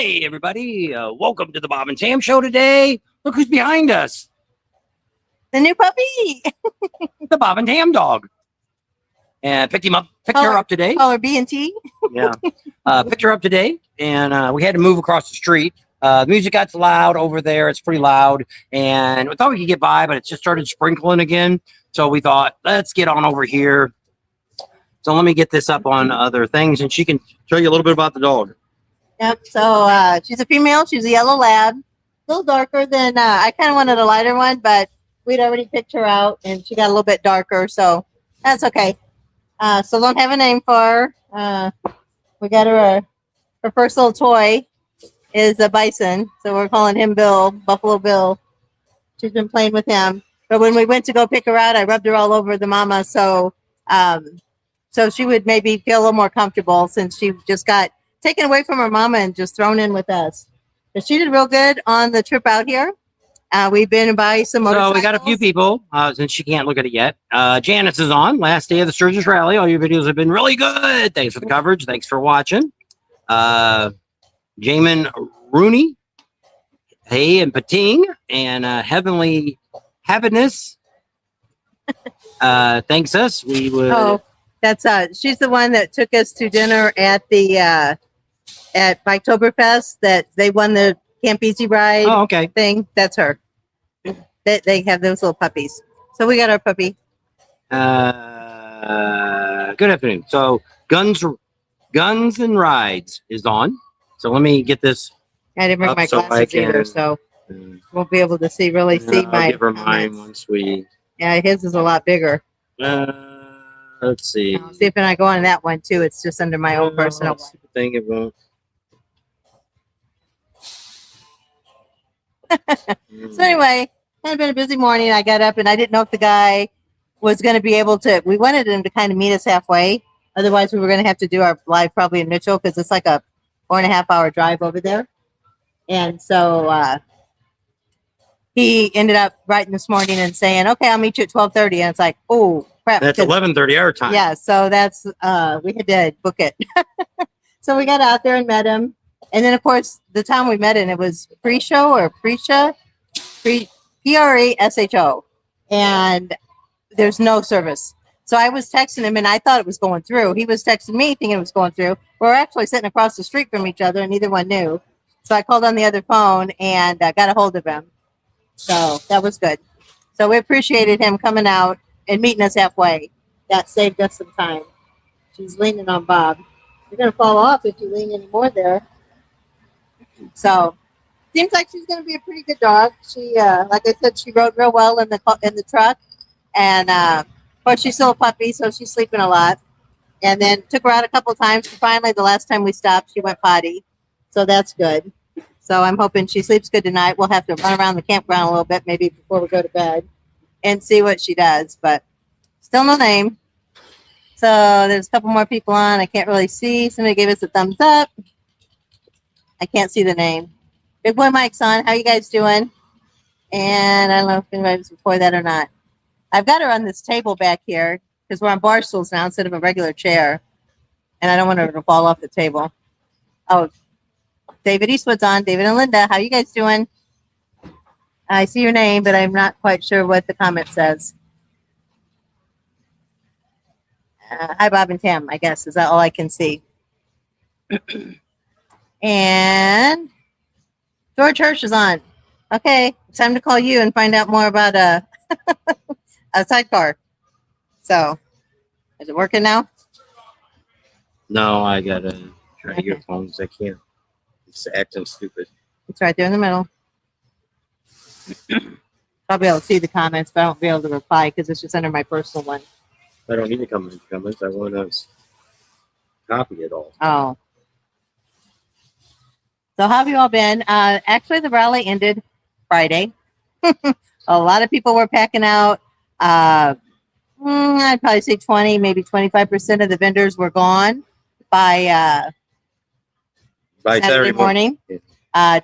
Hey, everybody. Welcome to the Bob and Tam Show today. Look who's behind us. The new puppy. The Bob and Tam dog. And picked her up today. Color B and T. Yeah. Picked her up today. And we had to move across the street. The music got loud over there. It's pretty loud. And we thought we could get by, but it just started sprinkling again. So we thought, let's get on over here. So let me get this up on other things, and she can tell you a little bit about the dog. Yep. So she's a female. She's a yellow lab. A little darker than I kind of wanted a lighter one, but we'd already picked her out, and she got a little bit darker, so that's okay. So don't have a name for her. We got her her first little toy is a bison, so we're calling him Bill, Buffalo Bill. She's been playing with him, but when we went to go pick her out, I rubbed her all over the mama, so she would maybe feel a little more comfortable since she just got taken away from her mama and just thrown in with us. But she did real good on the trip out here. We've been by some motorcycles. So we got a few people, since she can't look at it yet. Janice is on. Last day of the Sturgis rally. All your videos have been really good. Thanks for the coverage. Thanks for watching. Jamin Rooney. Hey, and Pating. And Heavenly Happiness. Thanks us. We would... Oh, that's she's the one that took us to dinner at the at Biketoberfest. That they won the Camp Easy Ride thing. That's her. They have those little puppies. So we got our puppy. Good afternoon. So Guns and Rides is on. So let me get this. I didn't bring my glasses either, so we'll be able to see my. I'll give her mine once we. Yeah, his is a lot bigger. Let's see. I'll see if I go on that one too. It's just under my own personal one. Think it won't. So anyway, it had been a busy morning. I got up and I didn't know if the guy was going to be able to. We wanted him to kind of meet us halfway. Otherwise, we were going to have to do our live probably in Mitchell because it's like a 4.5 hour drive over there. And so he ended up writing this morning and saying, "Okay, I'll meet you at 12:30." And it's like, oh crap! That's 11:30 our time. Yeah, so that's we had to book it. So we got out there and met him. And then, of course, the time we met in, it was pre-show or Presho, Presho, and there's no service. So I was texting him, and I thought it was going through. He was texting me, thinking it was going through. We're actually sitting across the street from each other, and neither one knew. So I called on the other phone and got a hold of him. So that was good. So we appreciated him coming out and meeting us halfway. That saved us some time. She's leaning on Bob. You're going to fall off if you lean any more there. So, seems like she's going to be a pretty good dog. She, like I said, she rode real well in the truck, and of course she's still a puppy, so she's sleeping a lot. And then took her out a couple times. Finally, the last time we stopped, she went potty, so that's good. So I'm hoping she sleeps good tonight. We'll have to run around the campground a little bit, maybe before we go to bed, and see what she does. But still no name. So there's a couple more people on. I can't really see. Somebody gave us a thumbs up. I can't see the name. Big Boy Mike's on. How you guys doing? And I don't know if anybody was before that or not. I've got her on this table back here because we're on bar stools now instead of a regular chair. And I don't want her to fall off the table. Oh, David Eastwood's on. David and Linda, how you guys doing? I see your name, but I'm not quite sure what the comment says. Hi, Bob and Tam, I guess. Is that all I can see? And George Hirsch is on. Okay, it's time to call you and find out more about a sidecar. So, is it working now? No, I gotta try earphones. I can't. It's acting stupid. It's right there in the middle. I'll be able to see the comments, but I won't be able to reply because it's just under my personal one. I don't need to comment comments. I want to copy it all. Oh. So how have you all been? Actually, the rally ended Friday. A lot of people were packing out. I'd probably say 20, maybe 25% of the vendors were gone by Saturday morning.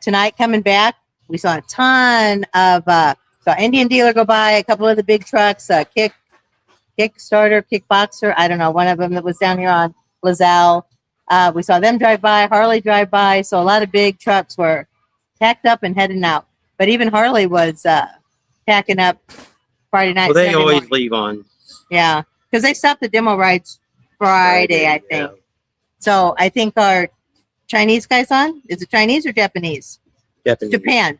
Tonight coming back, we saw a ton of saw Indian Dealer go by, a couple of the big trucks, Kickstarter, Kickboxer, I don't know, one of them that was down here on LaSalle. We saw them drive by, Harley drive by. So a lot of big trucks were packed up and heading out. But even Harley was packing up Friday night. Well, they Saturday always morning. leave on Yeah, because they stopped the demo rides Friday, I think. Yeah. So I think our Chinese guy's on. Is it Chinese or Japanese? Japanese.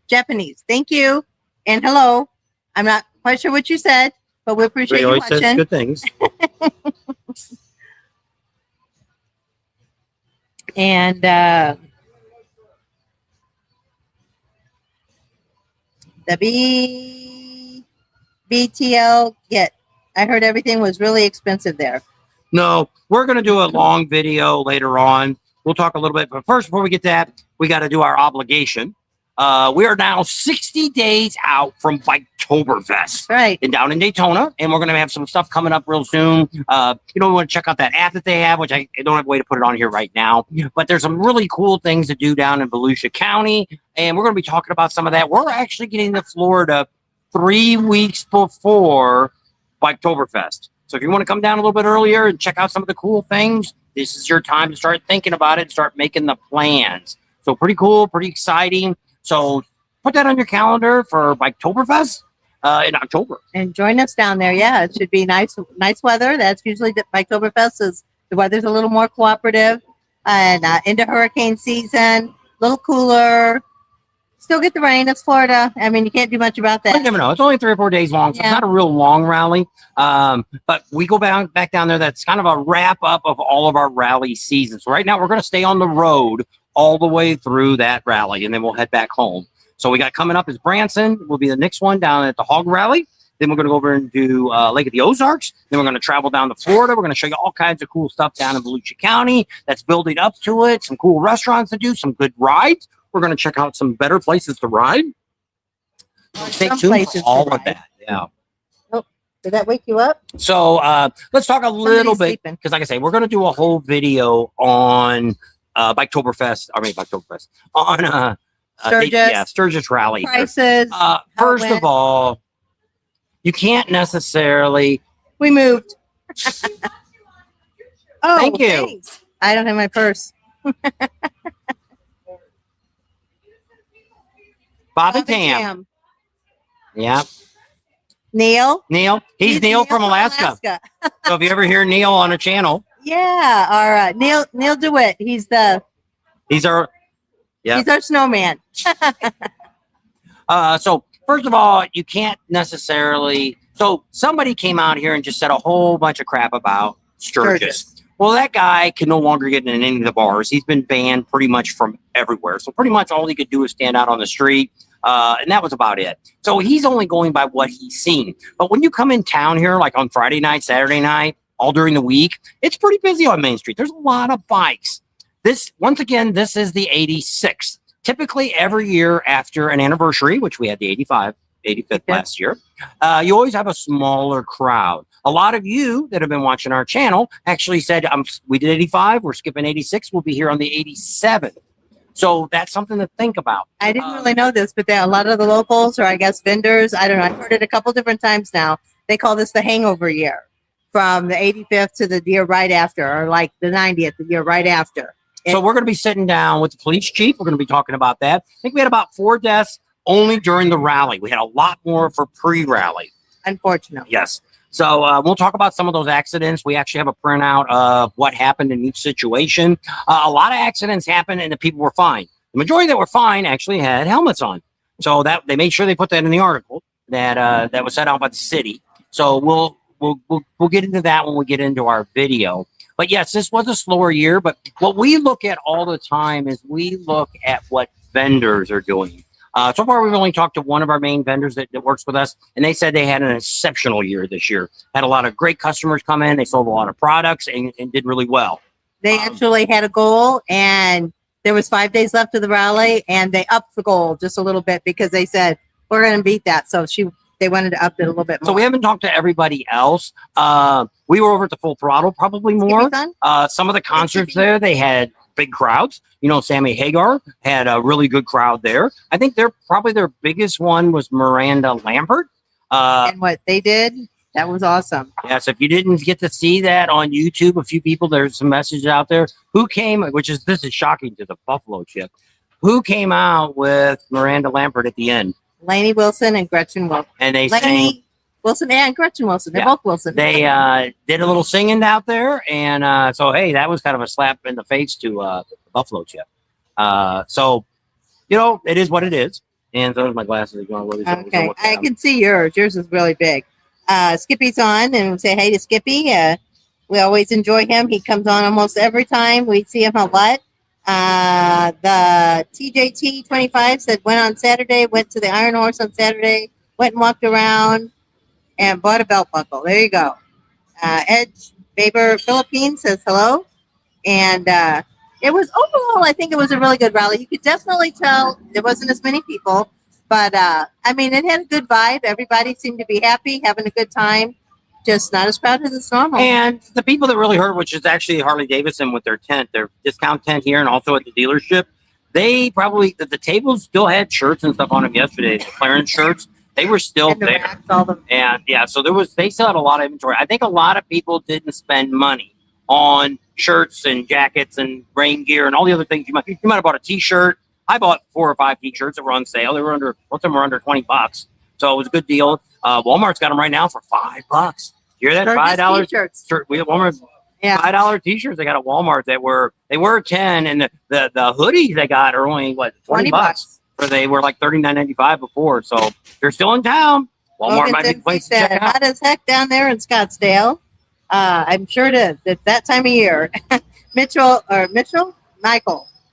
Japanese. Thank you. And hello. I'm not quite sure what you said, but we appreciate He you always says watching. good things. And the BTL get. I heard everything was really expensive there. No, we're going to do a long video later on. We'll talk a little bit, but first, before we get to that, we got to do our obligation. We are now 60 days out from Biketoberfest. Right. And down in Daytona, and we're going to have some stuff coming up real soon. We want to check out that app that they have, which I don't have a way to put it on here right now. But there's some really cool things to do down in Volusia County, and we're going to be talking about some of that. We're actually getting to Florida 3 weeks before Biketoberfest. So if you want to come down a little bit earlier and check out some of the cool things, this is your time to start thinking about it and start making the plans. So pretty cool, pretty exciting. So put that on your calendar for Biketoberfest in October. And join us down there. Yeah, it should be nice weather. That's usually the Biketoberfest is the weather's a little more cooperative and into hurricane season, a little cooler. Still get the rain. It's Florida. I mean, you can't do much about that. You never know. It's only 3 or 4 days long, so Yeah. it's not a real long rally. But we go back down there. That's kind of a wrap up of all of our rally seasons. So right now, we're going to stay on the road all the way through that rally, and then we'll head back home. So we got coming up is Branson. Will be the next one down at the Hog Rally. Then we're going to go over and do Lake of the Ozarks. Then we're going to travel down to Florida. We're going to show you all kinds of cool stuff down in Volusia County that's building up to it. Some cool restaurants to do, some good rides. We're going to check out some better places to ride. Stay Some tuned places for all to of ride. that. Yeah. Did that wake you up? So let's talk a little bit, sleeping. because like I say, we're going to do a whole video on Biketoberfest, on Sturgis. Sturgis Rally. Prices. First went. of all, you can't necessarily. We moved. Oh, Thank you. thanks. I don't have my purse. Bob and Tam. Yeah. Neil. Neil. He's Neil from Alaska. So if you ever hear Neil on a channel, Yeah. All right. Neil DeWitt. He's our snowman. So first of all, you can't necessarily. So somebody came out here and just said a whole bunch of crap about Sturgis. Well, that guy can no longer get in any of the bars. He's been banned pretty much from everywhere. So pretty much all he could do is stand out on the street. And that was about it. So he's only going by what he's seen. But when you come in town here, like on Friday night, Saturday night, all during the week, it's pretty busy on Main Street. There's a lot of bikes. Once again, this is the 86th. Typically every year after an anniversary, which we had the 85th last year, you always have a smaller crowd. A lot of you that have been watching our channel actually said, we did 85, we're skipping 86, we'll be here on the 87th. So that's something to think about. I didn't really know this, but a lot of the locals, or I guess vendors, I don't know, I've heard it a couple different times now. They call this the hangover year, from the 85th to the year right after, or like the 90th, the year right after. So we're going to be sitting down with the police chief. We're going to be talking about that. I think we had about 4 deaths only during the rally. We had a lot more for pre-rally. Unfortunately. Yes. So we'll talk about some of those accidents. We actually have a printout of what happened in each situation. A lot of accidents happened and the people were fine. The majority that were fine actually had helmets on. So that they made sure they put that in the article that was set out by the city. So we'll get into that when we get into our video. But yes, this was a slower year. But what we look at all the time is we look at what vendors are doing. So far, we've only talked to one of our main vendors that works with us, and they said they had an exceptional year this year. Had a lot of great customers come in. They sold a lot of products and did really well. They actually had a goal, and there was 5 days left of the rally, and they upped the goal just a little bit because they said, we're going to beat that. So they wanted to up it a little bit more. So we haven't talked to everybody else. We were over at the Full Throttle probably more. Some of the concerts there, they had big crowds. You know, Sammy Hagar had a really good crowd there. I think their biggest one was Miranda Lambert. And what they did? That was awesome. Yes, if you didn't get to see that on YouTube, a few people, there's some messages out there. Who came, this is shocking to the Buffalo Chip. Who came out with Miranda Lambert at the end? Lainey Wilson and Gretchen Wilson. And they sang, Lainey Wilson and Gretchen Wilson. They're Yeah. both Wilson. they did a little singing out there. And so, hey, that was kind of a slap in the face to the Buffalo Chip. So, it is what it is. And so my glasses are going really Okay, I can see yours. Yours is really big. Skippy's on, and we say hey to Skippy. We always enjoy him. He comes on almost every time. We see him a lot. The TJT 25 said went on Saturday, went to the Iron Horse on Saturday, went and walked around, and bought a belt buckle. There you go. Edge Baber Philippines says hello. And it was overall, I think it was a really good rally. You could definitely tell there wasn't as many people, but I mean, it had a good vibe. Everybody seemed to be happy, having a good time, just not as crowded as normal. And the people that really hurt, which is actually Harley Davidson with their tent, their discount tent here, and also at the dealership, they probably, the tables still had shirts and stuff on them yesterday, the clearance shirts. They were still And the there. racks, all the- And yeah, so they still had a lot of inventory. I think a lot of people didn't spend money on shirts and jackets and rain gear and all the other things. You might have bought a t-shirt. I bought 4 or 5 t-shirts that were on sale. They were most of them were under $20. So it was a good deal. Walmart's got them right now for $5. You hear that? Sturgis $5 t-shirts. We have Walmart. Yeah. $5 t-shirts they got at Walmart they were 10, and the hoodies they got are only what $20. Or they were like $39.95 before. So they're still in town. Walmart might be a place to check out. Hot as heck down there in Scottsdale. I'm sure it is. It's that time of year. Michael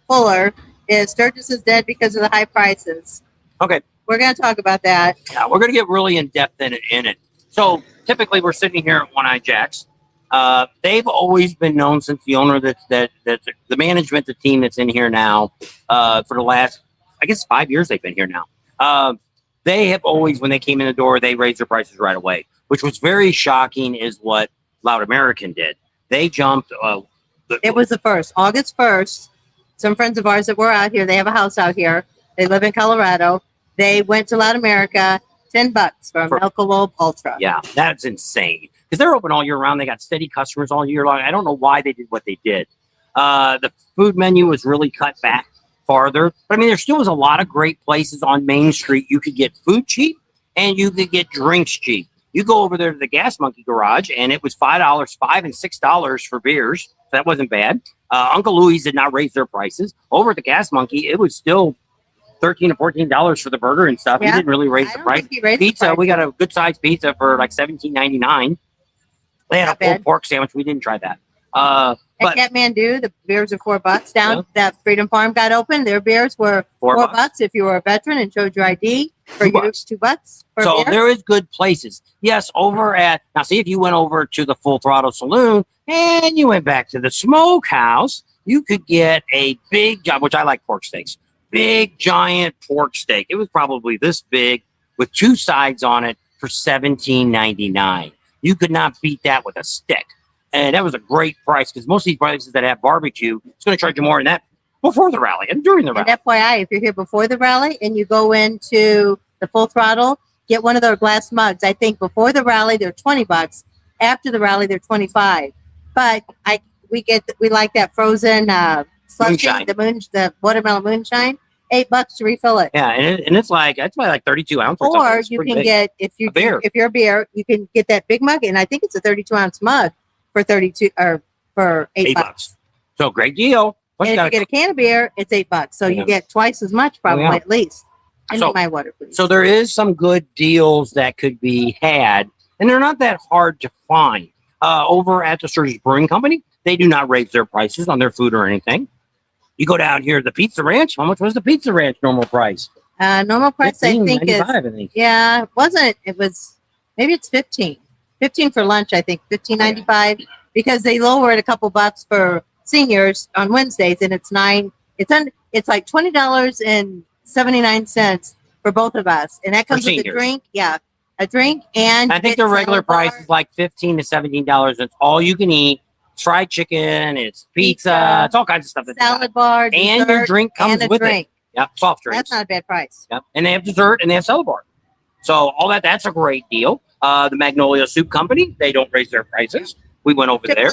Fuller is Sturgis is dead because of the high prices. Okay. We're going to talk about that. Yeah, we're going to get really in depth in it. So typically we're sitting here at One Eye Jacks. They've always been known since the owner that the management, the team that's in here now, for the last, I guess 5 years they've been here now. They have always, when they came in the door, they raised their prices right away, which was very shocking is what Loud American did. They jumped. It was the first, August 1st. Some friends of ours that were out here, they have a house out here. They live in Colorado. They went to Loud America, $10 for a Michelob Ultra. Yeah, that's insane. Because they're open all year round. They got steady customers all year long. I don't know why they did what they did. The food menu was really cut back farther. But I mean, there still was a lot of great places on Main Street. You could get food cheap and you could get drinks cheap. You go over there to the Gas Monkey Garage and it was $5, $5 and $6 for beers. So that wasn't bad. Uncle Louie's did not raise their prices. Over at the Gas Monkey, it was still $13 to $14 for the burger and stuff. Yeah. He didn't really raise the price. Pizza, we got a good sized pizza for like $17.99. They had a pulled pork sandwich. We didn't try that. At Kathmandu, the beers are $4. Down that Freedom Farm got open, their beers were $4 if you were a veteran and showed your ID. For you, $2 per so beer. there is good places. Yes, over at now. See if you went over to the Full Throttle Saloon and you went back to the Smokehouse, you could get a big job, which I like pork steaks. Big giant pork steak. It was probably this big with 2 sides on it for $17.99. You could not beat that with a stick. And that was a great price because most of these places that have barbecue, it's going to charge you more than that before the rally and during the rally. And FYI, if you're here before the rally and you go into the Full Throttle, get one of their glass mugs. I think before the rally, they're $20. After the rally, they're $25. But we like that frozen slushy, the watermelon moonshine. $8 to refill it. Yeah, and it's like that's probably like 32 ounces. Or you can get if you're a beer, you can get that big mug, and I think it's a 32-ounce mug for $8. So great deal. And if you get a can of beer, it's $8. So you get twice as much, probably at least. And my water, please. So there is some good deals that could be had, and they're not that hard to find. Over at the Sturgis Brewing Company, they do not raise their prices on their food or anything. You go down here to the Pizza Ranch. How much was the Pizza Ranch normal price? Normal price, I think, is yeah. Wasn't it was maybe it's 15 for lunch. I think $15.95 because they lower it a couple bucks for seniors on Wednesdays, and it's $9. It's like $20.79 for both of us, and that comes with a drink. Yeah, a drink, and I think the regular price is like $15 to $17. It's all you can eat. It's fried chicken, it's pizza, it's all kinds of stuff. Salad bar, and your drink comes with it. Yep, soft drinks. That's not a bad price. Yep, and they have dessert and they have salad bar. So all that's a great deal. The Magnolia Soup Company, they don't raise their prices. We went over there.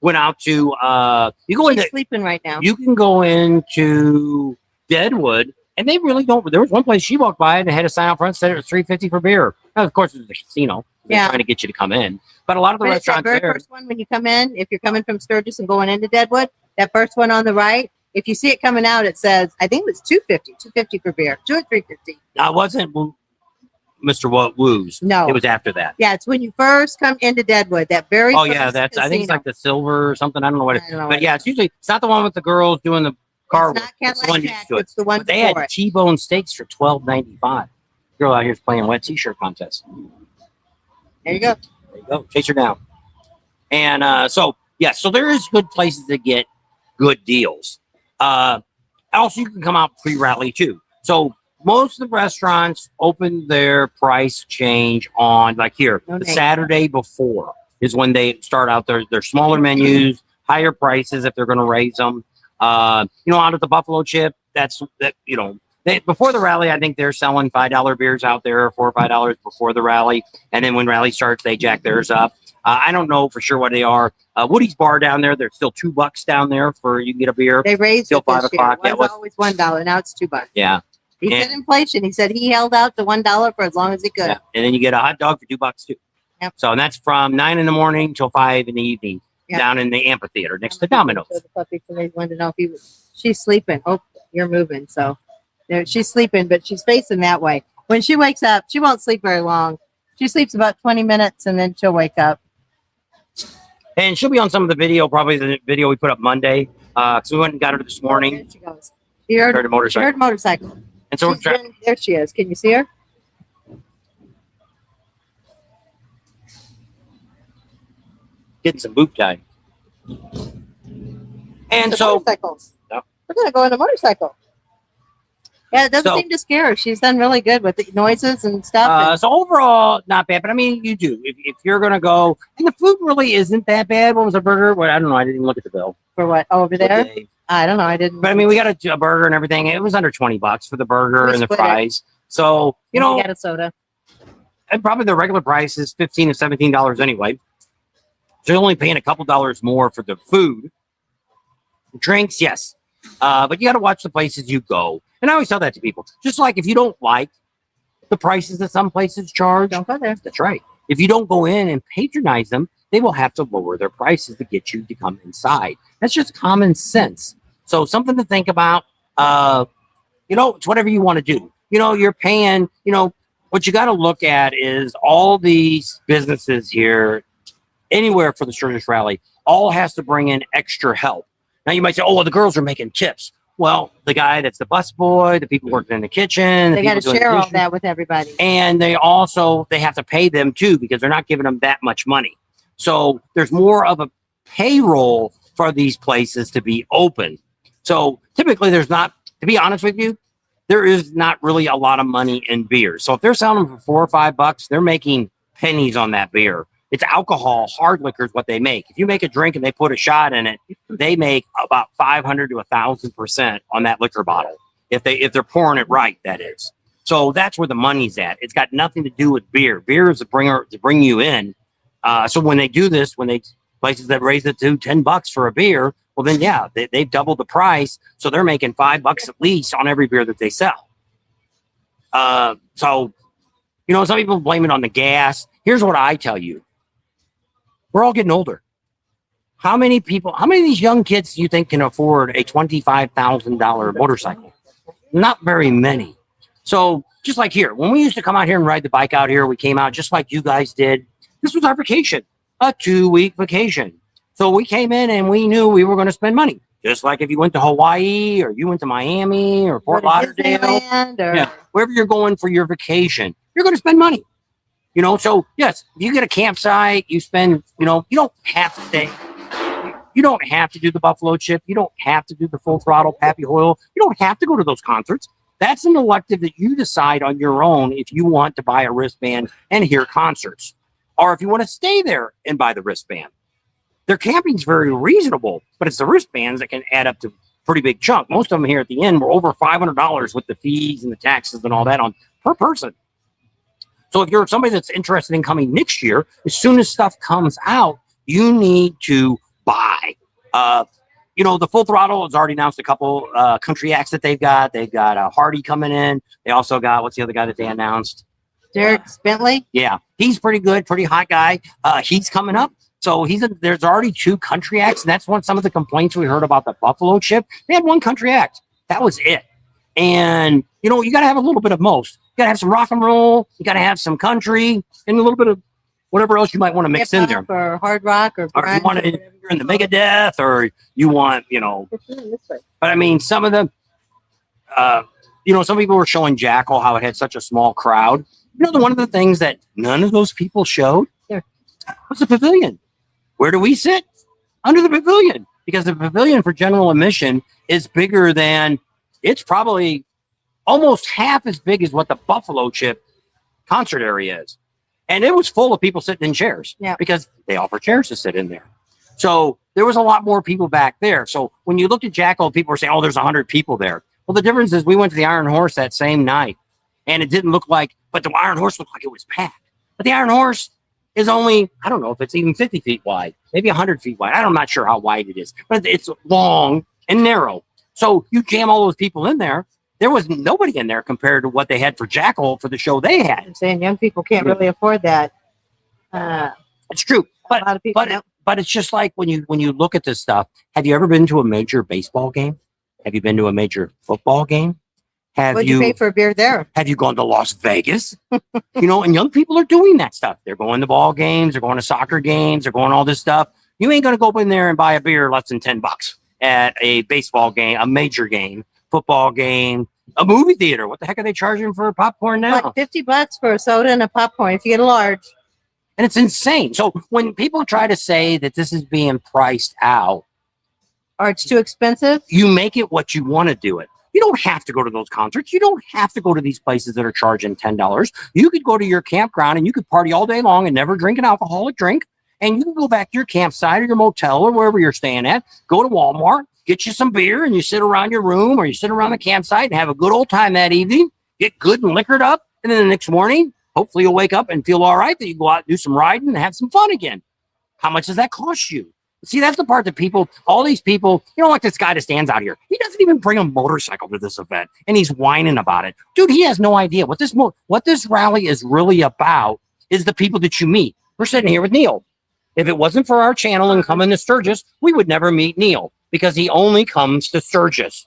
Went out to you go She's into sleeping right now. you can go into Deadwood, and they really don't. There was one place she walked by and they had a sign out front said it was $3.50 for beer. Now, of course, it's a casino. They're Yeah. trying to get you to come in, but a lot of the But it's that restaurants very there. first one when you come in, if you're coming from Sturgis and going into Deadwood, that first one on the right, if you see it coming out, it says, I think it was $2.50 for beer, $2 or $3.50. I wasn't Mr. Woo's. No. It was after that. Yeah, it's when you first come into Deadwood, that very Oh first yeah, that's. I think it's casino. like the silver or something. I don't know what. I don't know But what yeah, it's usually it's not the one with the girls doing the car. It's work. not It's the one Cadillac next Jack, to it. it's the one But they before had it. T-bone steaks for $12.95. Girl out here's playing wet T-shirt contest. There you go. There you go. Chase her down. And so there is good places to get good deals. Also, you can come out pre-rally too. So most of the restaurants open their price change on like here No the name. Saturday before is when they start out their smaller menus, higher prices if they're going to raise them. Out at the Buffalo Chip, before the rally, I think they're selling $5 beers out there, $4 or $5 before the rally, and then when rally starts, they jack theirs up. I don't know for sure what they are. Woody's Bar down there, they're still $2 down there for you can get a beer. They raised Till it this 5 o'clock. year. Yeah, It was always $1. Now it's $2. Yeah, He said inflation. He said he held out to $1 for as long as he could. yeah, and then you get a hot dog for $2 too. Yep. So and that's from 9 in the morning till 5 in the evening Yep. down in the amphitheater next to Domino's. So the puppy wanted to know if he was. She's sleeping. Oh, you're moving. So she's sleeping, but she's facing that way. When she wakes up, she won't sleep very long. She sleeps about 20 minutes and then she'll wake up. And she'll be on some of the video, probably the video we put up Monday. Because we went and got her this morning. There she goes. She heard, Heard a she motorcycle. heard motorcycle. And so we're There she is. Can you see her? getting some boot time. And The so motorcycles. No. We're gonna go on a motorcycle. Yeah, it doesn't So- seem to scare her. She's done really good with the noises and stuff. so overall, not bad. But I mean, you do. If you're going to go, and the food really isn't that bad. What was a burger? Well, I don't know. I didn't even look at the bill. For what? Over there? Okay. I don't know. I didn't. But I mean, we got a burger and everything. It was under $20 for the burger We and the split it. fries. So, We got a soda. and probably the regular price is $15 to $17 anyway. So you're only paying a couple dollars more for the food. Drinks, yes. But you got to watch the places you go. And I always tell that to people. Just like if you don't like the prices that some places charge, Don't go there. that's right. If you don't go in and patronize them, they will have to lower their prices to get you to come inside. That's just common sense. So something to think about. It's whatever you want to do. You're paying, what you got to look at is all these businesses here, anywhere for the Sturgis Rally, all has to bring in extra help. Now you might say, oh, well, the girls are making tips. Well, the guy that's the busboy, the people working in the kitchen, They got to people doing the share all dishes, that with everybody. and they have to pay them too because they're not giving them that much money. So there's more of a payroll for these places to be open. So typically there's not, to be honest with you, there is not really a lot of money in beer. So if they're selling them for $4 or $5, they're making pennies on that beer. It's alcohol, hard liquor is what they make. If you make a drink and they put a shot in it, they make about 500 to 1,000% on that liquor bottle. If they're pouring it right, that is. So that's where the money's at. It's got nothing to do with beer. Beer is to bring you in. So when they do this, places that raise it to $10 for a beer, well then yeah, they've doubled the price. So they're making $5 at least on every beer that they sell. Some people blame it on the gas. Here's what I tell you. We're all getting older. How many of these young kids do you think can afford a $25,000 motorcycle? Not very many. So just like here, when we used to come out here and ride the bike out here, we came out just like you guys did. This was our vacation, a 2-week vacation. So we came in and we knew we were going to spend money. Just like if you went to Hawaii or you went to Miami or Fort Go to Lauderdale, Disneyland or wherever you're going for your vacation, you're going to spend money. So yes, if you get a campsite, you spend, you don't have to stay. You don't have to do the Buffalo Chip. You don't have to do the Full Throttle Pappy Hoyle. You don't have to go to those concerts. That's an elective that you decide on your own if you want to buy a wristband and hear concerts. Or if you want to stay there and buy the wristband. Their camping's very reasonable, but it's the wristbands that can add up to a pretty big chunk. Most of them here at the end were over $500 with the fees and the taxes and all that on per person. So if you're somebody that's interested in coming next year, as soon as stuff comes out, you need to buy. The Full Throttle has already announced a couple country acts that they've got. They've got Hardy coming in. They also got, what's the other guy that they announced? Derek Bentley. Yeah, he's pretty good, pretty hot guy. He's coming up. So there's already 2 country acts, and that's some of the complaints we heard about the Buffalo Chip. They had 1 country act. That was it. And, you got to have a little bit of most. You got to have some rock and roll. You got to have some country and a little bit of whatever else you might want to mix in there. Or hard rock or if you want to, you're in the Megadeth, or you want, But I mean, some of the, some people were showing Jackal how it had such a small crowd. One of the things that none of those people showed was the pavilion. Where do we sit? Under the pavilion, because the pavilion for general admission is bigger than, it's probably almost half as big as what the Buffalo Chip concert area is. And it was full of people sitting in chairs because they offer chairs to sit in there. So there was a lot more people back there. So when you looked at Jackal, people were saying, oh, there's 100 people there. Well, the difference is we went to the Iron Horse that same night, and it didn't look like, but the Iron Horse looked like it was packed. But the Iron Horse is only, I don't know if it's even 50 feet wide, maybe 100 feet wide. I'm not sure how wide it is, but it's long and narrow. So you jam all those people in there. There was nobody in there compared to what they had for Jackal for the show they had. I'm saying young people can't really afford that. It's true, but a lot of people but it's just like when you look at this stuff. Have you ever been to a major baseball game? Have you been to a major football game? Would you pay for a beer there? Have you gone to Las Vegas? And young people are doing that stuff. They're going to ball games. They're going to soccer games. They're going all this stuff. You ain't going to go in there and buy a beer less than $10 at a baseball game, a major game, football game, a movie theater. What the heck are they charging for popcorn now? Like $50 for a soda and a popcorn if you get a large. And it's insane. So when people try to say that this is being priced out, or it's too expensive, you make it what you want to do it. You don't have to go to those concerts. You don't have to go to these places that are charging $10. You could go to your campground and you could party all day long and never drink an alcoholic drink. And you can go back to your campsite or your motel or wherever you're staying at, go to Walmart, get you some beer, and you sit around your room or you sit around the campsite and have a good old time that evening, get good and liquored up. And then the next morning, hopefully you'll wake up and feel all right that you go out and do some riding and have some fun again. How much does that cost you? See, that's the part that all these people, like this guy that stands out here. He doesn't even bring a motorcycle to this event, and he's whining about it. Dude, he has no idea what this rally is really about. Is the people that you meet. We're sitting here with Neil. If it wasn't for our channel and coming to Sturgis, we would never meet Neil because he only comes to Sturgis.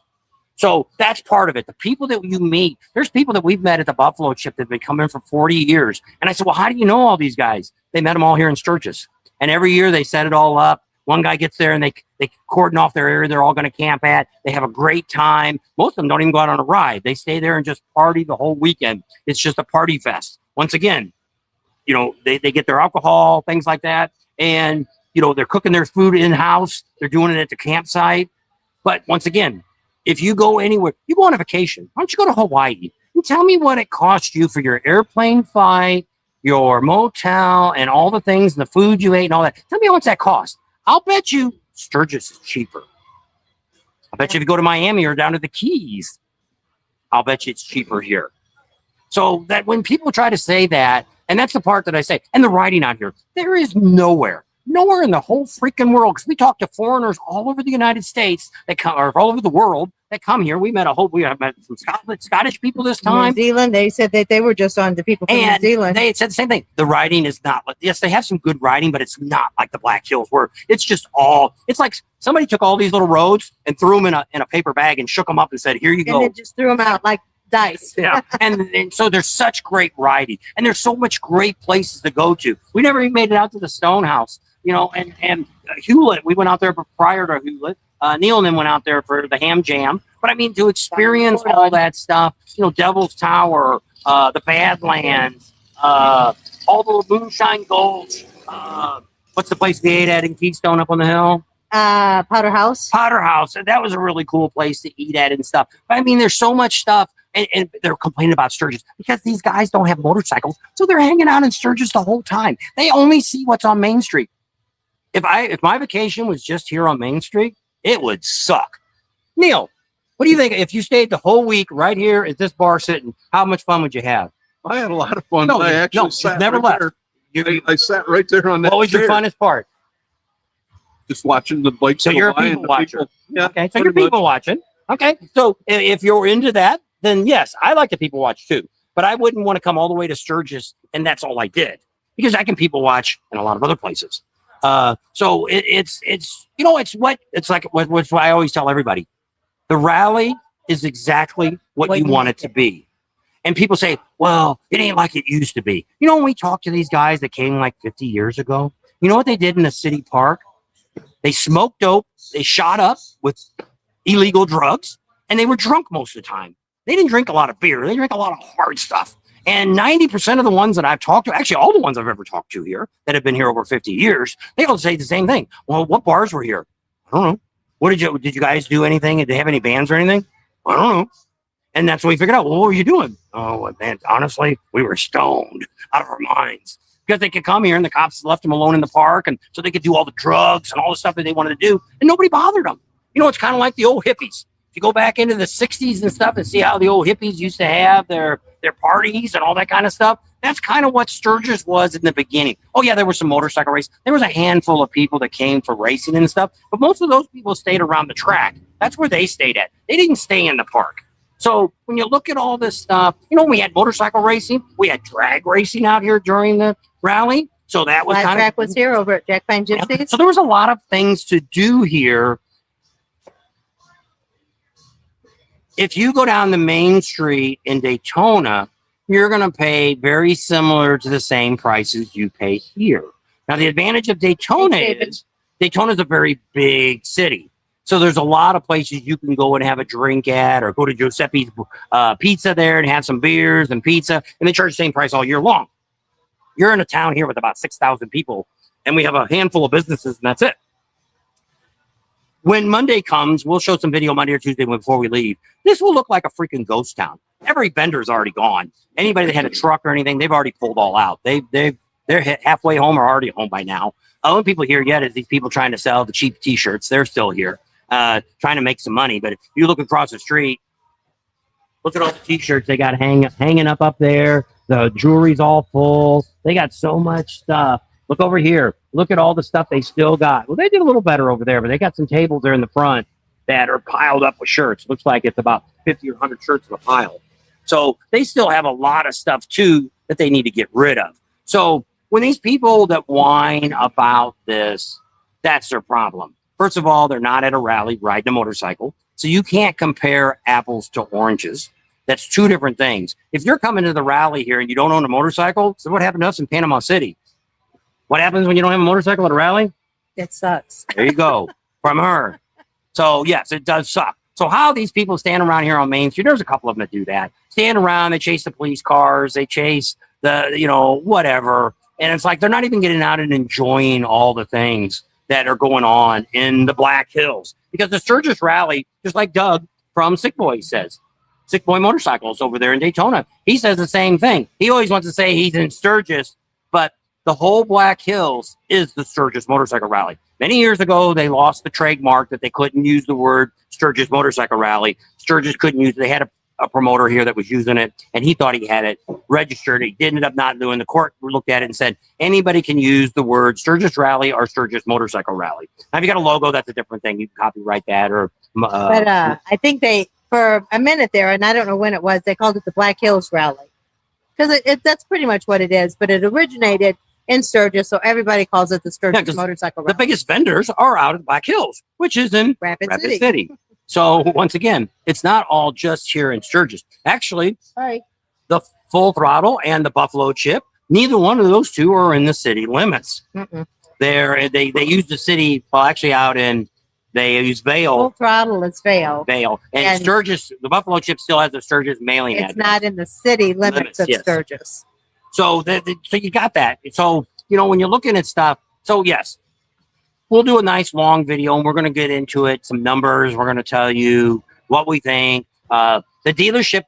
So that's part of it. The people that you meet, there's people that we've met at the Buffalo Chip that have been coming for 40 years. And I said, well, how do you know all these guys? They met them all here in Sturgis. And every year they set it all up. One guy gets there and they cordon off their area they're all going to camp at. They have a great time. Most of them don't even go out on a ride. They stay there and just party the whole weekend. It's just a party fest. Once again, they get their alcohol, things like that. And, they're cooking their food in-house. They're doing it at the campsite. But once again, if you go anywhere, you go on a vacation. Why don't you go to Hawaii and tell me what it costs you for your airplane flight, your motel, and all the things, and the food you ate and all that. Tell me how much that costs. I'll bet you Sturgis is cheaper. I bet you if you go to Miami or down to the Keys, I'll bet you it's cheaper here. So that when people try to say that, and that's the part that I say, and the writing out here, there is nowhere in the whole freaking world, because we talk to foreigners all over the United States that come, or all over the world that come here. We met some Scottish people this time. New Zealand, they said that they were just on the people from New Zealand. They said the same thing. The writing is not, yes, they have some good writing, but it's not like the Black Hills where it's just it's like somebody took all these little roads and threw them in a paper bag and shook them up and said, here you go. And then just threw them out like dice. Yeah. and so there's such great writing and there's so much great places to go to. We never even made it out to the Stone House, and Hewlett, we went out there prior to Hewlett. Neil and them went out there for the Ham Jam. But I mean, to experience all that stuff, Devil's Tower, the Badlands, all the Moonshine Gulch. What's the place we ate at in Keystone up on the hill? Powder House. Powder House. That was a really cool place to eat at and stuff. But I mean, there's so much stuff. And they're complaining about Sturgis because these guys don't have motorcycles. So they're hanging out in Sturgis the whole time. They only see what's on Main Street. If my vacation was just here on Main Street, it would suck. Neil, what do you think? If you stayed the whole week right here at this bar sitting, how much fun would you have? I had a lot of fun. No, I you- actually no, you've sat never right left. there. I sat right there on that What was your chair, funnest part? just watching the bikes So go you're a by and people the watcher. people. Yeah, Okay, so pretty you're people much. watching. Okay, so if you're into that, then yes, I like to people watch too. But I wouldn't want to come all the way to Sturgis and that's all I did, because I can people watch in a lot of other places. So it's it's like what I always tell everybody. The rally is exactly what you want it to be. And people say, well, it ain't like it used to be. You know, when we talk to these guys that came like 50 years ago, you know what they did in the city park? They smoked dope, they shot up with illegal drugs, and they were drunk most of the time. They didn't drink a lot of beer, they drank a lot of hard stuff. And 90% of the ones that I've talked to, actually all the ones I've ever talked to here that have been here over 50 years, they all say the same thing. Well, what bars were here? I don't know. What did you guys do anything? Did they have any bands or anything? I don't know. And that's when we figured out, well, what were you doing? Oh, man, honestly, we were stoned out of our minds because they could come here and the cops left them alone in the park. And so they could do all the drugs and all the stuff that they wanted to do. And nobody bothered them. You know, it's kind of like the old hippies. If you go back into the 60s and stuff and see how the old hippies used to have their parties and all that kind of stuff, that's kind of what Sturgis was in the beginning. Oh, yeah, there were some motorcycle races. There was a handful of people that came for racing and stuff. But most of those people stayed around the track. That's where they stayed at. They didn't stay in the park. So when you look at all this stuff, you know, we had motorcycle racing, we had drag racing out here during the rally. So that was Flat kind track of was here over at Jack Pine yeah. Gypsies. So there was a lot of things to do here. If you go down the main street in Daytona, you're going to pay very similar to the same prices you pay here. Now, the advantage of Daytona is Daytona's a very big city. So there's a lot of places you can go and have a drink at, or go to Giuseppe's Pizza there and have some beers and pizza, and they charge the same price all year long. You're in a town here with about 6,000 people, and we have a handful of businesses, and that's it. When Monday comes, we'll show some video Monday or Tuesday before we leave. This will look like a freaking ghost town. Every vendor's already gone. Anybody that had a truck or anything, they've already pulled all out. They're halfway home or already home by now. The only people here yet is these people trying to sell the cheap T-shirts. They're still here. Trying to make some money. But if you look across the street, look at all the T-shirts they got hanging up there. The jewelry's all full. They got so much stuff. Look over here. Look at all the stuff they still got. Well, they did a little better over there, but they got some tables there in the front that are piled up with shirts. Looks like it's about 50 or 100 shirts in a pile. So they still have a lot of stuff, too, that they need to get rid of. So when these people that whine about this, that's their problem. First of all, they're not at a rally riding a motorcycle. So you can't compare apples to oranges. That's two different things. If you're coming to the rally here and you don't own a motorcycle, so what happened to us in Panama City? What happens when you don't have a motorcycle at a rally? It sucks. There you go. From her. So, yes, it does suck. So how these people stand around here on Main Street, there's a couple of them that do that. Stand around, they chase the police cars, they chase the, whatever. And it's like they're not even getting out and enjoying all the things that are going on in the Black Hills. Because the Sturgis rally, just like Doug from Sick Boy says, Sick Boy Motorcycles over there in Daytona, he says the same thing. He always wants to say he's in Sturgis, but the whole Black Hills is the Sturgis Motorcycle Rally. Many years ago, they lost the trademark that they couldn't use the word Sturgis Motorcycle Rally. Sturgis couldn't use it. They had a promoter here that was using it, and he thought he had it registered. He ended up not doing. The court looked at it and said, anybody can use the word Sturgis Rally or Sturgis Motorcycle Rally. Now, if you got a logo, that's a different thing. You can copyright that. But I think they, for a minute there, and I don't know when it was, they called it the Black Hills Rally. Because that's pretty much what it is. But it originated in Sturgis, so everybody calls it the Sturgis Motorcycle Rally. The biggest vendors are out of Black Hills, which is in Rapid City. So once again, it's not all just here in Sturgis. Actually, the Full Throttle and the Buffalo Chip, neither one of those two are in the city limits. They use the city, well, actually they use Vail. Full Throttle is Vail. And Sturgis, the Buffalo Chip still has the Sturgis mailing address. It's not in the city limits of Sturgis. So so you got that. So, when you're looking at stuff, so yes, we'll do a nice long video and we're going to get into it, some numbers. We're going to tell you what we think. The dealership,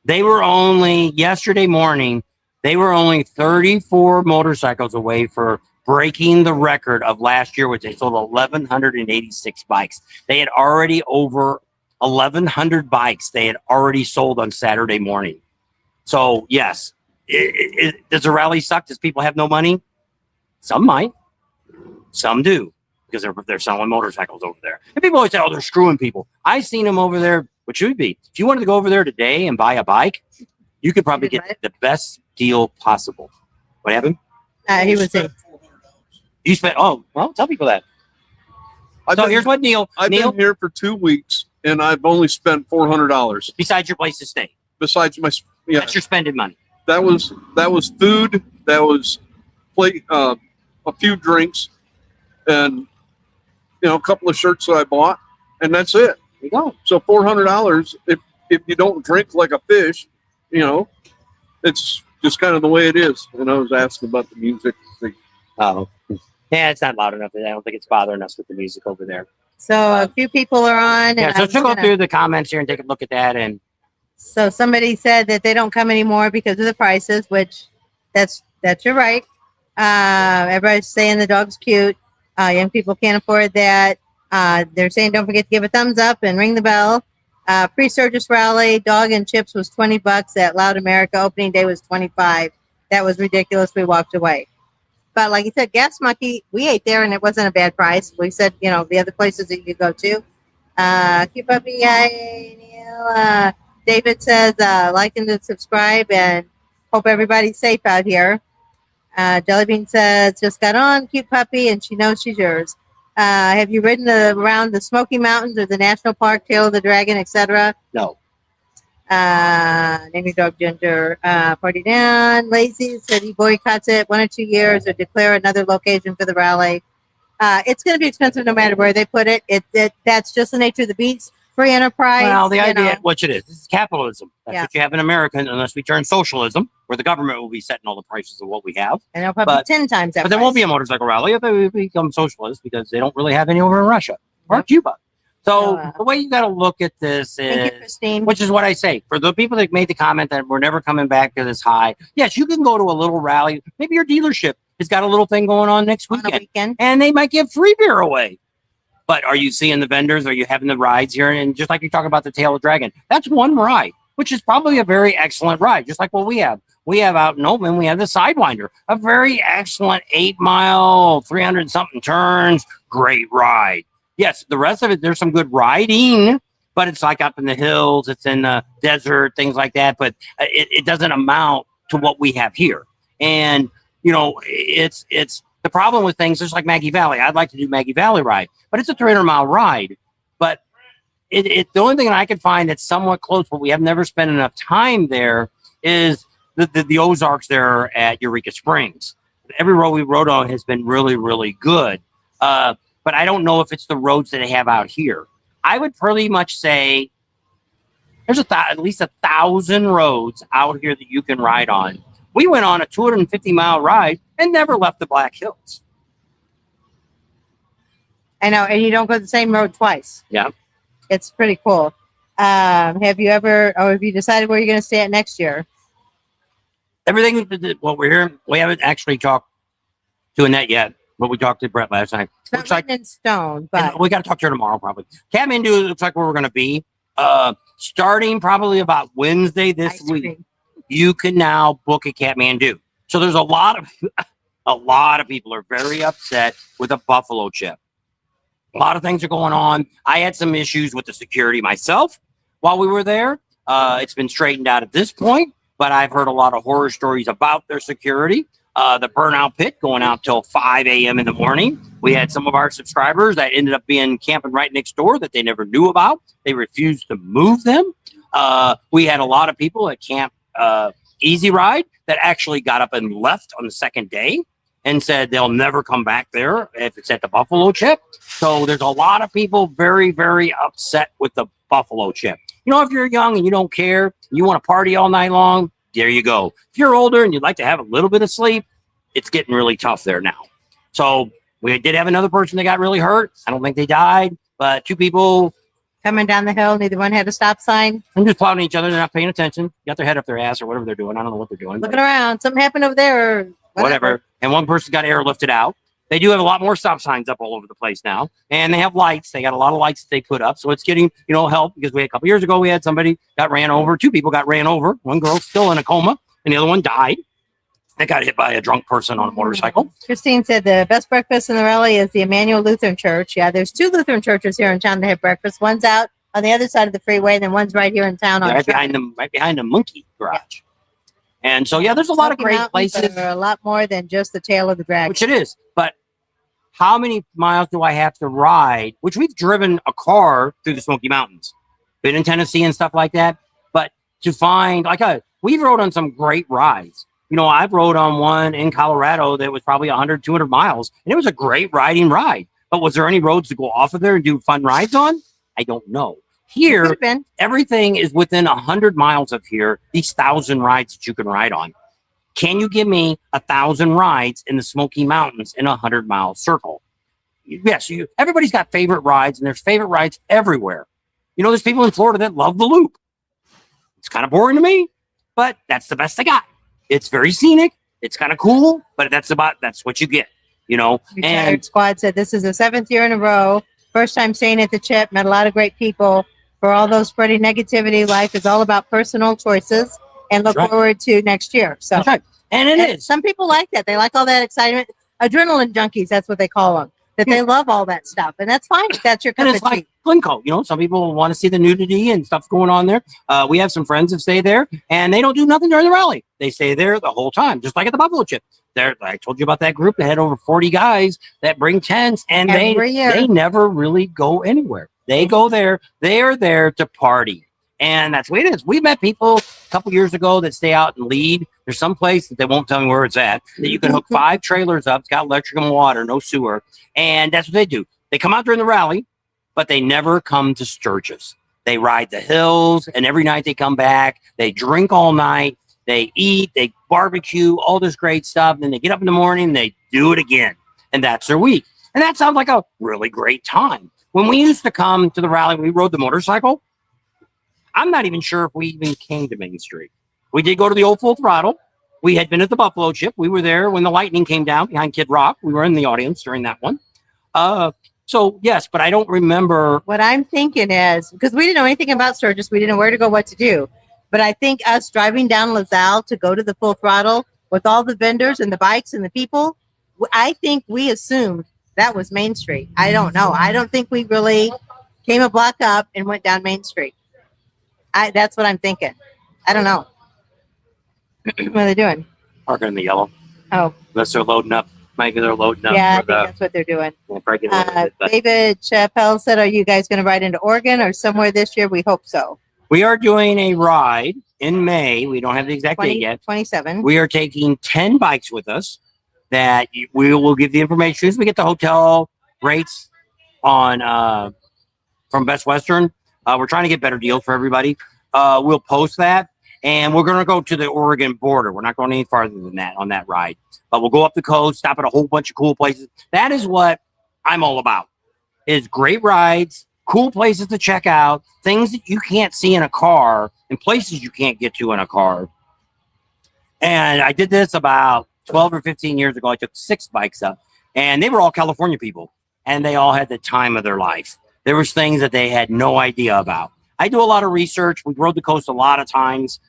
yesterday morning, they were only 34 motorcycles away for breaking the record of last year, which they sold 1,186 bikes. They had already over 1,100 bikes they had already sold on Saturday morning. So yes, does the rally suck? Does people have no money? Some might, some do, because they're selling motorcycles over there. And people always say, "Oh, they're screwing people." I've seen them over there. What should be? If you wanted to go over there today and buy a bike, you could probably get the best deal possible. What happened? He was in. You spent. Oh, well, tell people that. Here's what Neil. I've Neil, been here for 2 weeks and I've only spent $400 besides your place to stay, besides my that's your spending money. that was food, that was a few drinks, and a couple of shirts that I bought, and that's it. There you go. So $400 if you don't drink like a fish, it's just kind of the way it is. And I was asking about the music. Oh, yeah, it's not loud enough. I don't think it's bothering us with the music over there. So a few people are on. Yeah, so she'll go through the comments here and take a look at that. And so somebody said that they don't come anymore because of the prices, which that's you're right. Everybody's saying the dog's cute. Young people can't afford that. They're saying don't forget to give a thumbs up and ring the bell. Pre-Sturgis rally, dog and chips was $20 at Loud America. Opening day was $25. That was ridiculous. We walked away. But like you said, Gas Monkey, we ate there and it wasn't a bad price. We said, the other places that you could go to. Keep up, Neil. David says, like and subscribe and hope everybody's safe out here. Jellybean says, just got on, cute puppy, and she knows she's yours. Have you ridden around the Smoky Mountains or the National Park, Tail of the Dragon, etc.? no. Name your dog Ginger. Party down. Lazy said he boycotts it 1 or 2 years or declare another location for the rally. It's going to be expensive no matter where they put it. That's just the nature of the beast. Free enterprise. Well, the idea, which it is, this is capitalism. That's Yeah. what you have in America, unless we turn socialism, where the government will be setting all the prices of what we have. And it'll probably be 10 times that But there won't be a motorcycle rally if they become socialist, because they don't really have any over in Russia or Yep. Cuba. So Yeah. the way you got to look at this Thank you, is, Christine. which is what I say, for the people that made the comment that we're never coming back to this high. Yes, you can go to a little rally. Maybe your dealership has got a little thing going on next on a weekend, weekend. and they might give free beer away. But are you seeing the vendors? Are you having the rides here? And just like you talk about the Tail of Dragon, that's one ride, which is probably a very excellent ride, just like what we have. We have out in Oatman, we have the Sidewinder, a very excellent 8-mile, 300-something turns, great ride. Yes, the rest of it, there's some good riding, but it's like up in the hills, it's in the desert, things like that. But it doesn't amount to what we have here. And, it's the problem with things, just like Maggie Valley. I'd like to do Maggie Valley ride, but it's a 300-mile ride. But the only thing that I could find that's somewhat close, but we have never spent enough time there, is the Ozarks there at Eureka Springs. Every road we rode on has been really, really good. But I don't know if it's the roads that they have out here. I would pretty much say there's at least 1,000 roads out here that you can ride on. We went on a 250-mile ride and never left the Black Hills. I know, and you don't go the same road twice. Yeah. It's pretty cool. Have you decided where you're going to stay at next year? Everything, what we're here, we haven't actually talked to Annette yet, but we talked to Brett last night. It's not Looks like written in stone, but we got to talk to her tomorrow, probably. Kathmandu looks like where we're going to be. Starting probably about Wednesday this ice week, cream. you can now book a Kathmandu. So there's a lot of people are very upset with a buffalo chip. A lot of things are going on. I had some issues with the security myself while we were there. It's been straightened out at this point, but I've heard a lot of horror stories about their security. The burnout pit going out till 5 a.m. in the morning. We had some of our subscribers that ended up being camping right next door that they never knew about. They refused to move them. We had a lot of people at Camp Easy Ride that actually got up and left on the second day and said they'll never come back there if it's at the buffalo chip. So there's a lot of people very, very upset with the buffalo chip. If you're young and you don't care, you want to party all night long, there you go. If you're older and you'd like to have a little bit of sleep, it's getting really tough there now. So we did have another person that got really hurt. I don't think they died, but 2 people Coming down the hill, neither one had a stop sign. and just plowing each other. They're not paying attention. Got their head up their ass or whatever they're doing. I don't know what they're doing. Looking around. Something happened over there. Or Whatever. And one person got airlifted out. They do have a lot more stop signs up all over the place now, and they have lights. They got a lot of lights that they put up, so it's getting help, because we had a couple years ago we had somebody got ran over. 2 people got ran over. One girl's still in a coma, and the other one died. They got hit by a drunk person on a motorcycle. Christine said the best breakfast in the rally is the Emmanuel Lutheran Church. Yeah, there's 2 Lutheran churches here in town that have breakfast. One's out on the other side of the freeway, and then one's right here in town. Right behind the monkey garage. Yeah. And so, there's a lot of great places. There are a lot more than just the tail of the dragon. Which it is. But how many miles do I have to ride? Which we've driven a car through the Smoky Mountains. Been in Tennessee and stuff like that. But to find, we've rode on some great rides. I've rode on one in Colorado that was probably 100, 200 miles. And it was a great riding ride. But was there any roads to go off of there and do fun rides on? I don't know. Here, everything is within 100 miles of here. These 1,000 rides that you can ride on. Can you give me 1,000 rides in the Smoky Mountains in a 100-mile circle? Yes, everybody's got favorite rides, and there's favorite rides everywhere. There's people in Florida that love the Loop. It's kind of boring to me, but that's the best I got. It's very scenic. It's kind of cool, but that's what you get. Retired Squad said this is the 7th year in a row. First time staying at the Chip. Met a lot of great people. For all those spreading negativity, life is all about personal choices, and look forward to next year. So, that's right. And it is. Some people like that. They like all that excitement. Adrenaline junkies, that's what they call them. That they love all that stuff, and that's fine. If that's your cup and it's of like Glencoe. Some people want to see the nudity and stuff going on there. We have some friends that stay there, and they don't do nothing during the rally. They stay there the whole time, just like at the Buffalo Chip. I told you about that group that had over 40 guys that bring tents, and they never really go anywhere. They go there. They are there to party. And that's the way it is. We met people a couple years ago that stay out and lead. There's some place that they won't tell me where it's at, that you can hook 5 trailers up. It's got electric and water, no sewer. And that's what they do. They come out during the rally, but they never come to Sturgis. They ride the hills, and every night they come back. They drink all night. They eat. They barbecue, all this great stuff. And then they get up in the morning and they do it again. And that's their week. And that sounds like a really great time. When we used to come to the rally, we rode the motorcycle. I'm not even sure if we even came to Main Street. We did go to the old Full Throttle. We had been at the Buffalo Chip. We were there when the lightning came down behind Kid Rock. We were in the audience during that one. So, yes, but I don't remember. What I'm thinking is, because we didn't know anything about Sturgis. We didn't know where to go, what to do. But I think us driving down LaSalle to go to the Full Throttle with all the vendors and the bikes and the people, I think we assumed that was Main Street. I don't know. I don't think we really came a block up and went down Main Street. That's what I'm thinking. I don't know. What are they doing? Parking in the yellow. Oh. Unless they're loading up. Maybe they're loading up. Yeah, I think that's what they're doing. David Chappelle said, are you guys going to ride into Oregon or somewhere this year? We hope so. We are doing a ride in May. We don't have the exact date yet. 27. We are taking 10 bikes with us that we will give the information as we get the hotel rates on from Best Western. We're trying to get better deals for everybody. We'll post that, and we're going to go to the Oregon border. We're not going any farther than that on that ride, but we'll go up the coast, stop at a whole bunch of cool places. That is what I'm all about, is great rides, cool places to check out, things that you can't see in a car, and places you can't get to in a car. And I did this about 12 or 15 years ago. I took 6 bikes up, and they were all California people, and they all had the time of their life. There was things that they had no idea about. I do a lot of research. We rode the coast a lot of times.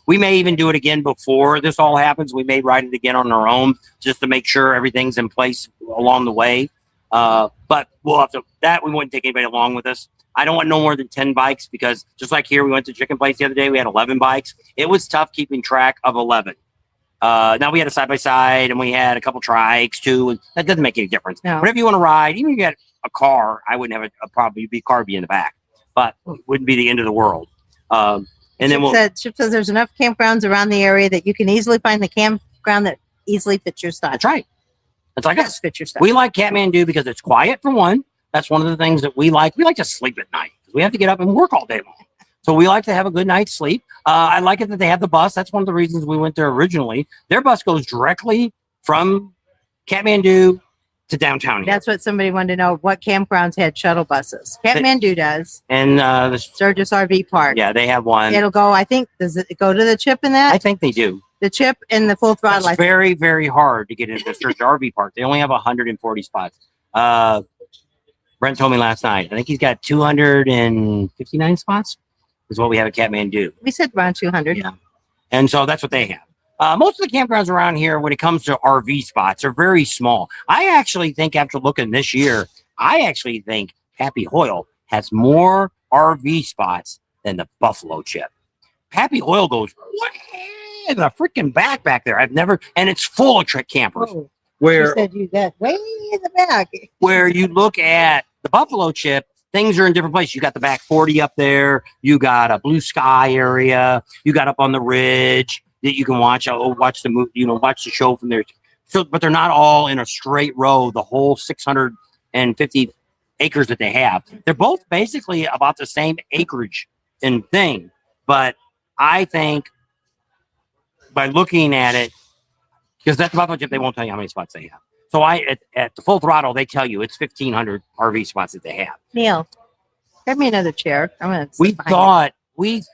We may even do it again before this all happens. We may ride it again on our own just to make sure everything's in place along the way. But we'll have to, we wouldn't take anybody along with us. I don't want no more than 10 bikes because just like here, we went to Chicken Place the other day. We had 11 bikes. It was tough keeping track of 11. Now we had a side-by-side and we had a couple trikes too. And that doesn't make any difference. No. Whenever you want to ride, even if you get a car, I wouldn't have a problem. You'd be car be in the back, but it wouldn't be the end of the world. And then Chip says there's enough campgrounds around the area that you can easily find the campground that easily fits your style. That's right. It's like us. Fit your style. We like Kathmandu because it's quiet for one. That's one of the things that we like. We like to sleep at night because we have to get up and work all day long. So we like to have a good night's sleep. I like it that they have the bus. That's one of the reasons we went there originally. Their bus goes directly from Kathmandu to downtown here. That's what somebody wanted to know. What campgrounds had shuttle buses? Kathmandu does. And the Sturgis RV Park. Yeah, they have one. It'll go, I think, does it go to the Chip in that? I think they do. The chip and the full throttle. It's very, very hard to get into the Sturgis RV park. They only have 140 spots. Brent told me last night. I think he's got 259 spots. Is what we have at Kathmandu. We said around 200. Yeah, and so that's what they have. Most of the campgrounds around here, when it comes to RV spots, are very small. I actually think, after looking this year, Happy Hoyle has more RV spots than the Buffalo Chip. Happy Hoyle goes way in the freaking back there. I've never, and it's full of trick campers. Oh, where you said you that way in the back. Where you look at the Buffalo Chip, things are in different places. You got the back 40 up there. You got a blue sky area. You got up on the ridge that you can watch the movie, watch the show from there. So, but they're not all in a straight row, the whole 650 acres that they have. They're both basically about the same acreage and thing. But I think by looking at it, because that's the Buffalo Chip, they won't tell you how many spots they have. So at the full throttle, they tell you it's 1,500 RV spots that they have. Neil, grab me another chair. I'm gonna. We thought, Please,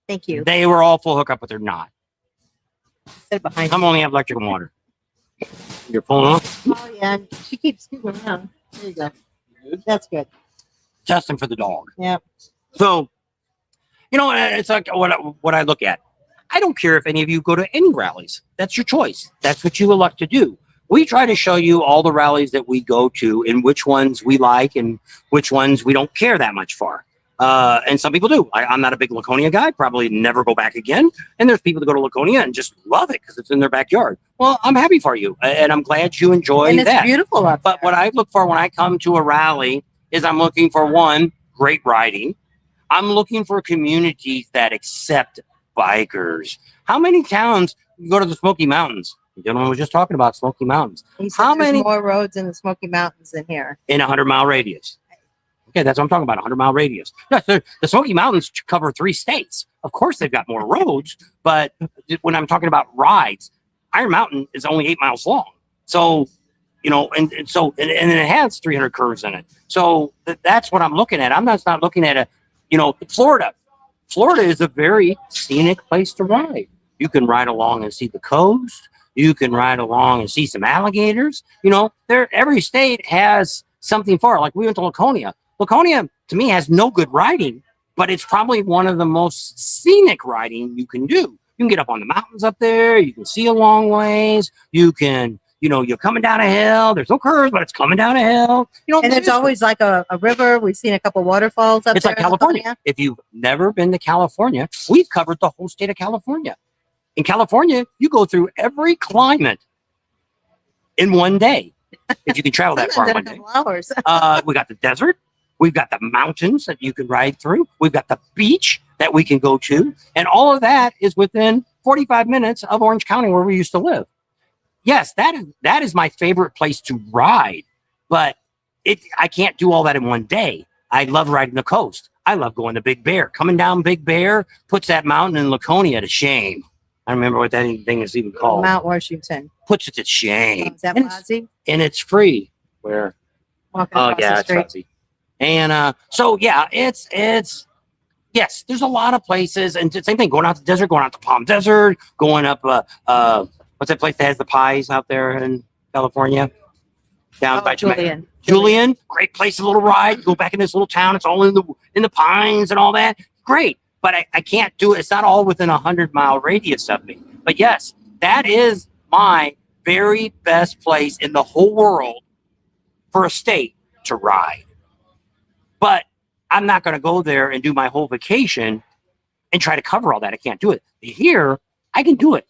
thank you. they were all full hookup, but they're not. Sit behind. Some only have electric and water. You're pulling up. Oh yeah, she keeps scooting around. There you go. That's good. Testing for the dog. Yeah. So, it's like what I look at. I don't care if any of you go to any rallies. That's your choice. That's what you elect to do. We try to show you all the rallies that we go to and which ones we like and which ones we don't care that much for. And some people do. I'm not a big Laconia guy, probably never go back again. And there's people that go to Laconia and just love it because it's in their backyard. Well, I'm happy for you. And I'm glad you enjoy And it's that. beautiful up But what I look for when I come to a rally is I'm looking for, one, great riding. I'm looking for communities that accept bikers. How many towns you go to the Smoky Mountains? The gentleman was just talking about Smoky Mountains. He said How there's many more roads in the Smoky Mountains than here? in a 100-mile radius? Okay, that's what I'm talking about, 100-mile radius. Yes, the Smoky Mountains cover 3 states. Of course, they've got more roads, but when I'm talking about rides, Iron Mountain is only 8 miles long. So, and it has 300 curves in it. So that's what I'm looking at. I'm not looking at Florida. Florida is a very scenic place to ride. You can ride along and see the coast. You can ride along and see some alligators. Every state has something for it. Like we went to Laconia. Laconia, to me, has no good riding, but it's probably one of the most scenic riding you can do. You can get up on the mountains up there. You can see a long ways. You can, you're coming down a hill. There's no curves, but it's coming down a hill. And there's always like a river. We've seen a couple waterfalls up there. It's like California. If you've never been to California, we've covered the whole state of California. In California, you go through every climate in one day. If you can travel that far in one day. Hours. We got the desert. We've got the mountains that you can ride through. We've got the beach that we can go to. And all of that is within 45 minutes of Orange County, where we used to live. Yes, that is my favorite place to ride. But I can't do all that in one day. I love riding the coast. I love going to Big Bear. Coming down Big Bear puts that mountain in Laconia to shame. I don't remember what that thing is even called. Mount Washington. Puts it to shame. Is that Fozzie? And it's free. Where? Walking across the it's street. Fuzzy. And so yeah, it's yes, there's a lot of places, and same thing, going out to the desert, going out to Palm Desert, going up what's that place that has the pies out there in California? Down by Julian. Julian, great place, a little ride. Go back in this little town. It's all in the pines and all that. Great. But I can't do it. It's not all within 100-mile radius of me. But yes, that is my very best place in the whole world for a state to ride. But I'm not going to go there and do my whole vacation and try to cover all that. I can't do it. Here, I can do it.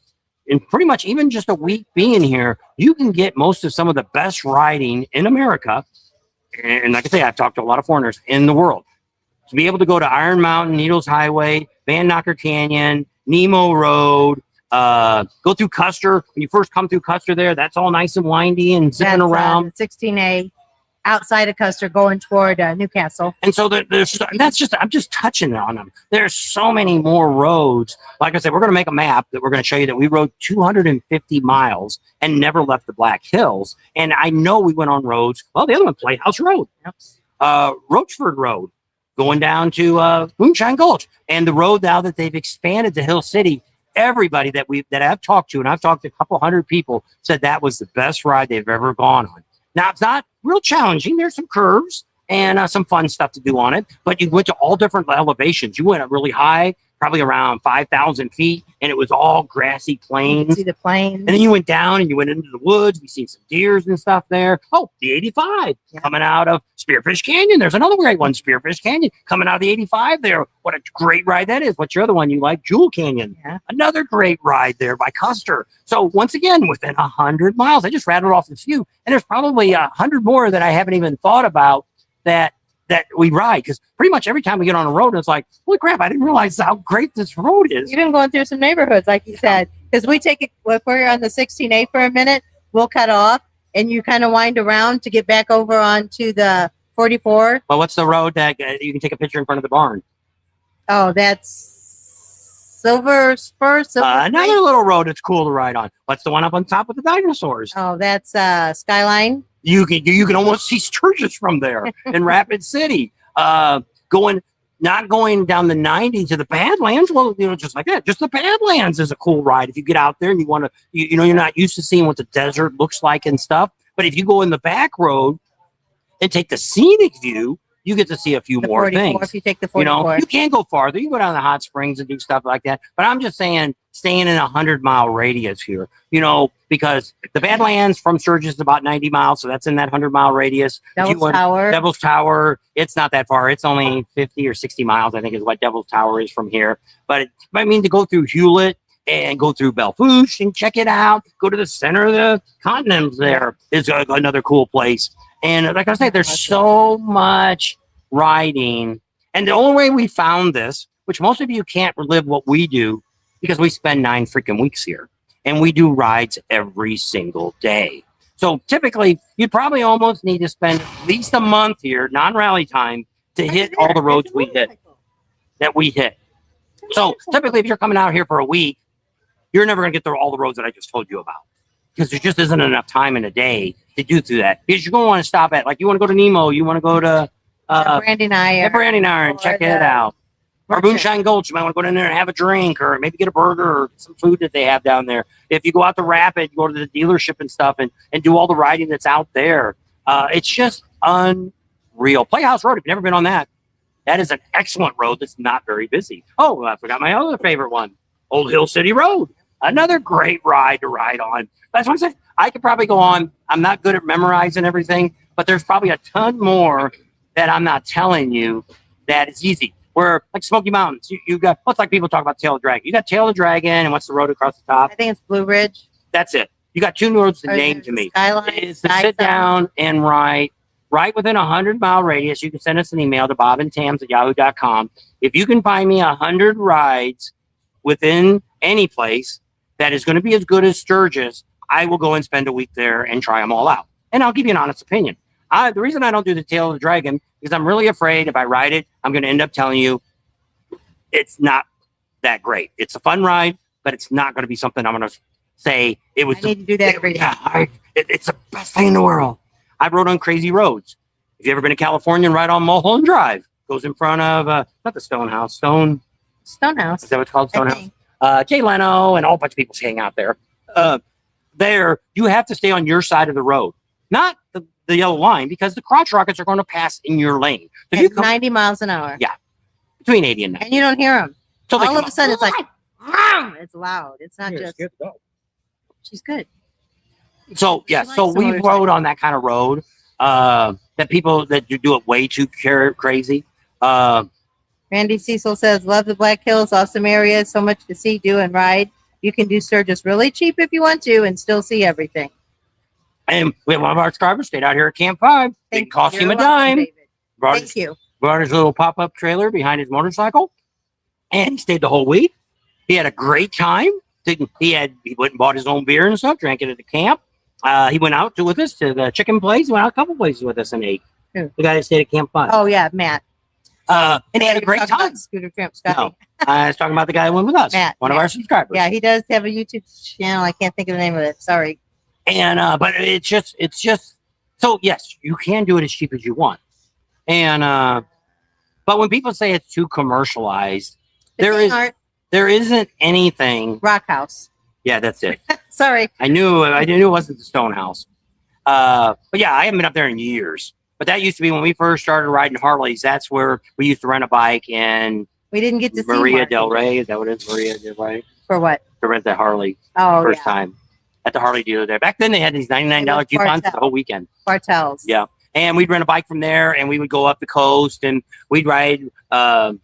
And pretty much even just a week being here, you can get most of some of the best riding in America. And like I say, I've talked to a lot of foreigners in the world. To be able to go to Iron Mountain, Needles Highway, Van Knocker Canyon, Nemo Road, go through Custer. When you first come through Custer there, that's all nice and windy and zipping around. 16A. Outside of Custer, going toward Newcastle. And so I'm just touching on them. There's so many more roads. Like I said, we're going to make a map that we're going to show you that we rode 250 miles and never left the Black Hills. And I know we went on roads. Well, the other one, Playhouse Road, Roachford Road, going down to Moonshine Gulch. And the road now that they've expanded to Hill City, everybody that I've talked to, and I've talked to a couple hundred people, said that was the best ride they've ever gone on. Now, it's not real challenging. There's some curves and some fun stuff to do on it, but you went to all different elevations. You went up really high, probably around 5,000 feet, and it was all grassy You can plains. see the plains. And then you went down and you went into the woods. We seen some deers and stuff there. Oh, the 85 Yeah. coming out of Spearfish Canyon. There's another great one, Spearfish Canyon, coming out of the 85 there. What a great ride that is. What's your other one you like? Jewel Canyon. Yeah. Another great ride there by Custer. So once again, within 100 miles, I just rattled off a few, and there's probably 100 more that I haven't even thought about that we ride, because pretty much every time we get on a road, it's like, holy crap, I didn't realize how great this road is. Even going through some neighborhoods, like you said, because we take it, if we're on the 16A for a minute, we'll cut off and you kind of wind around to get back over onto the 44. But what's the road that you can take a picture in front of the barn? Oh, that's Silver Spur. Another little road that's cool to ride on. What's the one up on top with the dinosaurs? Oh, that's Skyline. You can almost see Sturgis from there in Rapid City. Not going down the 90 to the Badlands. Well, just like that. Just the Badlands is a cool ride if you get out there and you want to. You're not used to seeing what the desert looks like and stuff. But if you go in the back road and take the scenic view, you get to see a few The more 44, things. if you take the 44. You can go farther. You can go down the hot springs and do stuff like that. But I'm just saying, staying in 100-mile radius here, because the Badlands from Sturgis is about 90 miles. So that's in that 100-mile radius. Devil's Tower, it's not that far. It's only 50 or 60 miles, I think, is what Devil's Tower is from here. But to go through Hewlett and go through Belfouche and check it out, go to the center of the continent there is another cool place. And like I said, there's so much riding. And the only way we found this, which most of you can't live what we do, because we spend 9 freaking weeks here. And we do rides every single day. So typically, you'd probably almost need to spend at least a month here, non-rally time, to hit all the roads we hit. So typically, if you're coming out here for a week, you're never going to get through all the roads that I just told you about. Because there just isn't enough time in a day to do through that. Because you're going to want to stop at, like, you want to go to Nemo, you want to go to Brandy Iron, check it out. Or Moonshine Gulch, you might want to go in there and have a drink, or maybe get a burger or some food that they have down there. If you go out to Rapid, go to the dealership and stuff and do all the riding that's out there. It's just unreal. Playhouse Road, if you've never been on that, that is an excellent road that's not very busy. Oh, I forgot my other favorite one, Old Hill City Road. Another great ride to ride on. That's what I said. I could probably go on. I'm not good at memorizing everything, but there's probably a ton more that I'm not telling you that it's easy. Where, like Smoky Mountains, you got, what's like people talk about Tail of the Dragon. You got Tail of the Dragon, and what's the road across the top? I think it's Blue Ridge. That's it. You got 2 roads to name to me. Skyline, It's to sit down and write right within 100-mile radius. You can send us an email to bobandtams@yahoo.com. If you can find me 100 rides within any place that is going to be as good as Sturgis, I will go and spend a week there and try them all out. And I'll give you an honest opinion. The reason I don't do the Tail of the Dragon is I'm really afraid if I ride it, I'm going to end up telling you it's not that great. It's a fun ride, but it's not going to be something I'm going to say it was. I need to do that every day. Yeah, it's the best thing in the world. I rode on crazy roads. If you ever been to California and ride on Mulholland Drive, goes in front of not the Stonehouse, Stonehouse. is that what it's called? Stonehouse. Jay Leno and a whole bunch of people hang out there. There, you have to stay on your side of the road, not the yellow line, because the crotch rockets are going to pass in your lane. So At 90 miles an hour. Yeah, between 80 and 90. And you don't hear them. So All of a sudden, it's like, it's loud. It's not just. She's good. So yeah, She so likes the we motorcycle. rode on that kind of road. That people that do it way too crazy. Randy Cecil says, love the Black Hills. Awesome area. So much to see, do, and ride. You can do Sturgis really cheap if you want to and still see everything. And we have one of our subscribers stayed out here at Camp 5. Didn't cost him a dime. Thank you. Brought his little pop-up trailer behind his motorcycle, and he stayed the whole week. He had a great time. He went and bought his own beer and stuff, drank it at the camp. He went out with us to the chicken place. He went out a couple places with us and ate. Who? The guy that stayed at Camp 5. Oh, yeah, Matt. And he had a You're great talking time. about Scooter Tramp Scotty. No, I was talking about the guy who went with us, Matt, one of our subscribers. Yeah, he does have a YouTube channel. I can't think of the name of it. Sorry. And but it's just so yes, you can do it as cheap as you want. And but when people say it's too commercialized, there is There isn't anything. Rock House. Yeah, that's it. Sorry. I knew it wasn't the Stone House. But yeah, I haven't been up there in years. But that used to be when we first started riding Harleys. That's where we used to rent a bike in We didn't get to see Maria Mark. del Rey. Is that what it is? Maria del Rey? For what? To rent that Harley Oh, first yeah. time at the Harley dealer there. Back then they had these $99 It was coupons for Bartell. the whole weekend. Bartels. Yeah. And we'd rent a bike from there and we would go up the coast and we'd ride Mulholland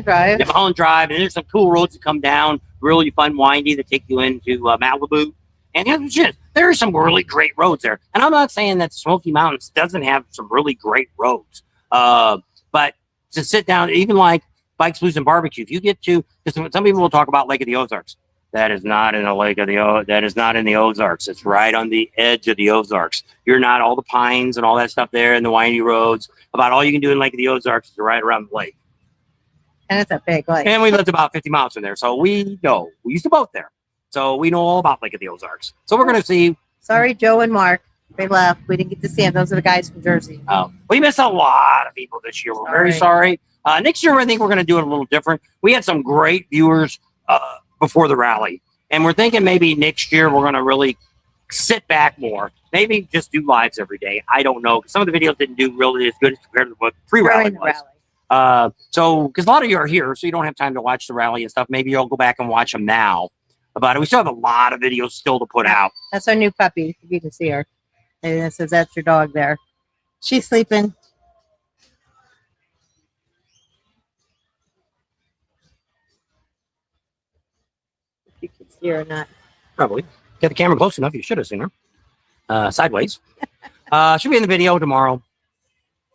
Drive. Mulholland Drive, and there's some cool roads that come down, really fun, windy, that take you into Malibu. And there are some really great roads there. And I'm not saying that Smoky Mountains doesn't have some really great roads, but to sit down, even like Bikes, Blues, and Barbecue, if you get to, because some people will talk about Lake of the Ozarks. That is not in the that is not in the Ozarks. It's right on the edge of the Ozarks. You're not all the pines and all that stuff there and the windy roads. About all you can do in Lake of the Ozarks is right around the lake. And it's a big lake. And we lived about 50 miles from there. So we know. We used to boat there. So we know all about Lake of the Ozarks. So we're going to see. Sorry, Joe and Mark. They left. We didn't get to see them. Those are the guys from Jersey. We missed a lot of people this year. We're very sorry. Next year, I think we're going to do it a little different. We had some great viewers before the rally. And we're thinking maybe next year we're going to really sit back more. Maybe just do lives every day. I don't know. Some of the videos didn't do really as good as compared to what pre-rally was. So, because a lot of you are here, so you don't have time to watch the rally and stuff. Maybe you'll go back and watch them now. But we still have a lot of videos still to put out. That's our new puppy. You can see her. And it says, that's your dog there. She's sleeping. If you can see her or not. Probably. Get the camera close enough, you should have seen her. Sideways. Should be in the video tomorrow.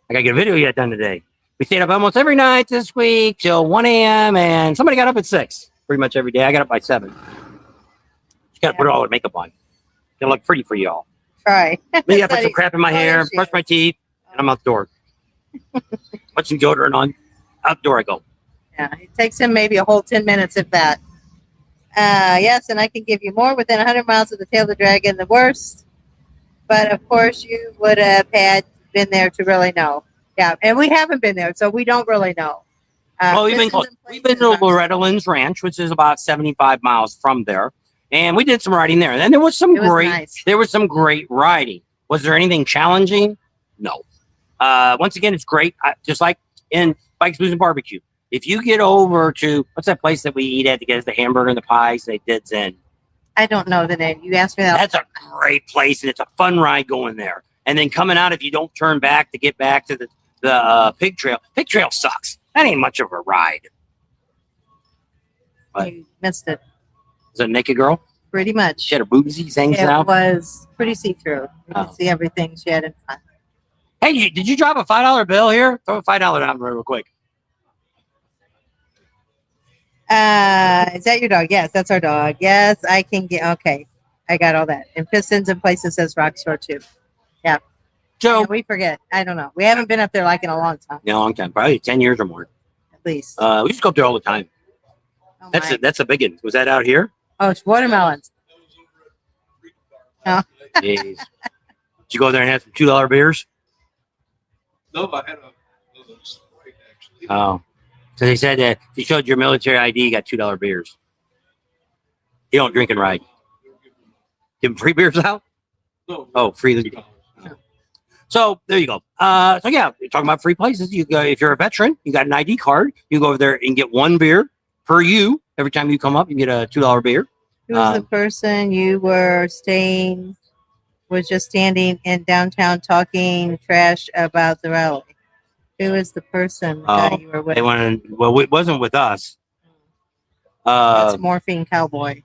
I got to get a video yet done today. We stayed up almost every night this week till 1 a.m. and somebody got up at 6 pretty much every day. I got up by 7. Just got to put all the makeup on. Gonna look pretty for y'all. Try. Maybe I put some crap in my hair, brush my teeth, and I'm out the door. Put some deodorant on. Out the door I go. Yeah, it takes him maybe a whole 10 minutes, if that. Yes, and I can give you more within 100 miles of the tail of the dragon, the worst. But of course, you would have been there to really know. Yeah, and we haven't been there, so we don't really know. Well, we've been close. We've been to Loretta Lynn's Ranch, which is about 75 miles from there, and we did some riding there. And then there was some there was some great riding. Was there anything challenging? No. Once again, it's great. Just like in Bikes, Blues, and Barbecue. If you get over to what's that place that we eat at to get us the hamburger and the pies? They did Zen. I don't know the name. You asked me that. That's a great place, and it's a fun ride going there. And then coming out, if you don't turn back to get back to the pig trail sucks. That ain't much of a ride. But you missed it. Is it a naked girl? Pretty much. She had her boobsies hanging It out. was pretty see-through. You could see everything she had in front. Hey, did you drop a $5 bill here? Throw a $5 down real quick. Is that your dog? Yes, that's our dog. Yes, I can get. Okay, I got all that. And Pistons and Places says Rock Store too. Yeah. So we forget. I don't know. We haven't been up there like in a long time. Yeah, a long time, probably 10 years or more. At least. We just go up there all the time. Oh, that's a big one. Was that out here? Oh, it's watermelons. Oh. Jeez. Did you go there and have some $2 beers? No, I had a Sprite, actually. Oh. So they said that if you showed your military ID, you got $2 beers. You don't drink and ride. Give them free beers out? No. Oh, free. So there you go. So yeah, you're talking about free places. You go, if you're a veteran, you got an ID card. You go over there and get 1 beer per you. Every time you come up, you get a $2 beer. Who was the person you were staying? Was just standing in downtown talking trash about the rally. Who was the person that you were with? They went. Well, it wasn't with us. That's Morphine Cowboy.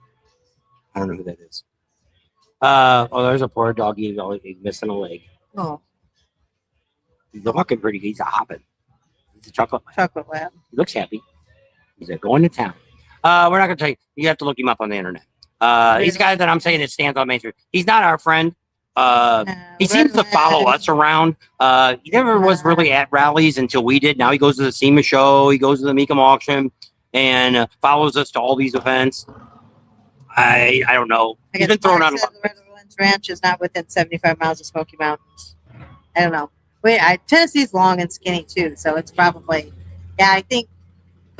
I don't know who that is. There's a poor doggy he's missing a leg. Oh. He's walking pretty. He's a hopping. He's a chocolate lab. He looks happy. He's going to town. We're not going to tell you. You have to look him up on the internet. He's a guy that I'm saying that stands on Main Street. He's not our friend. He seems to follow us around. He never was really at rallies until we did. Now he goes to the SEMA show. He goes to the Mecum auction and follows us to all these events. I don't know. He's been thrown out a lot. Redlands Ranch is not within 75 miles of Smoky Mountains. I don't know. Tennessee's long and skinny too, so it's probably. Yeah, I think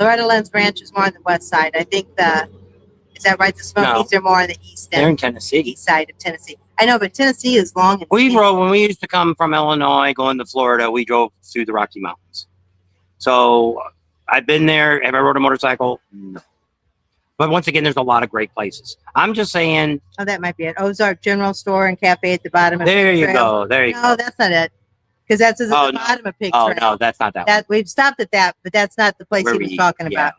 Loretta Lynn's ranch is more on the west side. I think is that right? The Smokies are more on the east They're in end, Tennessee. east side of Tennessee. I know, but Tennessee is long. And We skinny. drove when we used to come from Illinois, going to Florida. We drove through the Rocky Mountains. So I've been there. Have I rode a motorcycle? No. But once again, there's a lot of great places. I'm just saying. Oh, that might be it. Ozark General Store and Cafe at the bottom of There Pig you Trail. go. There you No, go. that's not it. Because that's at the Oh, no. bottom of Pig Oh Trail. no, that's not that one. That we've stopped at that, but that's not the place Where he we was eat, talking yeah. about.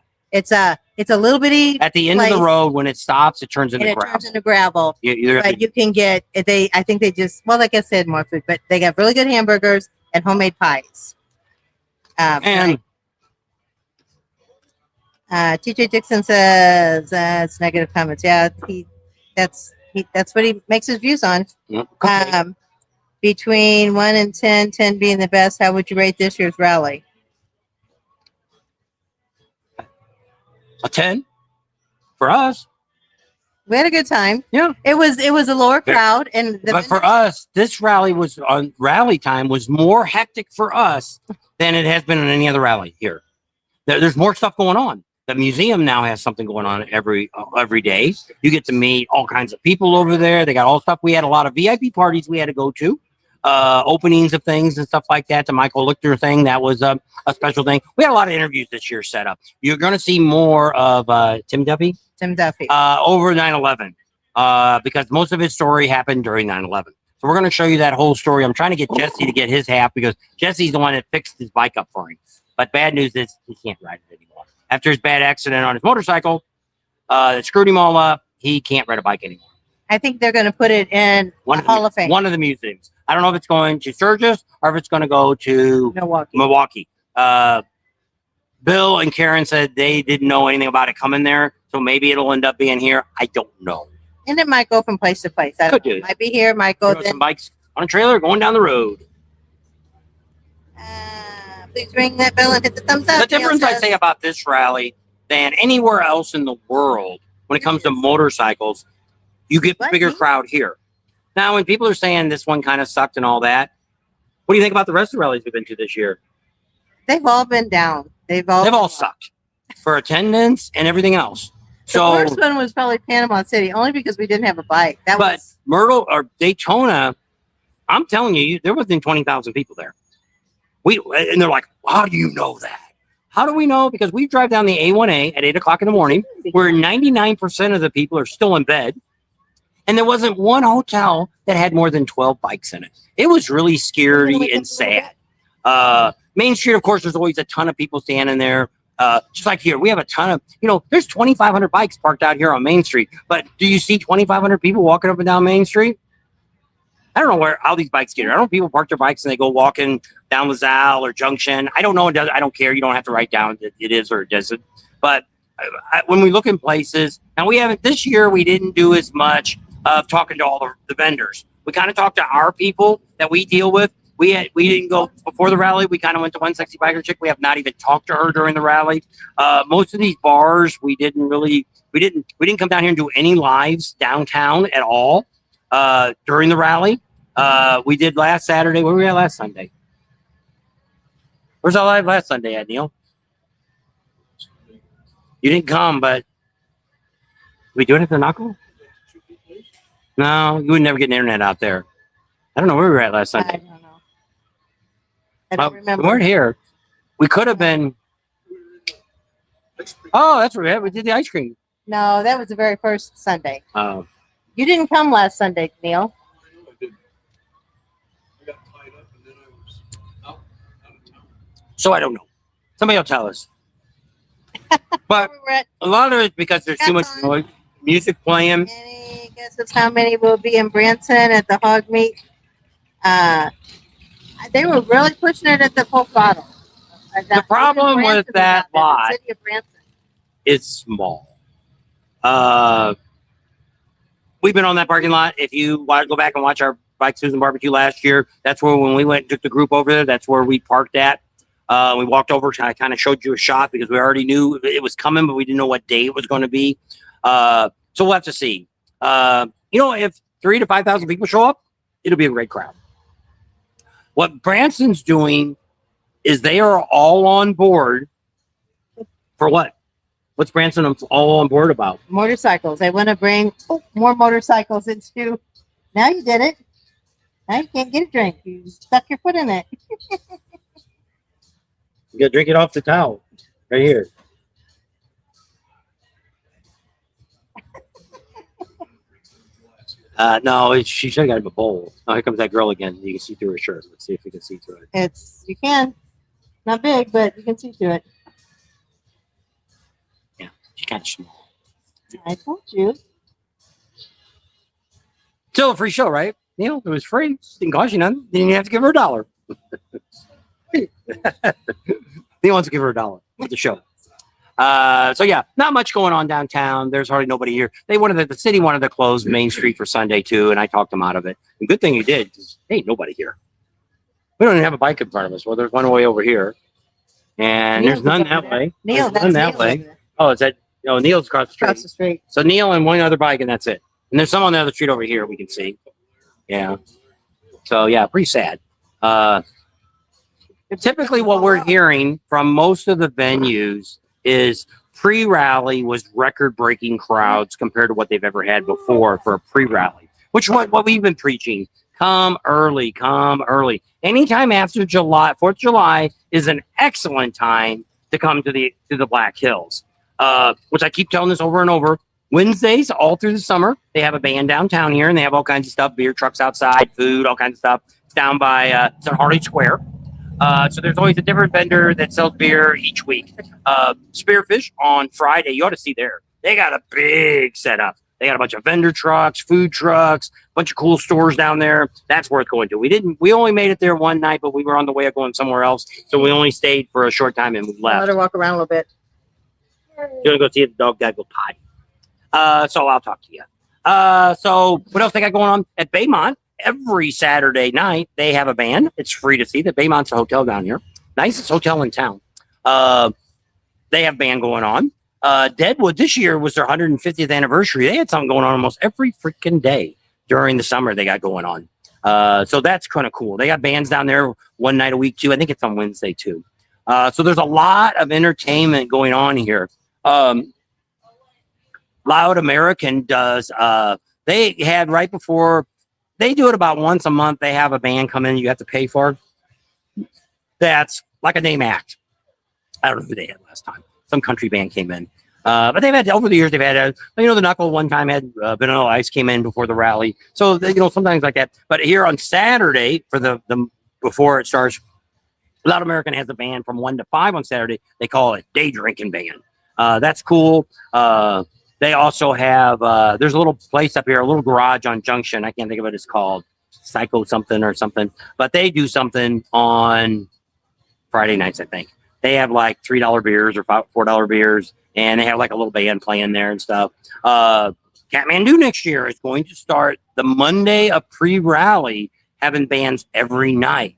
It's a little bitty At the end of the place, road, when it stops, it turns into and it gravel. turns into gravel. You either have But to- you can get I think they just like I said, more food, but they got really good hamburgers and homemade pies. and TJ Dixon says it's negative comments. Yeah, that's what he makes his views on. okay. Between 1 and 10, 10 being the best, how would you rate this year's rally? A 10 for us. We had a good time. Yeah. It was a lower crowd, and But for us, this rally was on rally time was more hectic for us than it has been on any other rally here. There's more stuff going on. The museum now has something going on every day. You get to meet all kinds of people over there. They got all stuff. We had a lot of VIP parties we had to go to, openings of things and stuff like that. The Michael Lichter thing, that was a special thing. We had a lot of interviews this year set up. You're going to see more of Tim Duffy over 9/11 because most of his story happened during 9/11. So we're going to show you that whole story. I'm trying to get Jesse to get his half because Jesse's the one that fixed his bike up for him. But bad news is he can't ride it anymore. After his bad accident on his motorcycle that screwed him all up, he can't ride a bike anymore. I think they're going to put it in the Hall of Fame. One of the museums. I don't know if it's going to Sturgis or if it's going to go to Milwaukee. Bill and Karen said they didn't know anything about it coming there, so maybe it'll end up being here. I don't know. And it might go from place to place. I Could don't know. do. It might be here, might go then. Some bikes on a trailer going down the road. Please ring that bell and hit the thumbs up. The difference I say about this rally than anywhere else in the world when it comes to motorcycles, you get a bigger crowd here. Now, when people are saying this one kind of sucked and all that, what do you think about the rest of the rallies we've been to this year? They've all been down. They've all sucked for attendance and everything else. The worst one was probably Panama City, only because we didn't have a bike. But Myrtle or Daytona, I'm telling you, there wasn't 20,000 people there. And they're like, how do you know that? How do we know? Because we drive down the A1A at 8 o'clock in the morning, where 99% of the people are still in bed. And there wasn't one hotel that had more than 12 bikes in it. It was really scary and sad. Main Street, of course, there's always a ton of people standing there. Just like here, we have a ton of, there's 2,500 bikes parked out here on Main Street. But do you see 2,500 people walking up and down Main Street? I don't know how these bikes get here. I don't know if people park their bikes and they go walking down LaSalle or Junction. I don't know. I don't care. You don't have to write down that it is or it doesn't. But when we look in places, and this year, we didn't do as much of talking to all the vendors. We kind of talked to our people that we deal with. We didn't go before the rally. We kind of went to One Sexy Biker Chick. We have not even talked to her during the rally. Most of these bars, we didn't come down here and do any lives downtown at all during the rally. We did last Saturday. Where were we at last Sunday? Where's our live last Sunday at, Neil? You didn't come, but did we do it at the Knuckle? No, you would never get an internet out there. I don't know where we were at last Sunday. I don't know. I don't remember. We weren't here. We could have been. Oh, that's right. We did the ice cream. No, that was the very first Sunday. Oh. You didn't come last Sunday, Neil. So I don't know. Somebody will tell us. But a lot of it because there's too much noise, music playing. Any guesses how many will be in Branson at the hog meat? They were really pushing it at the full throttle. The problem with that lot is small. We've been on that parking lot. If you want to go back and watch our Bike Susan barbecue last year, that's where when we went and took the group over there, that's where we parked at. We walked over. I kind of showed you a shot because we already knew it was coming, but we didn't know what day it was going to be. So we'll have to see. If 3,000 to 5,000 people show up, it'll be a great crowd. What Branson's doing is they are all on board For what? What's Branson all on board about? Motorcycles. I want to bring more motorcycles into. Now you did it. Now you can't get a drink. You stuck your foot in it. You gotta drink it off the towel. Right here. No, she should have got him a bowl. Oh, here comes that girl again. You can see through her shirt. Let's see if we can see through it. You can. Not big, but you can see through it. Yeah, she's kind of small. I told you. Still a free show, right? Neil, it was free. Didn't cost you nothing. Didn't even have to give her $1. Neil wants to give her $1 for the show. So yeah, not much going on downtown. There's hardly nobody here. The city wanted to close Main Street for Sunday too, and I talked them out of it. And good thing you did, because ain't nobody here. We don't even have a bike in front of us. Well, there's one way over here, and Neil's there's none over that there. way. Neil, There's none that Neil's way. over there. Oh, is that? Oh, Neil's across the street. Across the street. So Neil and one other bike, and that's it. And there's some on the other street over here we can see. Yeah. So yeah, pretty sad. Typically, what we're hearing from most of the venues is pre-rally was record-breaking crowds compared to what they've ever had before for a pre-rally, which is what we've been preaching. Come early, come early. Anytime after July, 4th of July is an excellent time to come to the Black Hills, which I keep telling this over and over. Wednesdays, all through the summer, they have a band downtown here, and they have all kinds of stuff, beer trucks outside, food, all kinds of stuff. It's down by it's on Harley Square. So there's always a different vendor that sells beer each week. Spearfish on Friday, you ought to see there. They got a big setup. They got a bunch of vendor trucks, food trucks, a bunch of cool stores down there. That's worth going to. We only made it there one night, but we were on the way of going somewhere else. So we only stayed for a short time and we left. Let her walk around a little bit. You're gonna go see if the dog got go potty. So I'll talk to you. So what else they got going on at Baymont? Every Saturday night they have a band. It's free to see. The Baymont's a hotel down here, nicest hotel in town. They have band going on. Deadwood this year was their 150th anniversary. They had something going on almost every freaking day during the summer. They got going on. So that's kind of cool. They got bands down there one night a week too. I think it's on Wednesday too. So there's a lot of entertainment going on here. Loud American does. They had right before. They do it about once a month. They have a band come in you have to pay for. That's like a name act. I don't know who they had last time. Some country band came in. But they've had, over the years, they've had, the Knuckle one time had Vanilla Ice came in before the rally. So, sometimes like that. But here on Saturday, for the before it starts, Loud American has a band from 1 to 5 on Saturday. They call it Day Drinking Band. That's cool. They also have, there's a little place up here, a little garage on Junction. I can't think of what it's called. Psycho something or something. But they do something on Friday nights, I think. They have like $3 beers or $4 beers. And they have like a little band playing there and stuff. Kathmandu next year is going to start the Monday of pre-rally, having bands every night.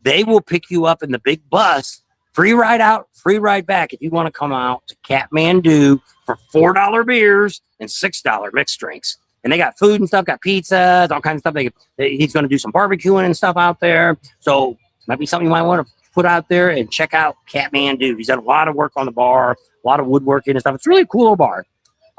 They will pick you up in the big bus, free ride out, free ride back if you want to come out to Kathmandu for $4 beers and $6 mixed drinks. And they got food and stuff, got pizzas, all kinds of stuff. He's going to do some barbecuing and stuff out there. So might be something you might want to put out there and check out Kathmandu. He's done a lot of work on the bar, a lot of woodworking and stuff. It's really a cool little bar.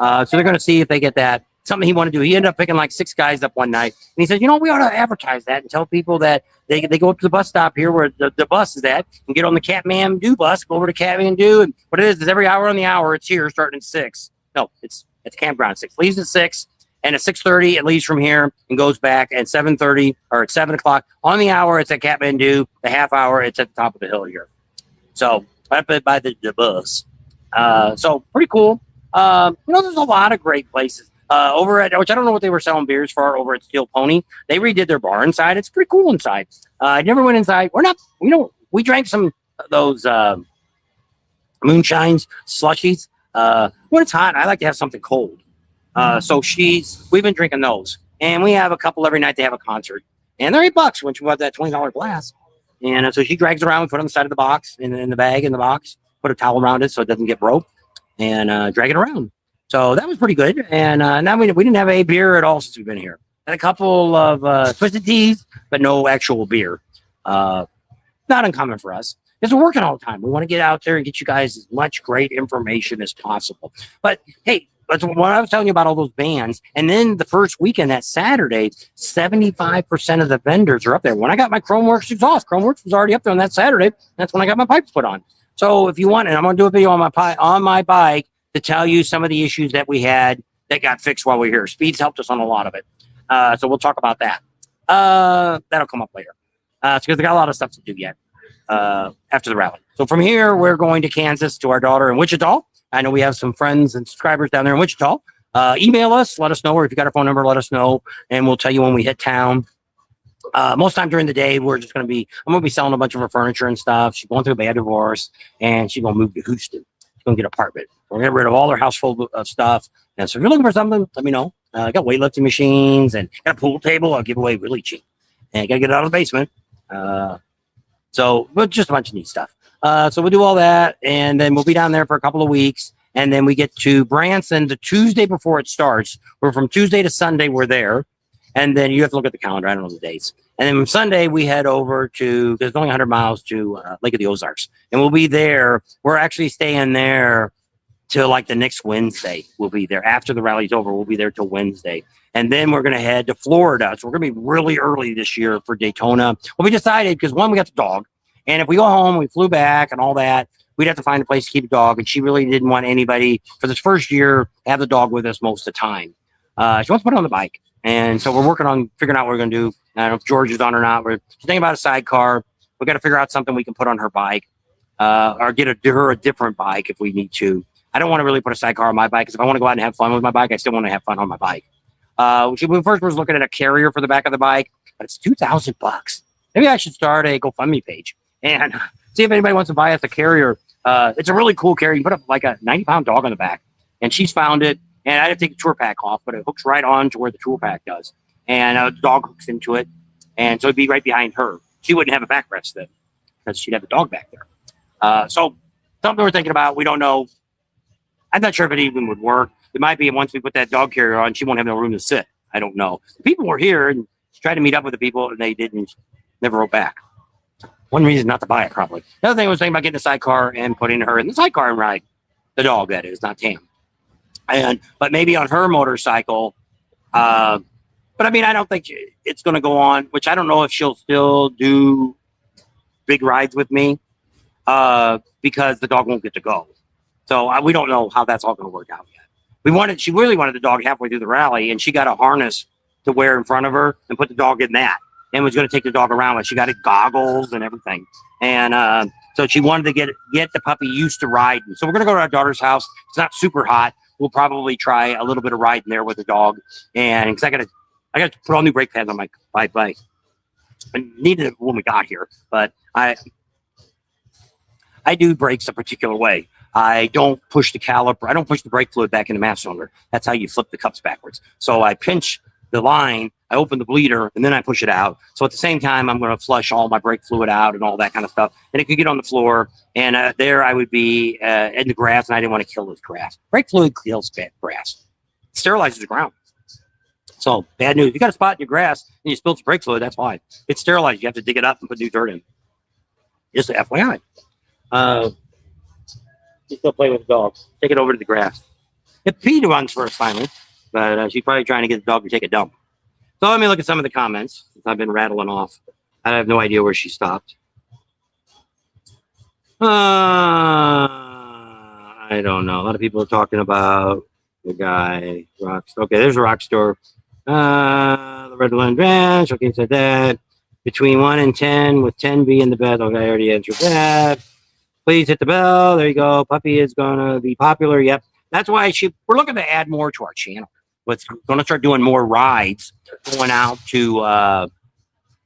So they're going to see if they get that. Something he wanted to do. He ended up picking like 6 guys up one night. And he said, we ought to advertise that and tell people that they go up to the bus stop here where the bus is at and get on the Kathmandu bus, go over to Kathmandu. And what it is every hour on the hour, it's here starting at 6. No, it's at the campground at 6. Leaves at 6. And at 6:30, it leaves from here and goes back at 7:30 or at 7 o'clock. On the hour, it's at Kathmandu. The half hour, it's at the top of the hill here. So right by the bus. So pretty cool. There's a lot of great places. Over at, which I don't know what they were selling beers for over at Steel Pony. They redid their bar inside. It's pretty cool inside. I never went inside. We drank some of those moonshines, slushies. When it's hot, I like to have something cold. So we've been drinking those. And we have a couple every night. They have a concert. And they're $8 when she bought that $20 glass. And so she drags it around. We put it on the side of the box, in the bag in the box. Put a towel around it so it doesn't get broke. And drag it around. So that was pretty good. And now we didn't have a beer at all since we've been here. Had a couple of twisted teas, but no actual beer. Not uncommon for us. because we're working all the time. We want to get out there and get you guys as much great information as possible. But hey, that's what I was telling you about all those bands. And then the first weekend, that Saturday, 75% of the vendors are up there. When I got my Chromeworks exhaust, Chromeworks was already up there on that Saturday. That's when I got my pipes put on. So if you want, and I'm going to do a video on my bike to tell you some of the issues that we had that got fixed while we were here. Speed's helped us on a lot of it. So we'll talk about that. That'll come up later. It's because I got a lot of stuff to do yet after the rally. So from here, we're going to Kansas to our daughter in Wichita. I know we have some friends and subscribers down there in Wichita. Email us, let us know, or if you got a phone number, let us know, and we'll tell you when we hit town. Most time during the day, I'm going to be selling a bunch of her furniture and stuff. She's going through a bad divorce, and she's going to move to Houston. She's going to get an apartment. We're going to get rid of all her household stuff. And so if you're looking for something, let me know. I got weightlifting machines and got a pool table I'll give away really cheap. And you got to get it out of the basement. But just a bunch of neat stuff. So we'll do all that, and then we'll be down there for a couple of weeks. And then we get to Branson the Tuesday before it starts. We're from Tuesday to Sunday, we're there. And then you have to look at the calendar. I don't know the dates. And then Sunday, we head over to, because it's only 100 miles to Lake of the Ozarks. And we'll be there. We're actually staying there till like the next Wednesday. We'll be there. After the rally's over, we'll be there till Wednesday. And then we're going to head to Florida. So we're going to be really early this year for Daytona. Well, we decided, because one, we got the dog. And if we go home, we flew back and all that, we'd have to find a place to keep a dog. And she really didn't want anybody for this first year to have the dog with us most of the time. She wants to put it on the bike. And so we're working on figuring out what we're going to do. I don't know if George is on or not. We're thinking about a sidecar. We got to figure out something we can put on her bike, or get her a different bike if we need to. I don't want to really put a sidecar on my bike, because if I want to go out and have fun with my bike, I still want to have fun on my bike. We first was looking at a carrier for the back of the bike, but it's $2,000. Maybe I should start a GoFundMe page and see if anybody wants to buy us a carrier. It's a really cool carrier. You put up like a 90-pound dog on the back, and she's found it. And I had to take the tour pack off, but it hooks right on to where the tour pack does. And the dog hooks into it. And so it'd be right behind her. She wouldn't have a backrest then, because she'd have the dog back there. So something we're thinking about. We don't know. I'm not sure if it even would work. It might be once we put that dog carrier on, she won't have no room to sit. I don't know. The people were here and tried to meet up with the people, and they never wrote back. One reason not to buy it, probably. The other thing was thinking about getting a sidecar and putting her in the sidecar and ride the dog, that is, not Tam. But maybe on her motorcycle. But I mean, I don't think it's going to go on, which I don't know if she'll still do big rides with me, because the dog won't get to go. So we don't know how that's all going to work out yet. She really wanted the dog halfway through the rally, and she got a harness to wear in front of her and put the dog in that, and was going to take the dog around with. She got goggles and everything. And so she wanted to get the puppy used to riding. So we're going to go to our daughter's house. It's not super hot. We'll probably try a little bit of riding there with the dog. And because I got to put all new brake pads on my bike. I needed it when we got here, but I do brakes a particular way. I don't push the caliper. I don't push the brake fluid back in the master cylinder. That's how you flip the cups backwards. So I pinch the line, I open the bleeder, and then I push it out. So at the same time, I'm going to flush all my brake fluid out and all that kind of stuff. And it could get on the floor. And there I would be in the grass, and I didn't want to kill this grass. Brake fluid kills bad grass. It sterilizes the ground. So bad news. If you got a spot in your grass and you spill some brake fluid, that's why. It's sterilized. You have to dig it up and put new dirt in. Just an FYI. You still play with the dog. Take it over to the grass. It peed runs first finally, but she's probably trying to get the dog to take a dump. So let me look at some of the comments since I've been rattling off. I have no idea where she stopped. I don't know. A lot of people are talking about the guy. Okay, there's a rock store. The Redland Ranch. Okay, said that. Between 1 and 10, with 10 being the best. Okay, I already answered that. Please hit the bell. There you go. Puppy is going to be popular. Yep. That's why we're looking to add more to our channel. We're going to start doing more rides, going out to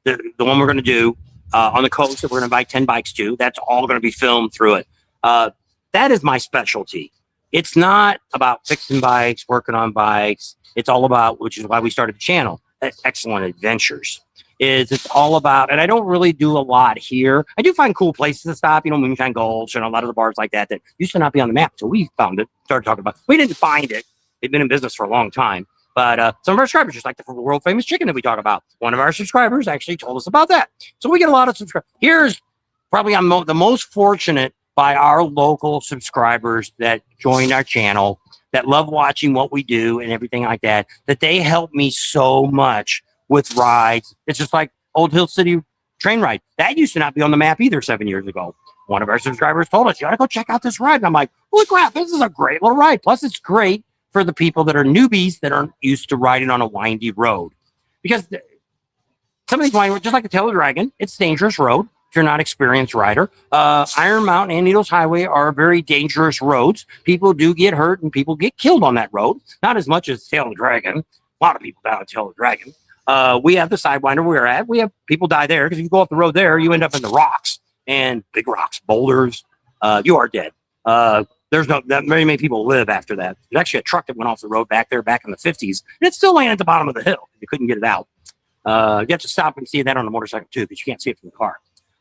the one we're going to do on the coast that we're going to buy 10 bikes to. That's all going to be filmed through it. That is my specialty. It's not about fixing bikes, working on bikes. It's all about, which is why we started the channel, Excellent Adventures. It's all about, and I don't really do a lot here. I do find cool places to stop, Moonshine Gulch and a lot of the bars like that used to not be on the map. So we found it, started talking about it. We didn't find it. They've been in business for a long time. But some of our subscribers, just like the world famous chicken that we talk about, one of our subscribers actually told us about that. So we get a lot of subscribers. Here's probably I'm the most fortunate by our local subscribers that join our channel, that love watching what we do and everything like that, that they help me so much with rides. It's just like Old Hill City train ride. That used to not be on the map either 7 years ago. One of our subscribers told us, you gotta go check out this ride. And I'm like, holy crap, this is a great little ride. Plus, it's great for the people that are newbies that aren't used to riding on a windy road. Because some of these windy roads, just like the Tail of the Dragon, it's a dangerous road if you're not an experienced rider. Iron Mountain and Needles Highway are very dangerous roads. People do get hurt and people get killed on that road. Not as much as Tail of the Dragon. A lot of people die on Tail of the Dragon. We have the Sidewinder we're at. We have people die there because if you go off the road there, you end up in the rocks and big rocks, boulders. You are dead. There's not that very many people live after that. There's actually a truck that went off the road back there back in the 50s, and it's still laying at the bottom of the hill. You couldn't get it out. You have to stop and see that on a motorcycle too, because you can't see it from the car.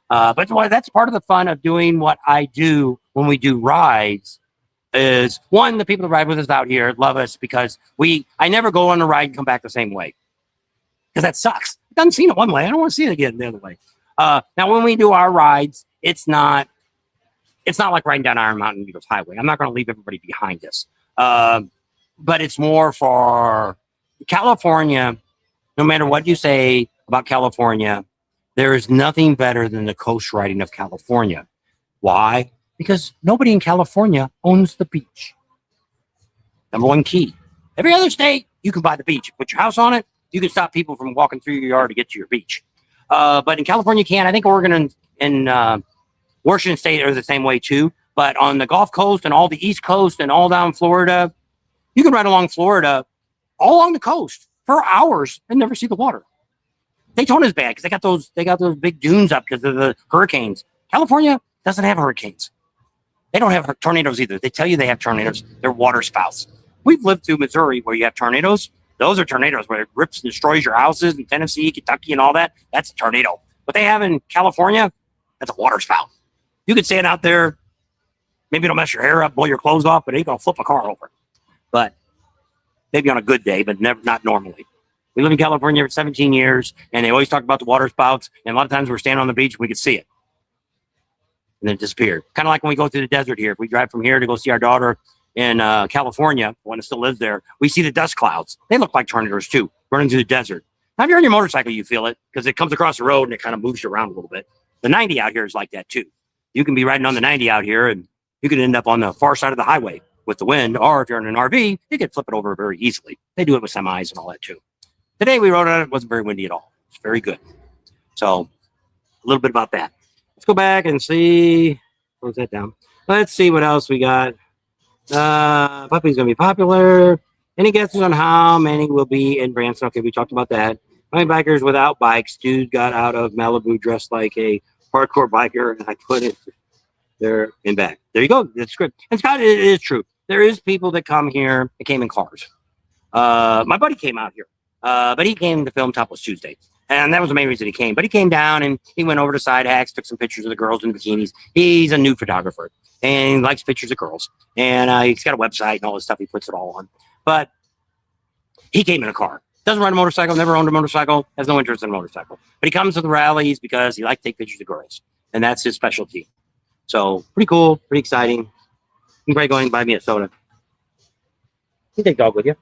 But that's part of the fun of doing what I do when we do rides. Is one, the people that ride with us out here love us because I never go on a ride and come back the same way. Because that sucks. I've done seen it one way. I don't want to see it again the other way. Now, when we do our rides, it's not like riding down Iron Mountain Needles Highway. I'm not going to leave everybody behind us. But it's more for California. No matter what you say about California, there is nothing better than the coast riding of California. Why? Because nobody in California owns the beach. Number one key. Every other state, you can buy the beach. Put your house on it. You can stop people from walking through your yard to get to your beach. But in California, you can. I think Oregon and Washington State are the same way too. But on the Gulf Coast and all the East Coast and all down Florida, you can ride along Florida, all along the coast for hours and never see the water. Daytona's bad because they got those big dunes up because of the hurricanes. California doesn't have hurricanes. They don't have tornadoes either. They tell you they have tornadoes. They're water spouts. We've lived through Missouri where you have tornadoes. Those are tornadoes where it rips and destroys your houses in Tennessee, Kentucky, and all that. That's a tornado. What they have in California, that's a water spout. You could stand out there, maybe it'll mess your hair up, blow your clothes off, but it ain't gonna flip a car over. But maybe on a good day, but not normally. We live in California for 17 years, and they always talk about the water spouts. And a lot of times we're standing on the beach, we could see it, and then it disappeared. Kind of like when we go through the desert here. If we drive from here to go see our daughter in California, when it still lives there, we see the dust clouds. They look like tornadoes too, running through the desert. Now, if you're on your motorcycle, you feel it because it comes across the road and it kind of moves you around a little bit. The 90 out here is like that too. You can be riding on the 90 out here and you could end up on the far side of the highway with the wind, or if you're in an RV, you could flip it over very easily. They do it with semis and all that too. Today we rode on it. It wasn't very windy at all. It's very good. So a little bit about that. Let's go back and see. Close that down. Let's see what else we got. Puppy's going to be popular. Any guesses on how many will be in Branson? Okay, we talked about that. How many bikers without bikes? Dude got out of Malibu dressed like a hardcore biker, and I put it there in back. There you go. That's good. And Scott, it is true. There is people that come here that came in cars. My buddy came out here, but he came to film Topless Tuesday. And that was the main reason he came. But he came down and he went over to Side Hacks, took some pictures of the girls in bikinis. He's a nude photographer and he likes pictures of girls. And he's got a website and all this stuff. He puts it all on. But he came in a car. Doesn't ride a motorcycle, never owned a motorcycle, has no interest in a motorcycle. But he comes to the rallies because he likes to take pictures of girls. And that's his specialty. So pretty cool, pretty exciting. You can probably go and buy me a soda. You can take dog with you.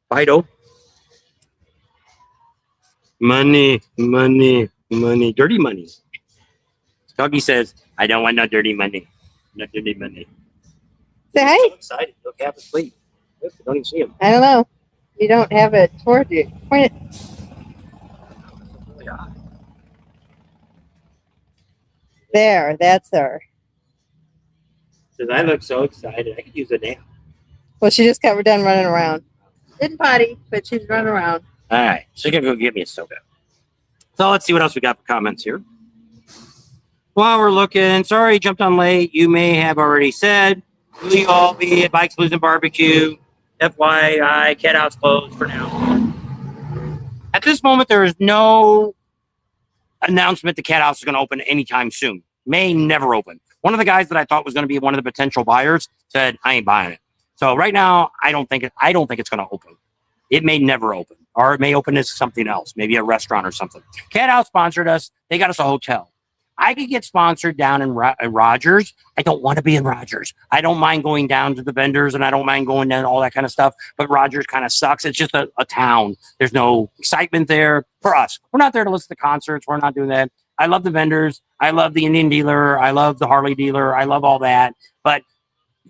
Fido. Money, money, money, dirty money. Doggy says, I don't want no dirty money. No dirty money. Say hi. So excited. Look, half asleep. Look, I don't even see him. I don't know. You don't have it toward you. Point it. There, that's her. Says, I look so excited. I could use a nap. Well, she just got done running around. Didn't potty, but she's running around. All right. So you're going to go get me a soda. So let's see what else we got for comments here. While we're looking, sorry, jumped on late. You may have already said, will you all be at Bikes, Blues, and Barbecue? FYI, Cat House closed for now. At this moment, there is no announcement the Cat House is going to open anytime soon. May never open. One of the guys that I thought was going to be one of the potential buyers said, I ain't buying it. So right now, I don't think it's going to open. It may never open, or it may open as something else, maybe a restaurant or something. Cat House sponsored us. They got us a hotel. I could get sponsored down in Rogers. I don't want to be in Rogers. I don't mind going down to the vendors and I don't mind going down all that kind of stuff. But Rogers kind of sucks. It's just a town. There's no excitement there for us. We're not there to listen to concerts. We're not doing that. I love the vendors. I love the Indian dealer. I love the Harley dealer. I love all that. But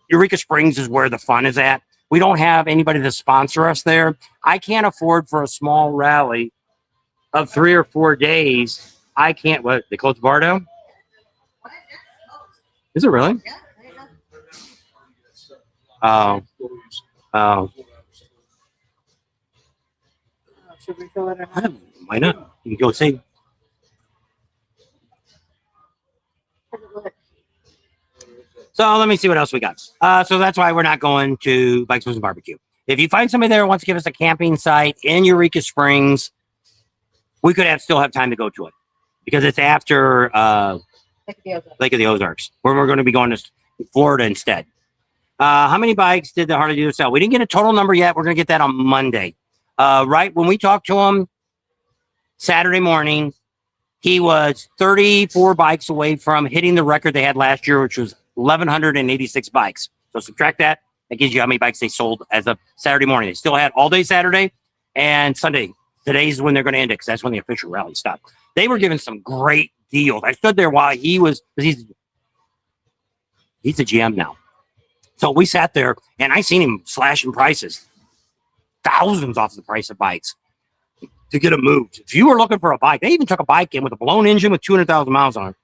Eureka Springs is where the fun is at. We don't have anybody to sponsor us there. I can't afford for a small rally of 3 or 4 days. I can't. What, they closed the bar down? Is it really? Oh. Oh. Should we fill it or not? Why not? You can go see. So let me see what else we got. So that's why we're not going to Bikes, Booze, and Barbecue. If you find somebody there who wants to give us a camping site in Eureka Springs, we could still have time to go to it because it's after Lake of the Ozarks, where we're going to be going to Florida instead. How many bikes did the Harley dealer sell? We didn't get a total number yet. We're going to get that on Monday. Right when we talked to him Saturday morning, he was 34 bikes away from hitting the record they had last year, which was 1,186 bikes. So subtract that. That gives you how many bikes they sold as of Saturday morning. They still had all day Saturday and Sunday. Today's when they're going to end it because that's when the official rally stopped. They were giving some great deals. I stood there while he was, because he's a GM now. So we sat there and I seen him slashing prices, thousands off the price of bikes to get them moved. If you were looking for a bike, they even took a bike in with a blown engine with 200,000 miles on it.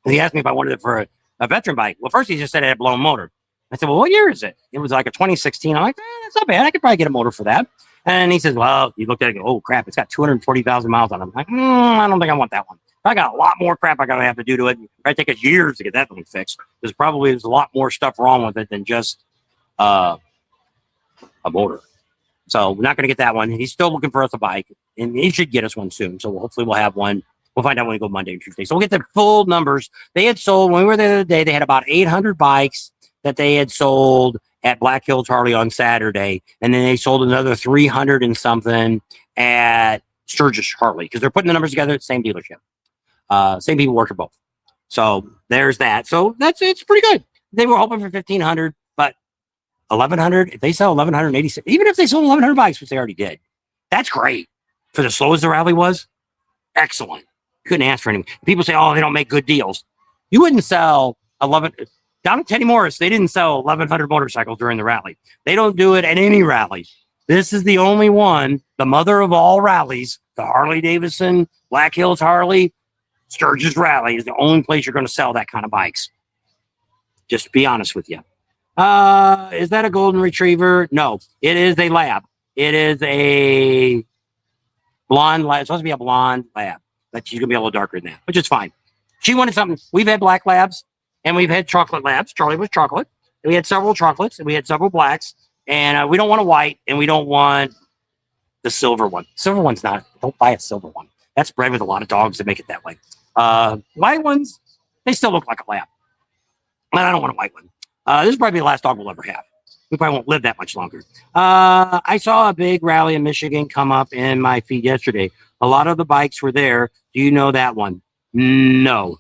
And he asked me if I wanted it for a veteran bike. Well, first he just said it had a blown motor. I said, well, what year is it? It was like a 2016. I'm like, that's not bad. I could probably get a motor for that. And he says, well, he looked at it and go, oh, crap, it's got 240,000 miles on it. I'm like, I don't think I want that one. I got a lot more crap I got to have to do to it. It might take us years to get that thing fixed. There's a lot more stuff wrong with it than just a motor. So we're not going to get that one. He's still looking for us a bike, and he should get us one soon. So hopefully we'll have one. We'll find out when we go Monday and Tuesday. So we'll get the full numbers. They had sold, when we were there the other day, they had about 800 bikes that they had sold at Black Hills Harley on Saturday. And then they sold another 300 and something at Sturgis Harley because they're putting the numbers together at the same dealership. Same people work at both. So there's that. So it's pretty good. They were hoping for 1,500, but 1,100, if they sell 1,186, even if they sold 1,100 bikes, which they already did, that's great. For the slow as the rally was, excellent. Couldn't ask for anything. People say, oh, they don't make good deals. You wouldn't sell 11. Down at Teddy Morris, they didn't sell 1,100 motorcycles during the rally. They don't do it at any rally. This is the only one, the mother of all rallies, the Harley Davidson, Black Hills Harley, Sturgis Rally is the only place you're going to sell that kind of bikes. Just to be honest with you. Is that a golden retriever? No, it is a lab. It is a blonde lab. It's supposed to be a blonde lab, but she's going to be a little darker than that, which is fine. She wanted something. We've had black labs and we've had chocolate labs. Charlie was chocolate. And we had several chocolates and we had several blacks. And we don't want a white and we don't want the silver one. Silver one's not. Don't buy a silver one. That's bred with a lot of dogs that make it that way. White ones, they still look like a lab. But I don't want a white one. This is probably the last dog we'll ever have. We probably won't live that much longer. I saw a big rally in Michigan come up in my feed yesterday. A lot of the bikes were there. Do you know that one? No.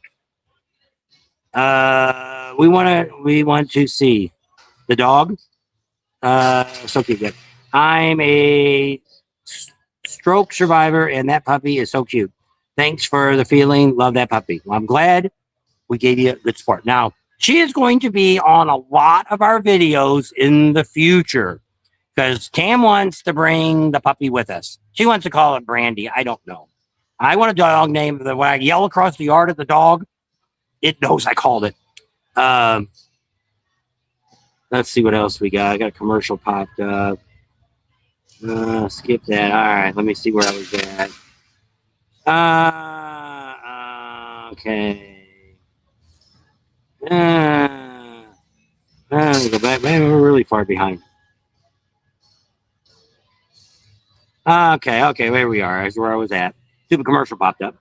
We want to see the dog. So cute. I'm a stroke survivor, and that puppy is so cute. Thanks for the feeling. Love that puppy. Well, I'm glad we gave you a good support. Now, she is going to be on a lot of our videos in the future because Tam wants to bring the puppy with us. She wants to call it Brandy. I don't know. I want a dog name that when I yell across the yard at the dog, it knows I called it. Let's see what else we got. I got a commercial popped up. Skip that. All right. Let me see where I was at. Okay. Let me go back. Man, we're really far behind. Okay, where we are. That's where I was at. Stupid commercial popped up.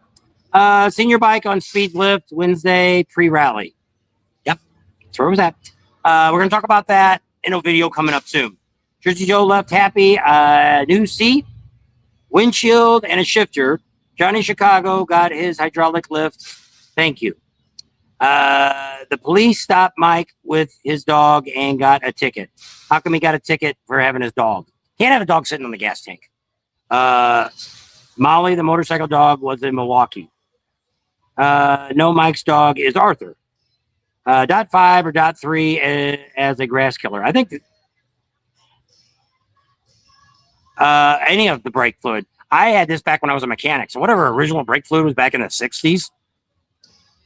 Senior bike on speed lift Wednesday pre-rally. Yep, that's where I was at. We're going to talk about that in a video coming up soon. Jersey Joe left happy. New seat, windshield, and a shifter. Johnny Chicago got his hydraulic lift Thank you. The police stopped Mike with his dog and got a ticket. How come he got a ticket for having his dog? Can't have a dog sitting on the gas tank. Molly, the motorcycle dog, was in Milwaukee. No, Mike's dog is Arthur. Dot 5 or dot 3 as a grass killer. I think any of the brake fluid. I had this back when I was a mechanic. So whatever original brake fluid was back in the 60s.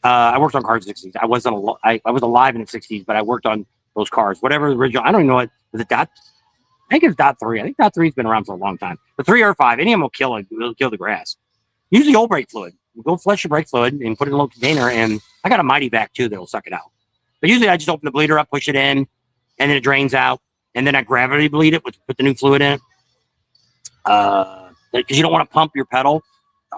I worked on cars in the 60s. I was alive in the 60s, but I worked on those cars. Whatever the original, I don't even know what was it. I think it's dot 3. I think dot 3's been around for a long time. But 3 or 5, any of them will kill the grass. Usually old brake fluid. You go flush your brake fluid and put it in a little container. And I got a Mighty Vac too that'll suck it out. But usually I just open the bleeder up, push it in, and then it drains out. And then I gravity bleed it, put the new fluid in it. Because you don't want to pump your pedal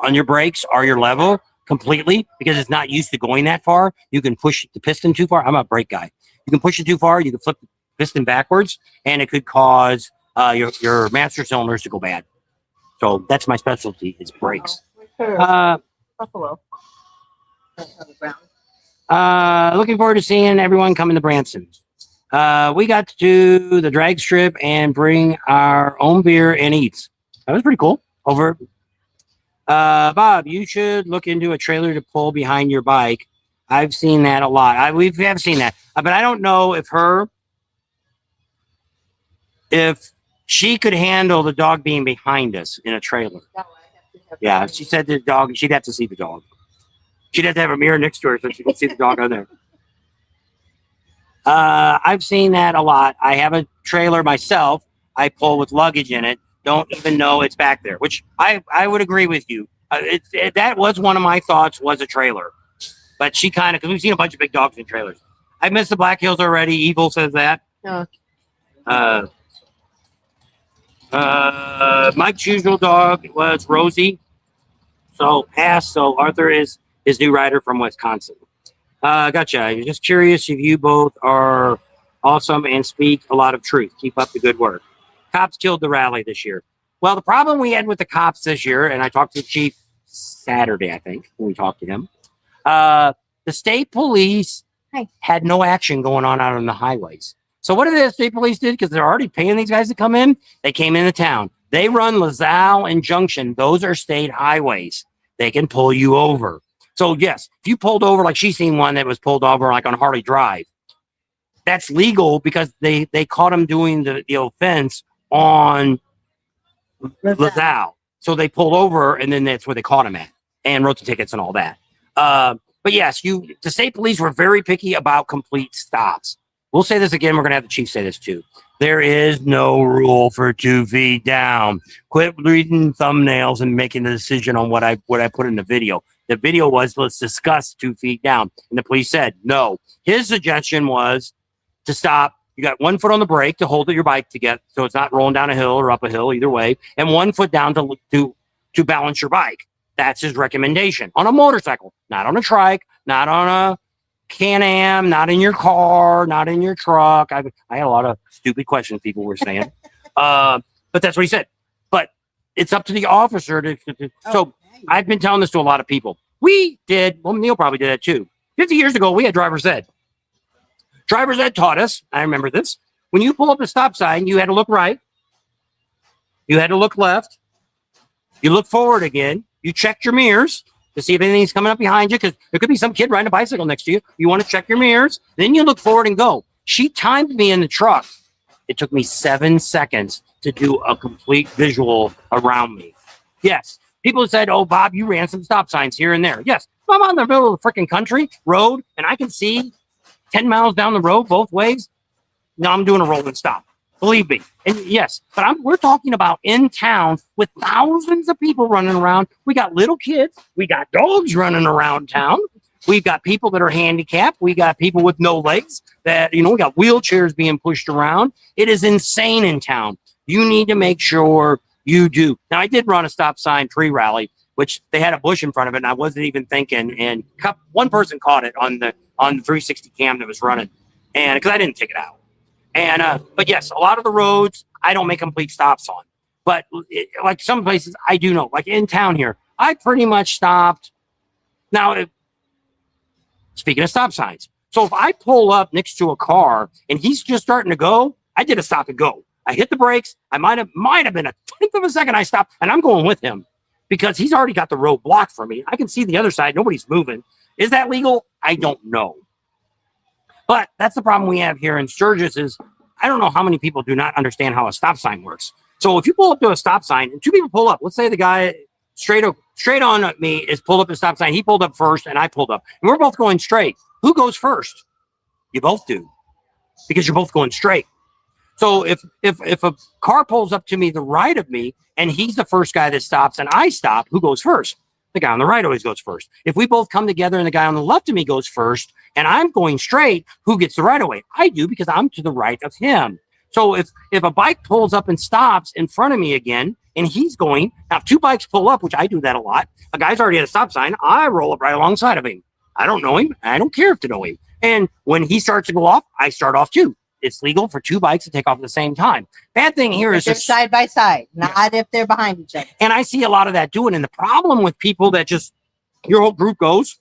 on your brakes or your level completely because it's not used to going that far. You can push the piston too far. I'm a brake guy. You can push it too far. You can flip the piston backwards, and it could cause your master cylinders to go bad. So that's my specialty is brakes. Buffalo. Looking forward to seeing everyone coming to Branson. We got to do the drag strip and bring our own beer and eats. That was pretty cool. Over. Bob, you should look into a trailer to pull behind your bike. I've seen that a lot. We have seen that, but I don't know if she could handle the dog being behind us in a trailer. Yeah, she said the dog. She'd have to see the dog. She'd have to have a mirror next to her so she could see the dog on there. I've seen that a lot. I have a trailer myself. I pull with luggage in it. Don't even know it's back there, which I would agree with you. That was one of my thoughts was a trailer, but she kind of, because we've seen a bunch of big dogs in trailers. I missed the Black Hills already. Evil says that. No. Mike's usual dog was Rosie. So pass. So Arthur is his new rider from Wisconsin. Gotcha. I'm just curious if you both are awesome and speak a lot of truth. Keep up the good work. Cops killed the rally this year. Well, the problem we had with the cops this year, and I talked to the chief Saturday, I think, when we talked to him. The state police had no action going on out on the highways. So what did the state police do? Because they're already paying these guys to come in. They came into town. They run LaSalle and Junction. Those are state highways. They can pull you over. So yes, if you pulled over, like she's seen one that was pulled over like on Harley Drive, that's legal because they caught him doing the offense on LaSalle. So they pulled over and then that's where they caught him at and wrote the tickets and all that. But yes, the state police were very picky about complete stops. We'll say this again. We're going to have the chief say this too. There is no rule for 2 feet down. Quit reading thumbnails and making the decision on what I put in the video. The video was, let's discuss 2 feet down. And the police said, no. His suggestion was to stop. You got 1 foot on the brake to hold your bike to get, so it's not rolling down a hill or up a hill, either way, and 1 foot down to balance your bike. That's his recommendation on a motorcycle, not on a trike, not on a Can-Am, not in your car, not in your truck. I had a lot of stupid questions people were saying, but that's what he said. But it's up to the officer to so I've been telling this to a lot of people. Neil probably did that too. 50 years ago, we had driver's ed. Driver's ed taught us, I remember this, when you pull up a stop sign, you had to look right. You had to look left. You look forward again. You checked your mirrors to see if anything's coming up behind you because there could be some kid riding a bicycle next to you. You want to check your mirrors. Then you look forward and go. She timed me in the truck. It took me 7 seconds to do a complete visual around me. Yes. People said, oh, Bob, you ran some stop signs here and there. Yes. If I'm out in the middle of the freaking country road and I can see 10 miles down the road both ways, no, I'm doing a roll and stop. Believe me. And yes, but we're talking about in town with thousands of people running around. We got little kids. We got dogs running around town. We've got people that are handicapped. We got people with no legs that, we got wheelchairs being pushed around. It is insane in town. You need to make sure you do. Now, I did run a stop sign pre-rally, which they had a bush in front of it, and I wasn't even thinking. And one person caught it on the 360 cam that was running, and because I didn't take it out. And but yes, a lot of the roads I don't make complete stops on, but like some places I do know. Like in town here, I pretty much stopped. Now Speaking of stop signs. So if I pull up next to a car and he's just starting to go, I did a stop and go. I hit the brakes. I might have been a tenth of a second. I stopped and I'm going with him because he's already got the road blocked for me. I can see the other side. Nobody's moving. Is that legal? I don't know. But that's the problem we have here in Sturgis is I don't know how many people do not understand how a stop sign works. So if you pull up to a stop sign and two people pull up, let's say the guy straight on at me is pulled up a stop sign. He pulled up first and I pulled up and we're both going straight. Who goes first? You both do because you're both going straight. So if a car pulls up to me the right of me and he's the first guy that stops and I stop, who goes first? The guy on the right always goes first. If we both come together and the guy on the left of me goes first and I'm going straight, who gets the right of way? I do because I'm to the right of him. So if a bike pulls up and stops in front of me again and he's going, now if two bikes pull up, which I do that a lot, a guy's already at a stop sign, I roll up right alongside of him. I don't know him. I don't care if to know him. And when he starts to go off, I start off too. It's legal for two bikes to take off at the same time. Bad thing here is they're side by side, not if they're behind each other. And I see a lot of that doing. And the problem with people that just your whole group goes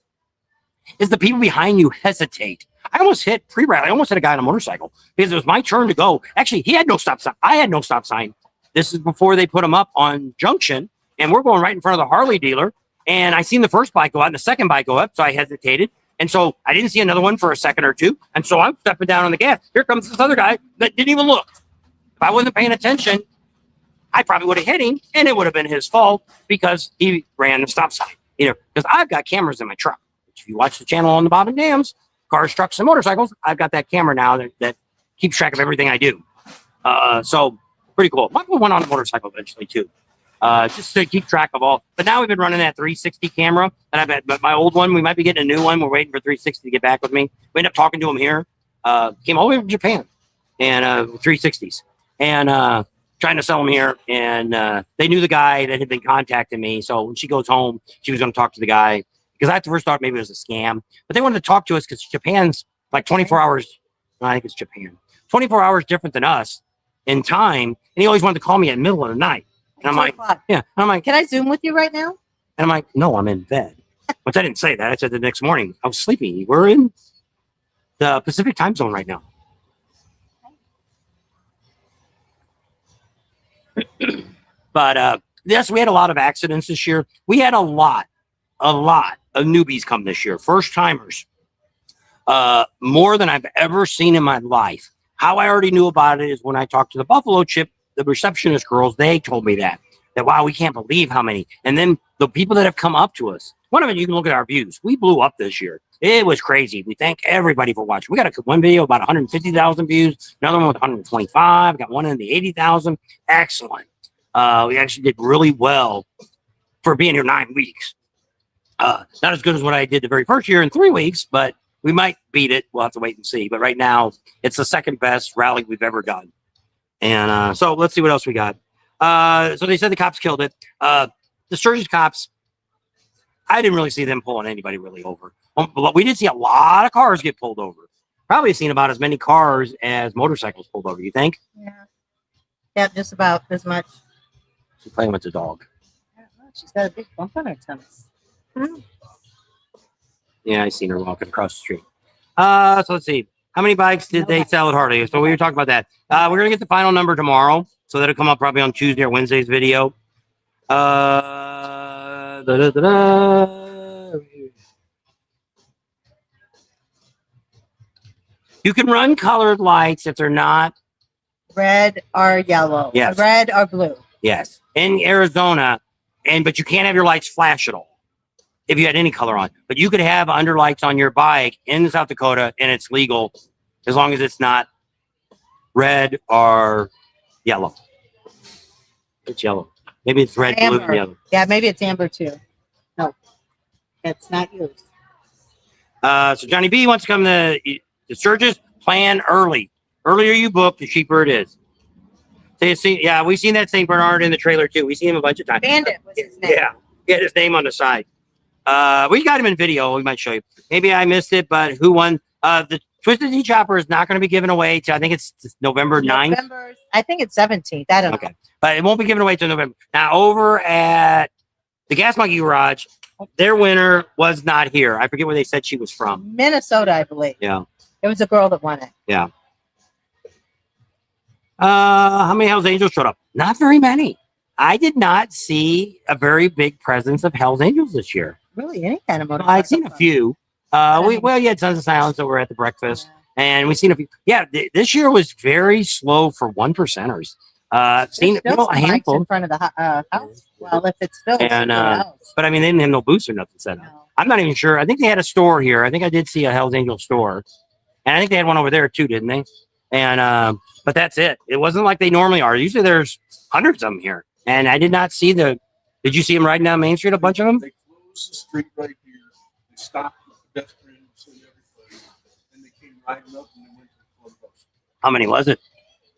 is the people behind you hesitate. I almost hit pre-rally. I almost hit a guy on a motorcycle because it was my turn to go. Actually, he had no stop sign. I had no stop sign. This is before they put them up on Junction, and we're going right in front of the Harley dealer. And I seen the first bike go out and the second bike go up, so I hesitated. And so I didn't see another one for a second or two. And so I'm stepping down on the gas. Here comes this other guy that didn't even look. If I wasn't paying attention, I probably would have hit him, and it would have been his fault because he ran the stop sign. You know, because I've got cameras in my truck. If you watch the channel on the Bob and Dams, cars, trucks, and motorcycles, I've got that camera now that keeps track of everything I do. So pretty cool. Might put one on a motorcycle eventually too. Just to keep track of all. But now we've been running that 360 camera, and I bet, but my old one, we might be getting a new one. We're waiting for 360 to get back with me. We ended up talking to him here. Came all the way from Japan, and 360s, and trying to sell them here. And they knew the guy that had been contacting me. So when she goes home, she was going to talk to the guy because I at first thought maybe it was a scam, but they wanted to talk to us because Japan's like 24 hours. I think it's Japan, 24 hours different than us in time, and he always wanted to call me at the middle of the night. And I'm like, yeah. And I'm like, can I Zoom with you right now? And I'm like, no, I'm in bed. Which I didn't say that. I said the next morning I was sleeping. We're in the Pacific time zone right now. But yes, we had a lot of accidents this year. We had a lot of newbies come this year, first timers, more than I've ever seen in my life. How I already knew about it is when I talked to the Buffalo Chip, the receptionist girls, they told me that wow, we can't believe how many. And then the people that have come up to us, one of it, you can look at our views. We blew up this year. It was crazy. We thank everybody for watching. We got one video about 150,000 views, another one with 125, got one in the 80,000. Excellent. We actually did really well for being here 9 weeks. Not as good as what I did the very first year in 3 weeks, but we might beat it. We'll have to wait and see. But right now, it's the second best rally we've ever done. And so let's see what else we got. So they said the cops killed it. The Sturgis cops, I didn't really see them pulling anybody really over. But we did see a lot of cars get pulled over. Probably seen about as many cars as motorcycles pulled over. You think? Yeah. Yeah, just about as much. She's playing with the dog. I don't know. She's got a big bump on her tummy. Hmm. Yeah, I seen her walking across the street. So let's see. How many bikes did they sell at Harley? So we were talking about that. We're going to get the final number tomorrow. So that'll come up probably on Tuesday or Wednesday's video. You can run colored lights if they're not red or yellow. Yes. Red or blue. Yes. In Arizona, but you can't have your lights flash at all if you had any color on. But you could have underlights on your bike in South Dakota, and it's legal as long as it's not red or yellow. It's yellow. Maybe it's red, Amber. blue, and yellow. Yeah, maybe it's amber too. No, it's not used. So Johnny B wants to come to Sturgis. Plan early. Earlier you book, the cheaper it is. Yeah, we've seen that St. Bernard in the trailer too. We've seen him a bunch of times. Bandit was his name. Yeah, he had his name on the side. We got him in video. We might show you. Maybe I missed it, but who won? The Twisted Tea Chopper is not going to be given away till I think it's November 9th. I think it's 17th. I don't know. Okay, but it won't be given away till November. Now over at the Gas Monkey Garage, Their winner was not here. I forget where they said she was from. Minnesota, I believe. Yeah. It was a girl that won it. Yeah. How many Hells Angels showed up? Not very many. I did not see a very big presence of Hells Angels this year. Really, any kind of motorcycle. I've seen a few. You had Sons of Silence over at the breakfast, and we've seen a few. Yeah, this year was very slow for one percenters. Seen There's still a some bikes handful in front of the house. Well, if it's still And, house. but I mean, they didn't have no booths or nothing set up. No. I'm not even sure. I think they had a store here. I think I did see a Hells Angel store, and I think they had one over there too, didn't they? And but that's it. It wasn't like they normally are. Usually there's hundreds of them here, and I did not see the. Did you see them riding down Main Street? A bunch of them. They closed the street right here. They stopped the pedestrians and everything, and they came riding up and they went to the clubhouse. How many was it?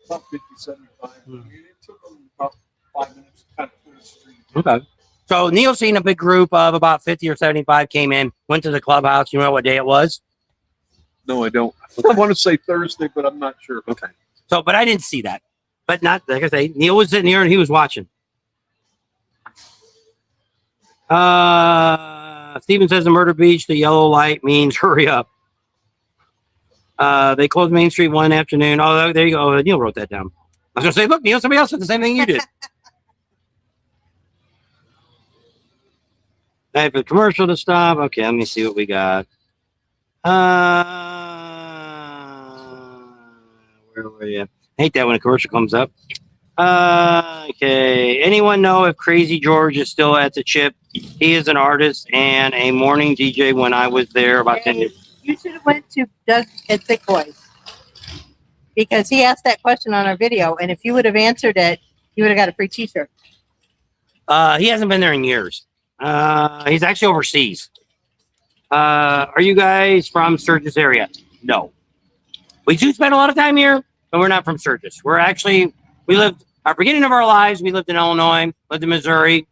About 50, 75. I mean, it took them about 5 minutes to kind of clear the street. Okay. So Neil seen a big group of about 50 or 75 came in, went to the clubhouse. You know what day it was? No, I don't. I want to say Thursday, but I'm not sure. Okay. So, but I didn't see that. But not, like I say, Neil was sitting here and he was watching. Steven says in Murder Beach, the yellow light means hurry up. They closed Main Street one afternoon. Oh, there you go. Neil wrote that down. I was going to say, look, Neil, somebody else said the same thing you did. Hey, for the commercial to stop. Okay, let me see what we got. Where were you? Hate that when a commercial comes up. Okay. Anyone know if Crazy George is still at the Chip? He is an artist and a morning DJ when I was there about 10 years. You should have went to Doug at Thick Boys because he asked that question on our video, and if you would have answered it, you would have got a free T-shirt. He hasn't been there in years. He's actually overseas. Are you guys from Sturgis area? No. We do spend a lot of time here, but we're not from Sturgis. We lived our beginning of our lives. We lived in Illinois, lived in Missouri.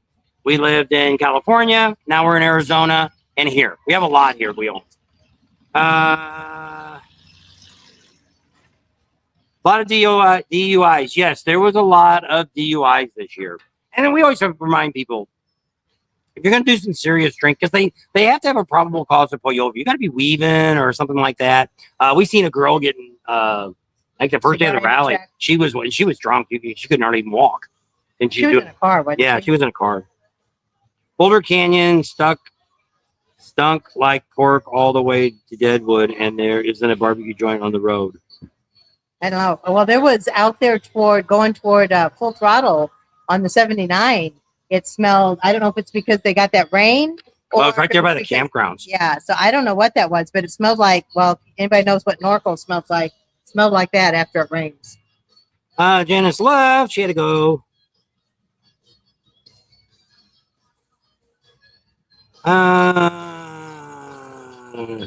We lived in California. Now we're in Arizona and here. We have a lot here we own. A lot of DUIs. Yes, there was a lot of DUIs this year. And then we always have to remind people, if you're going to do some serious drink, because they have to have a probable cause to pull you over. You got to be weaving or something like that. We seen a girl getting, like the first day of the rally, she was drunk. She couldn't hardly even walk. And she was in a car. She was in a car. Boulder Canyon stunk like pork all the way to Deadwood, and there isn't a barbecue joint on the road. I don't know. Well, there was out there going toward Full Throttle on the 79. It smelled. I don't know if it's because they got that rain. Well, it's right there by the campgrounds. Yeah, so I don't know what that was, but it smelled like. Well, anybody knows what Norco smells like? It smelled like that after it rains. Janice left. She had to go.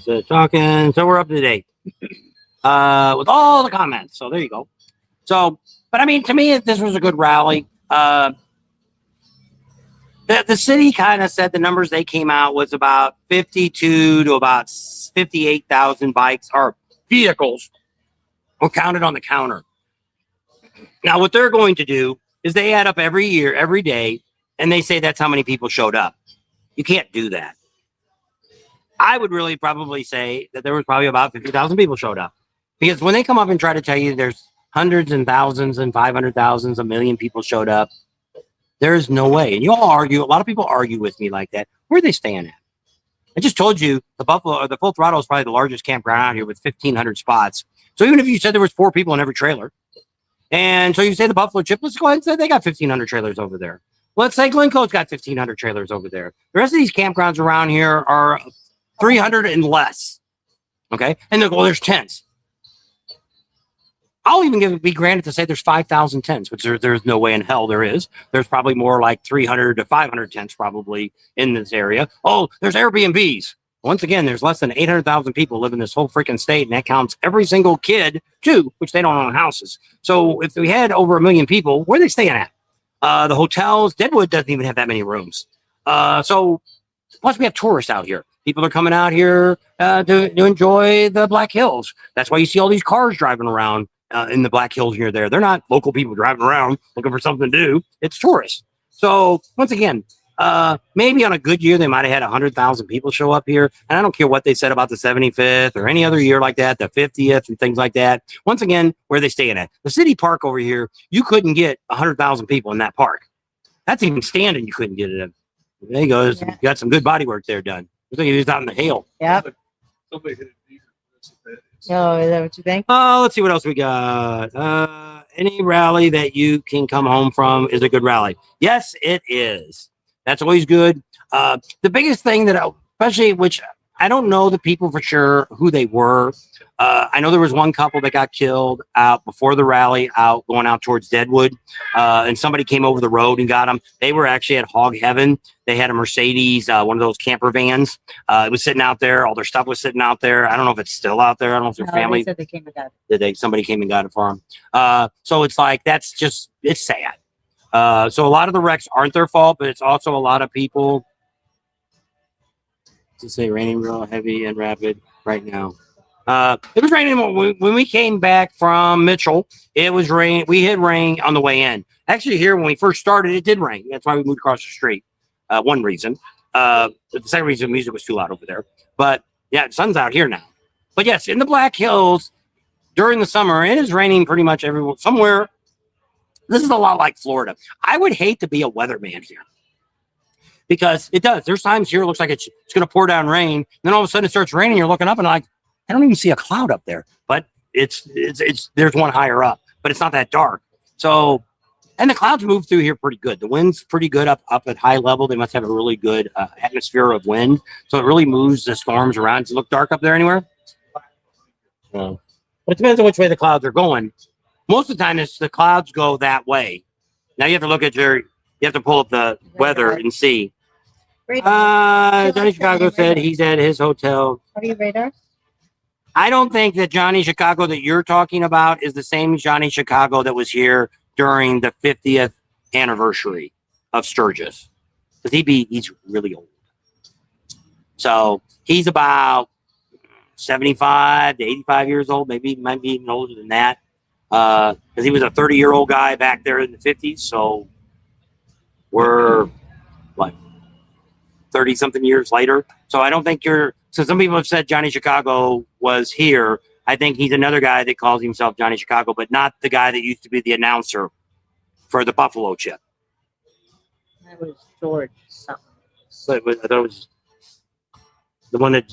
So talking. So we're up to date with all the comments. So there you go. So, but I mean, to me, this was a good rally. The city kind of said the numbers they came out was about 52 to about 58,000 bikes or vehicles were counted on the counter. Now, what they're going to do is they add up every year, every day, and they say that's how many people showed up. You can't do that. I would really probably say that there was probably about 50,000 people showed up. Because when they come up and try to tell you there's hundreds and thousands and 500,000, a million people showed up, there's no way. And you all argue, a lot of people argue with me like that. Where are they staying at? I just told you the Full Throttle is probably the largest campground out here with 1,500 spots. So even if you said there was 4 people in every trailer, and so you say the Buffalo Chip, let's go ahead and say they got 1,500 trailers over there. Let's say Glencoe's got 1,500 trailers over there. The rest of these campgrounds around here are 300 and less. Okay? And they'll go, there's tents. I'll even be granted to say there's 5,000 tents, which there's no way in hell there is. There's probably more like 300 to 500 tents probably in this area. Oh, there's Airbnbs. Once again, there's less than 800,000 people live in this whole freaking state, and that counts every single kid, too, which they don't own houses. So if we had over 1 million people, where are they staying at? The hotels, Deadwood doesn't even have that many rooms. So plus we have tourists out here. People are coming out here to enjoy the Black Hills. That's why you see all these cars driving around in the Black Hills here. They're not local people driving around looking for something to do. It's tourists. So once again, Maybe on a good year, they might have had 100,000 people show up here. And I don't care what they said about the 75th or any other year like that, the 50th and things like that. Once again, where are they staying at? The city park over here, you couldn't get 100,000 people in that park. That's even standing, you couldn't get it. There you go. Yeah. Got some good body work there done. Looks like he was out in the hail. Yep. Somebody hit a deer. That's what that is. Oh, is that what you think? Let's see what else we got. Any rally that you can come home from is a good rally. Yes, it is. That's always good. The biggest thing that, especially, which I don't know the people for sure who they were. I know there was one couple that got killed out before the rally, going out towards Deadwood, and somebody came over the road and got them. They were actually at Hog Heaven. They had a Mercedes, one of those camper vans. It was sitting out there. All their stuff was sitting out there. I don't know if it's still out there. I don't know if their family. They said they came and got it. Somebody came and got it for them. So it's like it's sad. So a lot of the wrecks aren't their fault, but it's also a lot of people. To say raining real heavy and rapid right now. It was raining when we came back from Mitchell. It was rain. We had rain on the way in. Actually, here when we first started, it did rain. That's why we moved across the street. One reason. The second reason, the music was too loud over there. But yeah, the sun's out here now. But yes, in the Black Hills during the summer, it is raining pretty much everywhere. Somewhere. This is a lot like Florida. I would hate to be a weatherman here. Because it does. There's times here it looks like it's going to pour down rain. And then all of a sudden it starts raining. You're looking up and like, I don't even see a cloud up there. But it's there's one higher up, but it's not that dark. So, and the clouds move through here pretty good. The wind's pretty good up at high level. They must have a really good atmosphere of wind. So it really moves the storms around. Does it look dark up there anywhere? No. But it depends on which way the clouds are going. Most of the time, it's the clouds go that way. Now you have to look at you have to pull up the weather and see. Johnny Chicago said he's at his hotel. What are your radars? I don't think that Johnny Chicago that you're talking about is the same Johnny Chicago that was here during the 50th anniversary of Sturgis. Because he's really old. So he's about 75 to 85 years old. Maybe he might be even older than that. Because he was a 30-year-old guy back there in the 50s. So we're like 30-something years later. So I don't think so some people have said Johnny Chicago was here. I think he's another guy that calls himself Johnny Chicago, but not the guy that used to be the announcer for the Buffalo Chip. That was George something. But I thought it was the one that...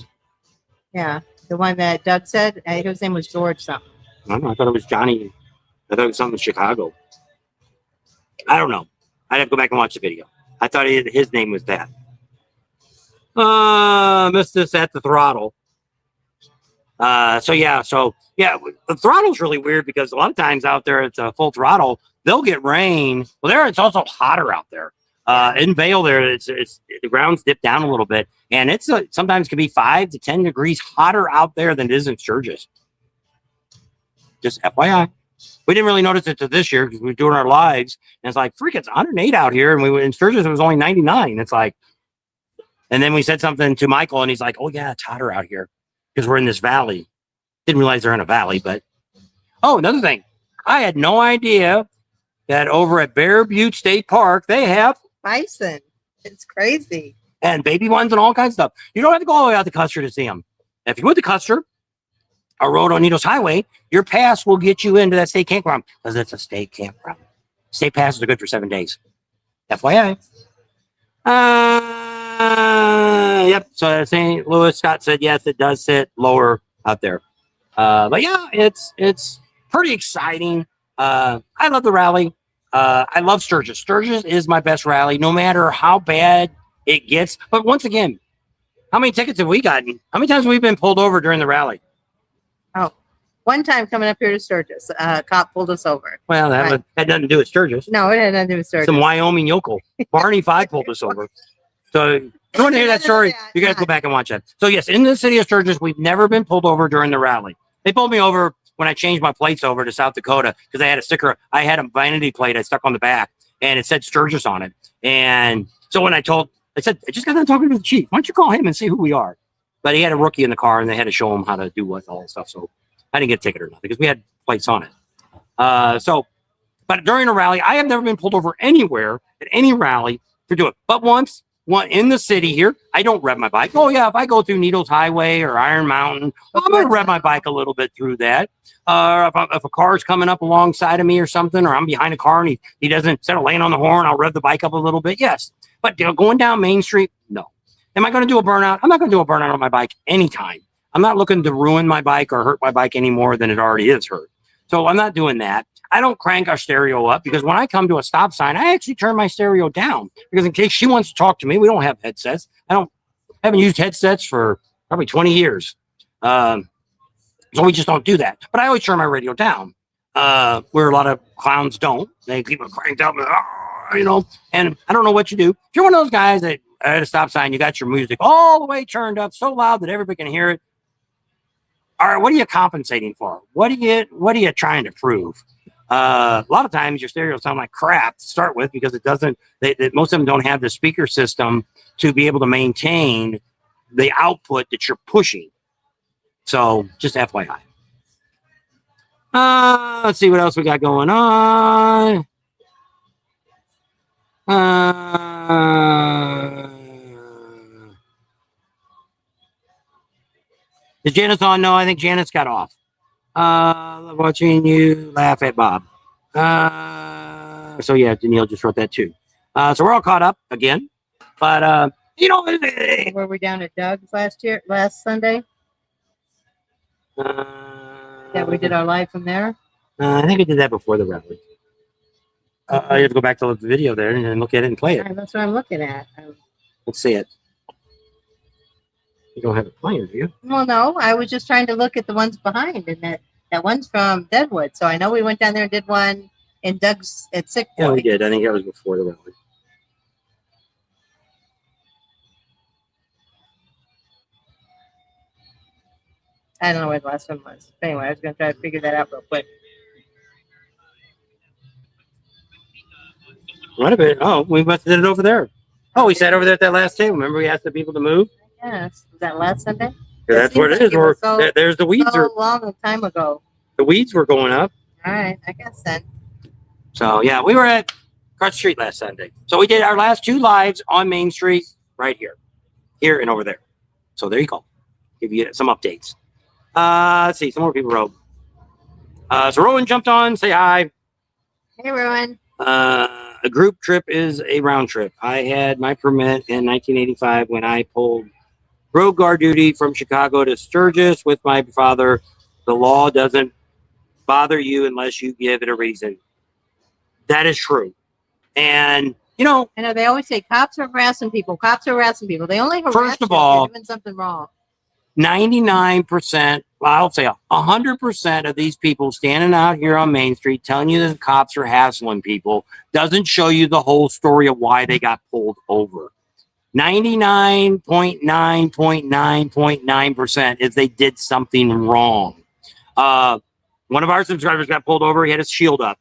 Yeah, the one that Doug said. His name was George something. I don't know. I thought it was Johnny. I thought it was something in Chicago. I don't know. I'd have to go back and watch the video. I thought his name was that. Missed this at the throttle. So yeah, the throttle's really weird because a lot of times out there it's a full throttle. They'll get rain. Well, there it's also hotter out there. In Vail, there it's the ground's dipped down a little bit, and it's sometimes can be 5 to 10 degrees hotter out there than it is in Sturgis. Just FYI. We didn't really notice it to this year because we were doing our lives, and it's like, freak, it's 108 out here, and we went in Sturgis, it was only 99. It's like, and then we said something to Michael, and he's like, oh yeah, it's hotter out here because we're in this valley. Didn't realize they're in a valley, but another thing, I had no idea that over at Bear Butte State Park they have bison. It's crazy. And baby ones and all kinds of stuff. You don't have to go all the way out to Custer to see them. If you went to Custer, a road on Needles Highway, your pass will get you into that state campground because it's a state campground. State passes are good for 7 days. FYI. Yep. So St. Louis, Scott said, yes, it does sit lower out there. But yeah, it's pretty exciting. I love the rally. I love Sturgis. Sturgis is my best rally, no matter how bad it gets. But once again, how many tickets have we gotten? How many times have we been pulled over during the rally? Oh, one time coming up here to Sturgis, a cop pulled us over. Well, that had nothing to do with Sturgis. No, it had nothing to do with Sturgis. Some Wyoming yokel. Barney 5 pulled us over. So if you want to hear that story, you got to go back and watch that. So yes, in the city of Sturgis, we've never been pulled over during the rally. They pulled me over when I changed my plates over to South Dakota because I had a sticker. I had a vanity plate I stuck on the back, and it said Sturgis on it. And so when I said, I just got done talking to the chief. Why don't you call him and see who we are? But he had a rookie in the car, and they had to show him how to do what all that stuff. So I didn't get a ticket or nothing because we had plates on it. But during a rally, I have never been pulled over anywhere at any rally to do it. But once one in the city here, I don't rev my bike. Oh yeah, if I go through Needles Highway or Iron Mountain, I'm gonna rev my bike a little bit through that. If a car's coming up alongside of me or something, or I'm behind a car and he doesn't, instead of laying on the horn, I'll rev the bike up a little bit. Yes, but going down Main Street, no. Am I going to do a burnout? I'm not going to do a burnout on my bike anytime. I'm not looking to ruin my bike or hurt my bike any more than it already is hurt. So I'm not doing that. I don't crank our stereo up because when I come to a stop sign, I actually turn my stereo down because in case she wants to talk to me, we don't have headsets. Haven't used headsets for probably 20 years. So we just don't do that. But I always turn my radio down, where a lot of clowns don't. They keep it cranked up, and I don't know what you do. If you're one of those guys that at a stop sign, you got your music all the way turned up so loud that everybody can hear it. All right, what are you compensating for? What are you trying to prove? A lot of times your stereo sound like crap to start with because it doesn't. Most of them don't have the speaker system to be able to maintain the output that you're pushing. So just FYI. Let's see what else we got going on. Is Janice on? No, I think Janice got off. Watching you laugh at Bob. So yeah, Danielle just wrote that too. So we're all caught up again. But Were we down at Doug's last Sunday? Yeah, we did our live from there. I think I did that before the rally. You have to go back to the video there and look at it and play it. Right, that's what I'm looking at. Let's see it. You don't have it playing, do you? Well, no, I was just trying to look at the ones behind, and that one's from Deadwood. So I know we went down there and did one in Doug's at Sick Boy. Yeah, we did. I think that was before the rally. I don't know where the last one was. But anyway, I was going to try to figure that out real quick. What a bit. Oh, we must have did it over there. Oh, we sat over there at that last table. Remember we asked the people to move? Yes. Was that last Sunday? Yeah, that's what it is. There's the weeds. So long a time ago. The weeds were going up. All right, I guess then. So, yeah, we were at across the street last Sunday. So we did our last two lives on Main Street right here. Here and over there. So there you go. Give you some updates. Let's see. Some more people wrote. So Rowan jumped on. Say hi. Hey, Rowan. A group trip is a round trip. I had my permit in 1985 when I pulled road guard duty from Chicago to Sturgis with my father. The law doesn't bother you unless you give it a reason. That is true. And, I know they always say cops are harassing people. Cops are harassing people. They only harass first of you all, if you're doing something wrong. 99%, I'll say 100% of these people standing out here on Main Street telling you that the cops are hassling people doesn't show you the whole story of why they got pulled over. 99.9.9.9% is they did something wrong. One of our subscribers got pulled over. He had his shield up.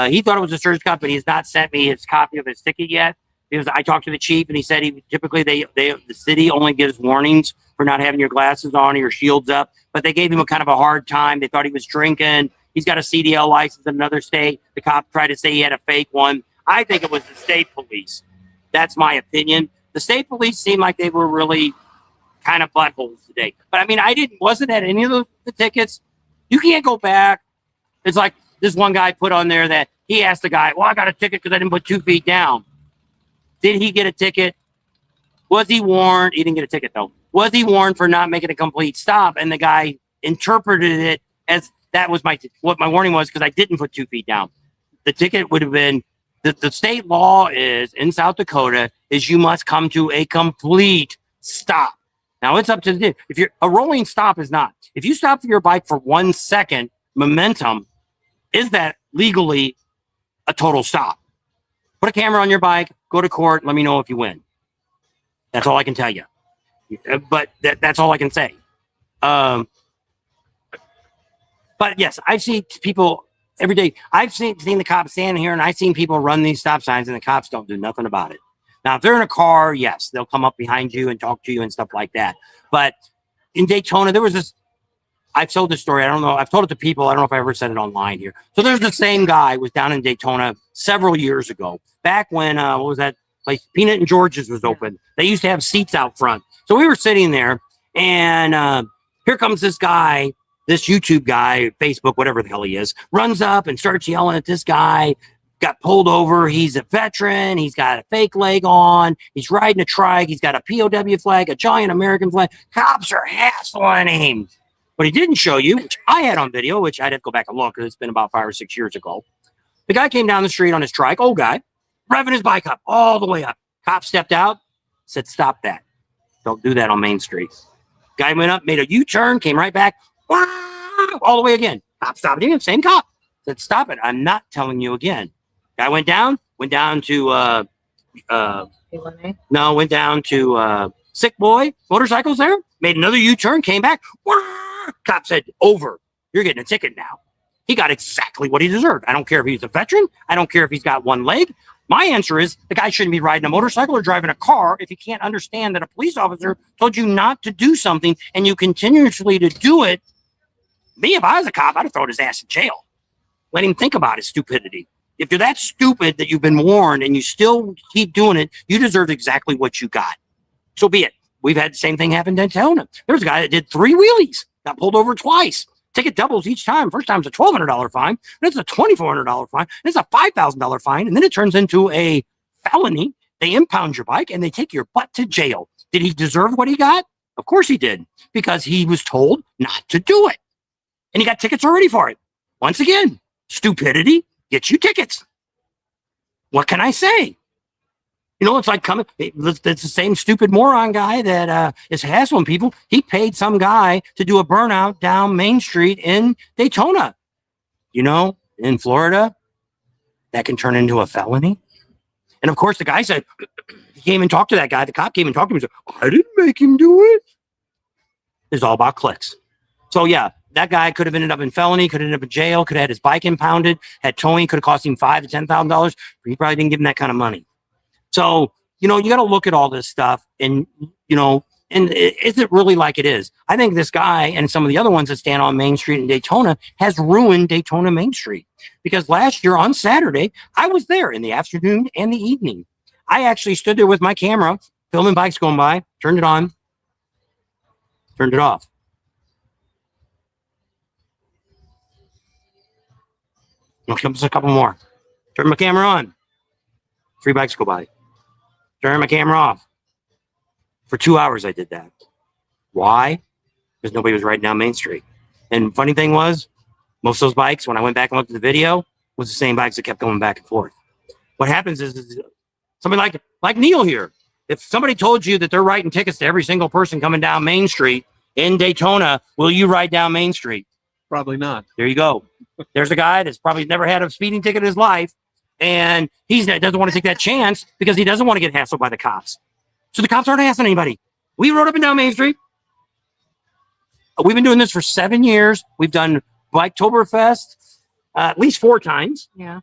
He thought it was a Sturgis cop, but he's not sent me his copy of his ticket yet. Because I talked to the chief and he said typically the city only gives warnings for not having your glasses on or your shields up, but they gave him a kind of a hard time. They thought he was drinking. He's got a CDL license in another state. The cop tried to say he had a fake one. I think it was the state police. That's my opinion. The state police seemed like they were really kind of buttholes today. But I mean, wasn't at any of the tickets. You can't go back. It's like this one guy put on there that he asked the guy, well, I got a ticket because I didn't put 2 feet down. Did he get a ticket? Was he warned? He didn't get a ticket, though. Was he warned for not making a complete stop? And the guy interpreted it as that was what my warning was because I didn't put 2 feet down. The ticket would have been, the state law is, in South Dakota, is you must come to a complete stop. Now, it's up to the, if you're, a rolling stop is not. If you stop your bike for 1 second, momentum, is that legally a total stop? Put a camera on your bike, go to court, let me know if you win. That's all I can tell you. But that's all I can say. But yes, I've seen people every day. I've seen the cops standing here and I've seen people run these stop signs and the cops don't do nothing about it. Now, if they're in a car, yes, they'll come up behind you and talk to you and stuff like that. But in Daytona, there was this, I've told this story. I don't know. I've told it to people. I don't know if I ever said it online here. So there's the same guy was down in Daytona several years ago. Back when, what was that? place. Peanut and George's was open. They used to have seats out front. So we were sitting there, and here comes this guy, this YouTube guy, Facebook, whatever the hell he is, runs up and starts yelling at this guy. Got pulled over. He's a veteran. He's got a fake leg on. He's riding a trike. He's got a POW flag, a giant American flag. Cops are hassling him. But he didn't show you, which I had on video, which I'd have to go back and look because it's been about 5 or 6 years ago. The guy came down the street on his trike, old guy, revving his bike up all the way up. Cop stepped out, said, "Stop that. Don't do that on Main Street." Guy went up, made a U-turn, came right back, all the way again. Cop stopped again, same cop. Said, "Stop it. I'm not telling you again." Guy went down to Sick Boy Motorcycles there, made another U-turn, came back. Cop said, "Over. You're getting a ticket now." He got exactly what he deserved. I don't care if he's a veteran. I don't care if he's got one leg. My answer is the guy shouldn't be riding a motorcycle or driving a car if he can't understand that a police officer told you not to do something and you continuously to do it. Me, if I was a cop, I'd have thrown his ass in jail. Let him think about his stupidity. If you're that stupid that you've been warned and you still keep doing it, you deserve exactly what you got. So be it. We've had the same thing happen in Daytona. There's a guy that did 3 wheelies, got pulled over twice. Ticket doubles each time. First time's a $1,200 fine, then it's a $2,400 fine, then it's a $5,000 fine, and then it turns into a felony. They impound your bike and they take your butt to jail. Did he deserve what he got? Of course he did, because he was told not to do it. And he got tickets already for it. Once again, stupidity gets you tickets. What can I say? You know, it's like it's the same stupid moron guy that is hassling people. He paid some guy to do a burnout down Main Street in Daytona. You know, in Florida, that can turn into a felony. And of course, the guy said, he came and talked to that guy. The cop came and talked to him and said, "I didn't make him do it." It's all about clicks. So yeah, that guy could have ended up in felony, could have ended up in jail, could have had his bike impounded, had towing, could have cost him $5,000 to $10,000. But he probably didn't give him that kind of money. So, you know, you got to look at all this stuff and, you know, and is it really like it is? I think this guy and some of the other ones that stand on Main Street in Daytona has ruined Daytona Main Street. Because last year on Saturday, I was there in the afternoon and the evening. I actually stood there with my camera, filming bikes going by, turned it on, turned it off. Here comes a couple more. Turn my camera on. 3 bikes go by. Turn my camera off. For 2 hours, I did that. Why? Because nobody was riding down Main Street. And funny thing was, most of those bikes, when I went back and looked at the video, was the same bikes that kept going back and forth. What happens is somebody like Neil here. If somebody told you that they're writing tickets to every single person coming down Main Street in Daytona, will you ride down Main Street? Probably not. There you go. There's a guy that's probably never had a speeding ticket in his life, and he doesn't want to take that chance because he doesn't want to get hassled by the cops. So the cops aren't hassling anybody. We rode up and down Main Street. We've been doing this for 7 years. We've done Biketoberfest at least 4 times. Yeah.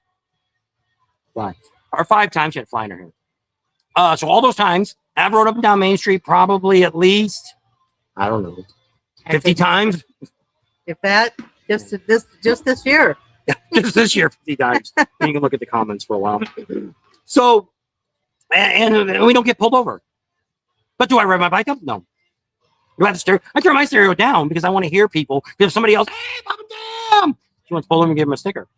5. Or 5 times. She had fly in her hair. So all those times, I've rode up and down Main Street probably at least, I don't know, 50 times. If that, just this year. Just this year, 50 times. And you can look at the comments for a while. So, and we don't get pulled over. But do I ride my bike up? No. Do I have the stereo? I turn my stereo down because I want to hear people. If somebody else, "Hey, pop it down," she wants to pull over and give them a sticker.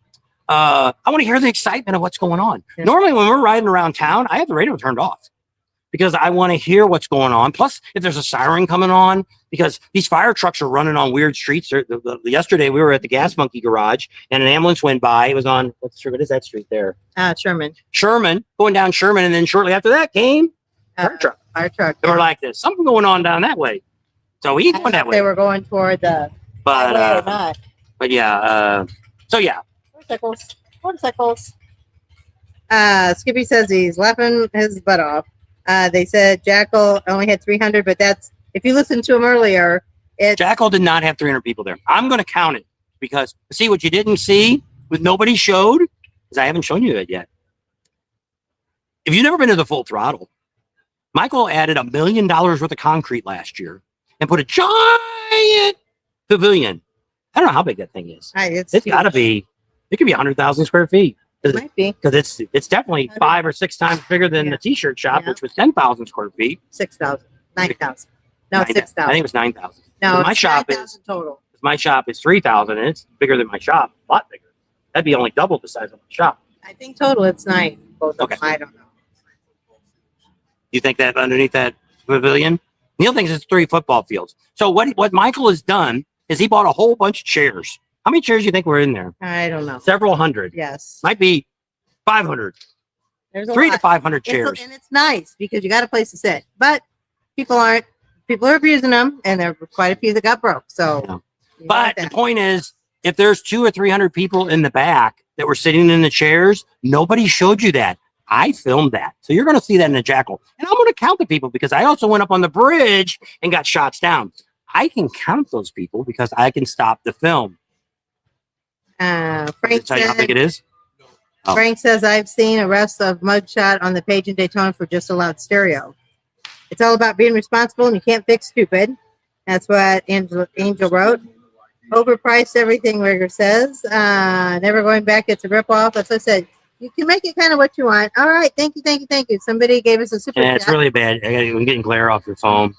I want to hear the excitement of what's going on. Yeah. Normally, when we're riding around town, I have the radio turned off because I want to hear what's going on. Plus, if there's a siren coming on, because these fire trucks are running on weird streets. Yesterday, we were at the Gas Monkey garage, and an ambulance went by. It was on, what is that street there? Sherman. Sherman, going down Sherman, and then shortly after that came fire truck. Fire truck. And we're like, there's something going on down that way. So we went that way. They were going toward the highway or not. But yeah, so yeah. Motorcycles. Skippy says he's laughing his butt off. They said Jackal only had 300, but that's, if you listened to him earlier, Jackal did not have 300 people there. I'm going to count it because see what you didn't see, what nobody showed, is I haven't shown you it yet. If you've never been to the Full Throttle, Michael added $1 million worth of concrete last year and put a giant pavilion. I don't know how big that thing is. It's got to be, it could be 100,000 square feet. Might be because it's definitely 5 or 6 times bigger than the T-shirt shop, which was 10,000 square feet. 6,000, 9,000. No, 6,000. I think it was 9,000. No, my it's shop 9,000 is total. my shop is 3,000, and it's bigger than my shop, a lot bigger. That'd be only double the size of my shop. I think total it's 9. Both of them. I don't know. You think that underneath that pavilion? Neil thinks it's 3 football fields. So what Michael has done is he bought a whole bunch of chairs. How many chairs do you think were in there? I don't know. Several hundred. Yes. Might be 500. There's a 3 to lot. 500 chairs. And it's nice because you got a place to sit. But people are abusing them, and there were quite a few that got broke. So, Yeah. But the point is, if there's 200 or 300 people in the back that were sitting in the chairs, nobody showed you that. I filmed that. So you're going to see that in the Jackal. And I'm going to count the people because I also went up on the bridge and got shots down. I can count those people because I can stop the film. Frank Tell you how big it is? Oh. Frank says, I've seen arrests of mugshot on the page in Daytona for just a loud stereo. It's all about being responsible, and you can't fix stupid. That's what Angel wrote. Overpriced everything, Rigger says. Never going back. It's a ripoff. As I said, you can make it kind of what you want. All right. Thank you. Somebody gave us a super chat. It's really bad. I'm getting glare off your phone.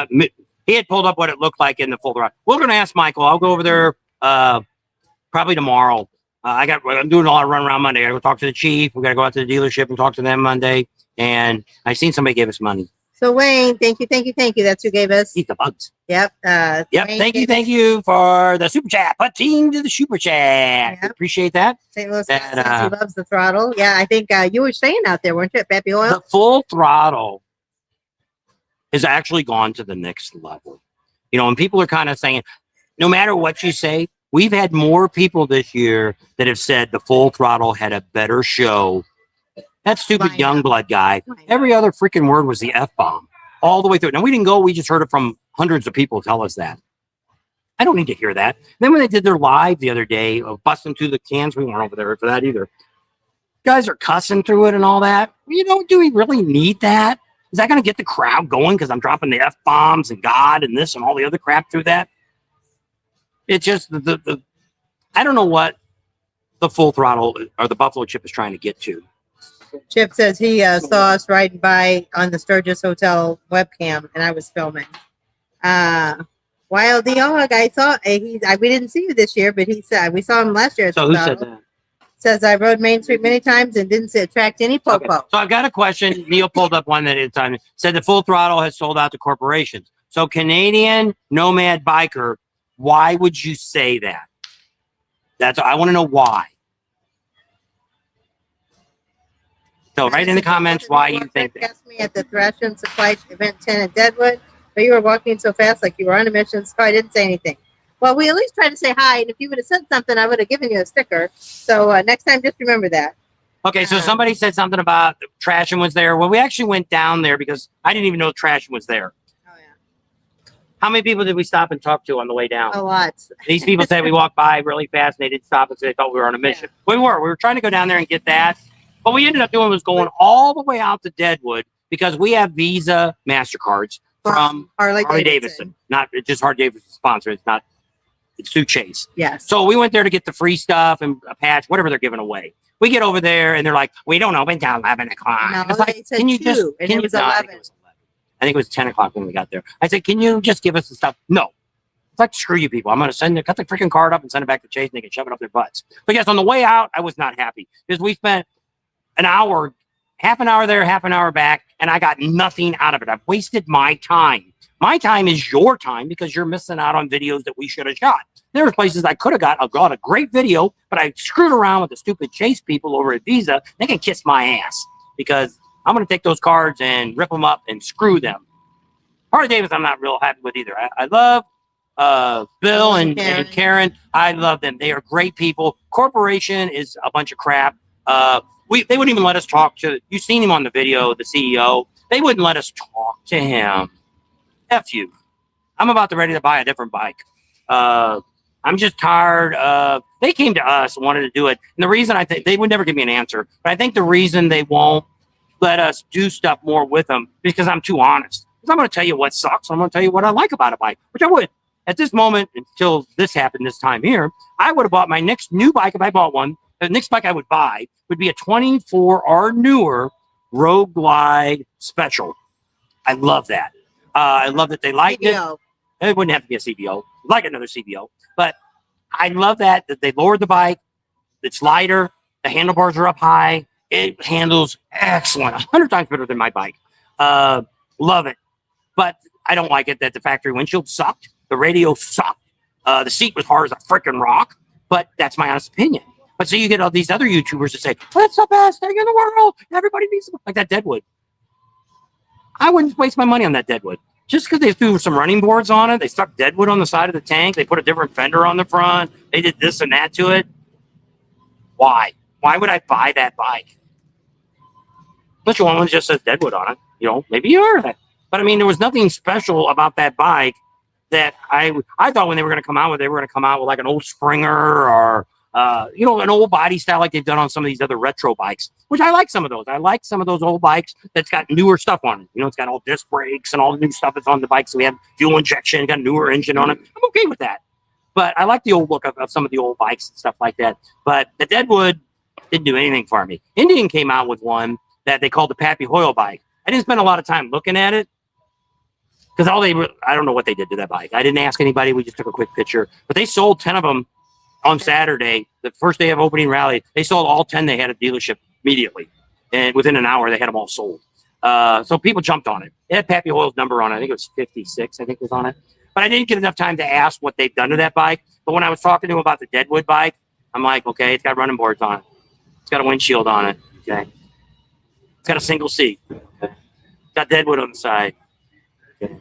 He had pulled up what it looked like in the full ride. We're going to ask Michael. I'll go over there probably tomorrow. I'm doing a lot of run around Monday. I got to go talk to the chief. We got to go out to the dealership and talk to them Monday. And I seen somebody gave us money. So Wayne, thank you. That's who gave us. Eat the bugs. Yep. Yep. Thank you for the super chat. Putting to the super chat. Yep. Appreciate that. St. Louis says he loves the throttle. Yeah, I think you were staying out there, weren't you, at Pappy Oil? The full throttle has actually gone to the next level. You know, and people are kind of saying, no matter what you say, we've had more people this year that have said the full throttle had a better show. That stupid Youngblood guy, every other freaking word was the F-bomb all the way through. Now, we didn't go. We just heard it from hundreds of people tell us that. I don't need to hear that. Then when they did their live the other day of busting through the cans, we weren't over there for that either. Guys are cussing through it and all that. You know, do we really need that? Is that going to get the crowd going because I'm dropping the F-bombs and God and this and all the other crap through that? It's just I don't know what the full throttle or the Buffalo Chip is trying to get to. Chip says he saw us riding by on the Sturgis Hotel webcam, and I was filming. Wild Dog, I saw we didn't see you this year, but he said we saw him last year. So who said that? Says I rode Main Street many times and didn't attract any popo. Okay. So I've got a question. Neil pulled up one that at a time said the full throttle has sold out to corporations. So Canadian Nomad Biker, why would you say that? I want to know why. So write in the comments why you think that. Asked me at the Thrash and Supply Event 10 in Deadwood, but you were walking so fast like you were on a mission, so I didn't say anything. Well, we at least tried to say hi, and if you would have said something, I would have given you a sticker. So next time, just remember that. Okay, so somebody said something about Trashing was there. Well, we actually went down there because I didn't even know Trashing was there. Oh, yeah. How many people did we stop and talk to on the way down? A lot. These people said we walked by really fast, and they didn't stop us. They thought we were on a mission. Yeah. We were trying to go down there and get that. What we ended up doing was going all the way out to Deadwood because we have Visa MasterCards from Harley Davidson. Not just Harley Davidson sponsor. It's through Chase. Yes. So we went there to get the free stuff and a patch, whatever they're giving away. We get over there and they're like, we don't open until 11 o'clock. No, it's like, can you just, and it was 11. I think it was 10 o'clock when we got there. I said, can you just give us the stuff? No. It's like, screw you people. I'm going to cut the freaking card up and send it back to Chase and they can shove it up their butts. But yes, on the way out, I was not happy because we spent an hour, half an hour there, half an hour back, and I got nothing out of it. I've wasted my time. My time is your time because you're missing out on videos that we should have shot. There were places I could have got a great video, but I screwed around with the stupid Chase people over at Visa. They can kiss my ass because I'm going to take those cards and rip them up and screw them. Harley Davidson, I'm not real happy with either. I love Bill and Karen. I love them. They are great people. Corporation is a bunch of crap. They wouldn't even let us talk to. You've seen him on the video, the CEO. They wouldn't let us talk to him. F you. I'm about to ready to buy a different bike. I'm just tired of. They came to us and wanted to do it. And the reason I think they would never give me an answer, but I think the reason they won't let us do stuff more with them because I'm too honest. Because I'm going to tell you what sucks. I'm going to tell you what I like about a bike, which I would. At this moment, until this happened this time here, I would have bought my next new bike if I bought one. The next bike I would buy would be a 24 or newer Road Glide Special. I love that. I love that they lighten it. CBO. It wouldn't have to be a CBO, like another CBO, but I love that they lowered the bike. It's lighter. The handlebars are up high. It handles excellent, 100 times better than my bike. Love it, but I don't like it that the factory windshield sucked. The radio sucked. The seat was hard as a freaking rock. But that's my honest opinion. But so you get all these other YouTubers that say, "That's the best thing in the world. Everybody needs it." Like that Deadwood. I wouldn't waste my money on that Deadwood. Just because they threw some running boards on it, they stuck Deadwood on the side of the tank, they put a different fender on the front, they did this and that to it. Why? Why would I buy that bike? Unless you want one that just says Deadwood on it. You know, maybe you are that. But I mean, there was nothing special about that bike that I thought when they were going to come out with, they were going to come out with like an old Springer or you know, an old body style like they've done on some of these other retro bikes, which I like some of those. I like some of those old bikes that's got newer stuff on it. You know, it's got all disc brakes and all the new stuff that's on the bike. So we have fuel injection, got a newer engine on it. I'm okay with that. But I like the old look of some of the old bikes and stuff like that. But the Deadwood didn't do anything for me. Indian came out with one that they called the Pappy Hoyle bike. I didn't spend a lot of time looking at it because I don't know what they did to that bike. I didn't ask anybody. We just took a quick picture. But they sold 10 of them on Saturday, the first day of opening rally. They sold all 10 they had at dealership immediately. And within an hour, they had them all sold. So people jumped on it. It had Pappy Hoyle's number on it. I think it was 56, I think was on it. But I didn't get enough time to ask what they've done to that bike. But when I was talking to him about the Deadwood bike, I'm like, okay, it's got running boards on it. It's got a windshield on it. Okay. It's got a single seat. Okay. It's got Deadwood on the side. Okay.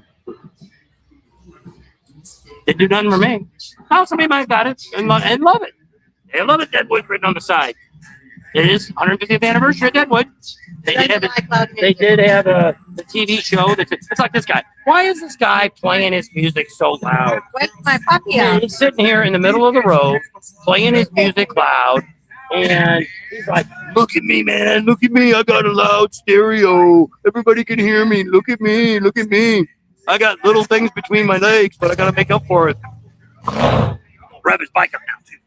Didn't do nothing for me. Now somebody might have got it and love it. They love it, Deadwood written on the side. It is 150th anniversary of Deadwood. They did have a TV show. It's like this guy. Why is this guy playing his music so loud? Wake my puppy up. He's sitting here in the middle of the road playing his music loud. And he's like, "Look at me, man. Look at me. I got a loud stereo. Everybody can hear me. Look at me. Look at me. I got little things between my legs, but I got to make up for it." Rev his bike up now, too.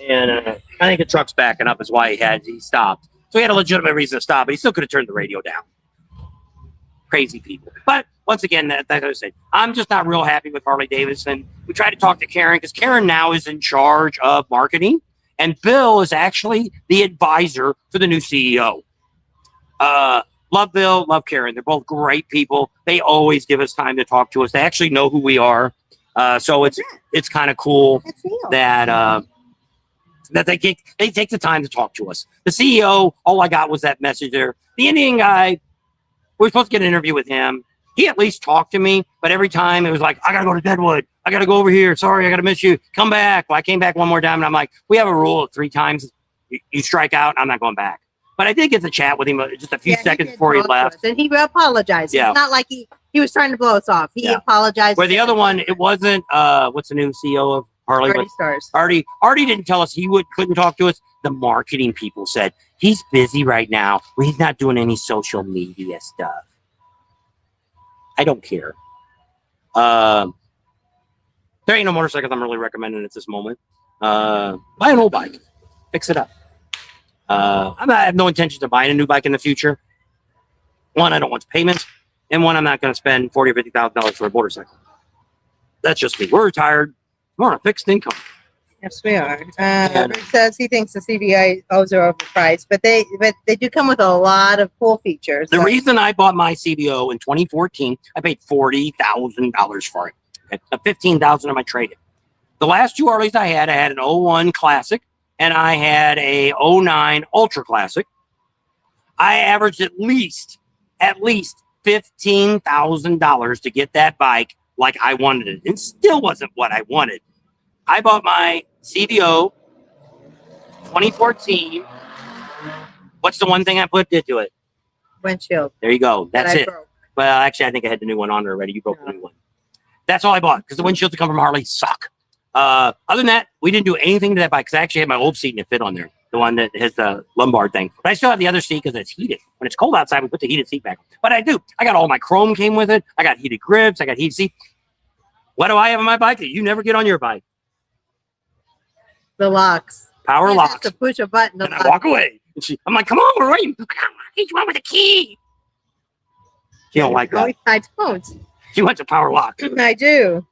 And I think the truck's backing up is why he stopped. So he had a legitimate reason to stop, but he still could have turned the radio down. Crazy people. But once again, that's what I said. I'm just not real happy with Harley Davidson. We tried to talk to Karen because Karen now is in charge of marketing, and Bill is actually the advisor for the new CEO. Love Bill, love Karen. They're both great people. They always give us time to talk to us. They actually know who we are. So it's kind of cool that they take the time to talk to us. The CEO, all I got was that message there. The Indian guy, we were supposed to get an interview with him. He at least talked to me, but every time it was like, "I got to go to Deadwood. I got to go over here. Sorry, I got to miss you. Come back." Well, I came back one more time, and I'm like, "We have a rule of 3 times. You strike out, I'm not going back." But I did get to chat with him just a few seconds before he left. And he apologized. Yeah. It's not like he was trying to blow us off. He apologized. Where the other one, it wasn't, what's the new CEO of Harley? Artie didn't tell us he couldn't talk to us. The marketing people said, "He's busy right now. He's not doing any social media stuff." I don't care. There ain't no motorcycles I'm really recommending at this moment. Buy an old bike. Fix it up. I have no intention of buying a new bike in the future. One, I don't want the payments, and one, I'm not going to spend $40,000 or $50,000 for a motorcycle. That's just me. We're retired. We're on a fixed income. Yes, we are. Rick says he thinks the CBIOs are overpriced, but they do come with a lot of cool features. The reason I bought my CBO in 2014, I paid $40,000 for it. Okay? $15,000 on my trade-in. The last 2 Harleys I had an 01 Classic, and I had a 09 Ultra Classic. I averaged at least $15,000 to get that bike like I wanted it. It still wasn't what I wanted. I bought my CVO 2014. What's the one thing I put into it? Windshield. There you go. That's it. Broke. Well, actually, I think I had the new one on there already. You broke the new one. That's all I bought because the windshields that come from Harley suck. Other than that, we didn't do anything to that bike because I actually had my old seat and it fit on there. The one that has the lumbar thing. But I still have the other seat because it's heated. When it's cold outside, we put the heated seat back. But I do. I got all my chrome came with it. I got heated grips. I got heated seat. What do I have on my bike that you never get on your bike? The locks. Power You just have locks. to push a button. And I walk away. And I'm like, come on, we're waiting. I need you out with a key. She don't like that. I don't. She wants a power lock. I do.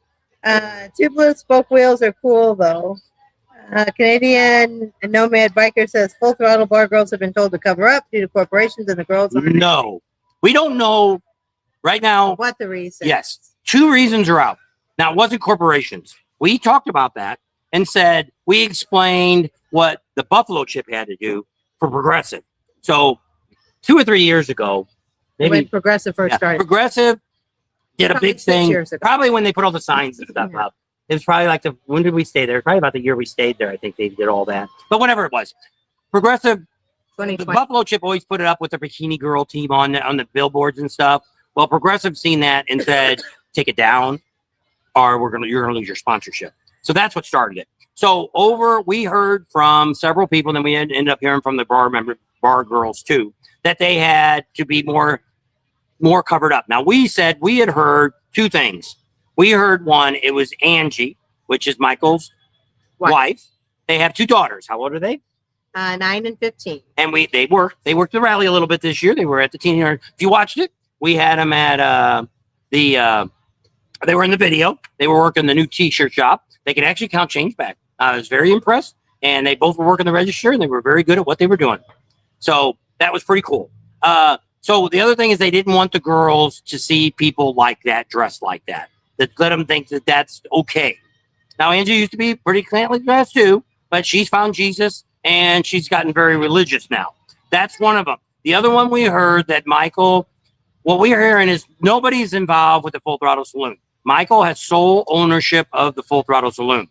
Two blue spoke wheels are cool though. Canadian Nomad Biker says full throttle bar girls have been told to cover up due to corporations and the girls aren't. No, we don't know right now. What the reason? Yes, 2 reasons are out. Now, it wasn't corporations. We talked about that and said we explained what the Buffalo chip had to do for Progressive. So 2 or 3 years ago, When maybe Progressive first started. Progressive did a Probably big 6 thing. years ago. Probably when they put all the signs and stuff Yeah. up. It was probably like when did we stay there? Probably about the year we stayed there. I think they did all that. But whatever it was, Progressive, the 2020. Buffalo chip always put it up with the bikini girl team on the billboards and stuff. Well, Progressive seen that and said, take it down, or you're gonna lose your sponsorship. So that's what started it. So we heard from several people, and then we ended up hearing from the bar girls too, that they had to be more covered up. Now we said we had heard 2 things. We heard one, it was Angie, which is Michael's wife. They have 2 daughters. How old are they? 9 and 15. And they worked the rally a little bit this year. They were at the teen yard. If you watched it, we had them at they were in the video. They were working the new t-shirt shop. They could actually count change back. I was very impressed. And they both were working the register, and they were very good at what they were doing. So that was pretty cool. So the other thing is they didn't want the girls to see people like that, dressed like that. That let them think that that's okay. Now, Angie used to be pretty cleanly dressed too, but she's found Jesus and she's gotten very religious now. That's one of them. The other one we heard that Michael, what we're hearing is nobody's involved with the Full Throttle Saloon. Michael has sole ownership of the Full Throttle Saloon.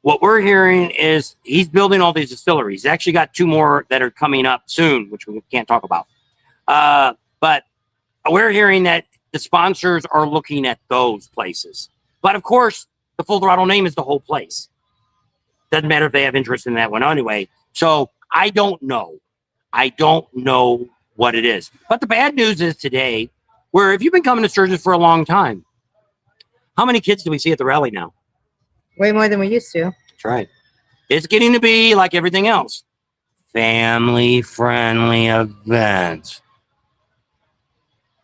What we're hearing is he's building all these distilleries. He's actually got 2 more that are coming up soon, which we can't talk about. But we're hearing that the sponsors are looking at those places. But of course, the Full Throttle name is the whole place. Doesn't matter if they have interest in that one anyway. So I don't know. I don't know what it is. But the bad news is today, where if you've been coming to Sturgis for a long time, how many kids do we see at the rally now? Way more than we used to. That's right. It's getting to be like everything else. Family-friendly events.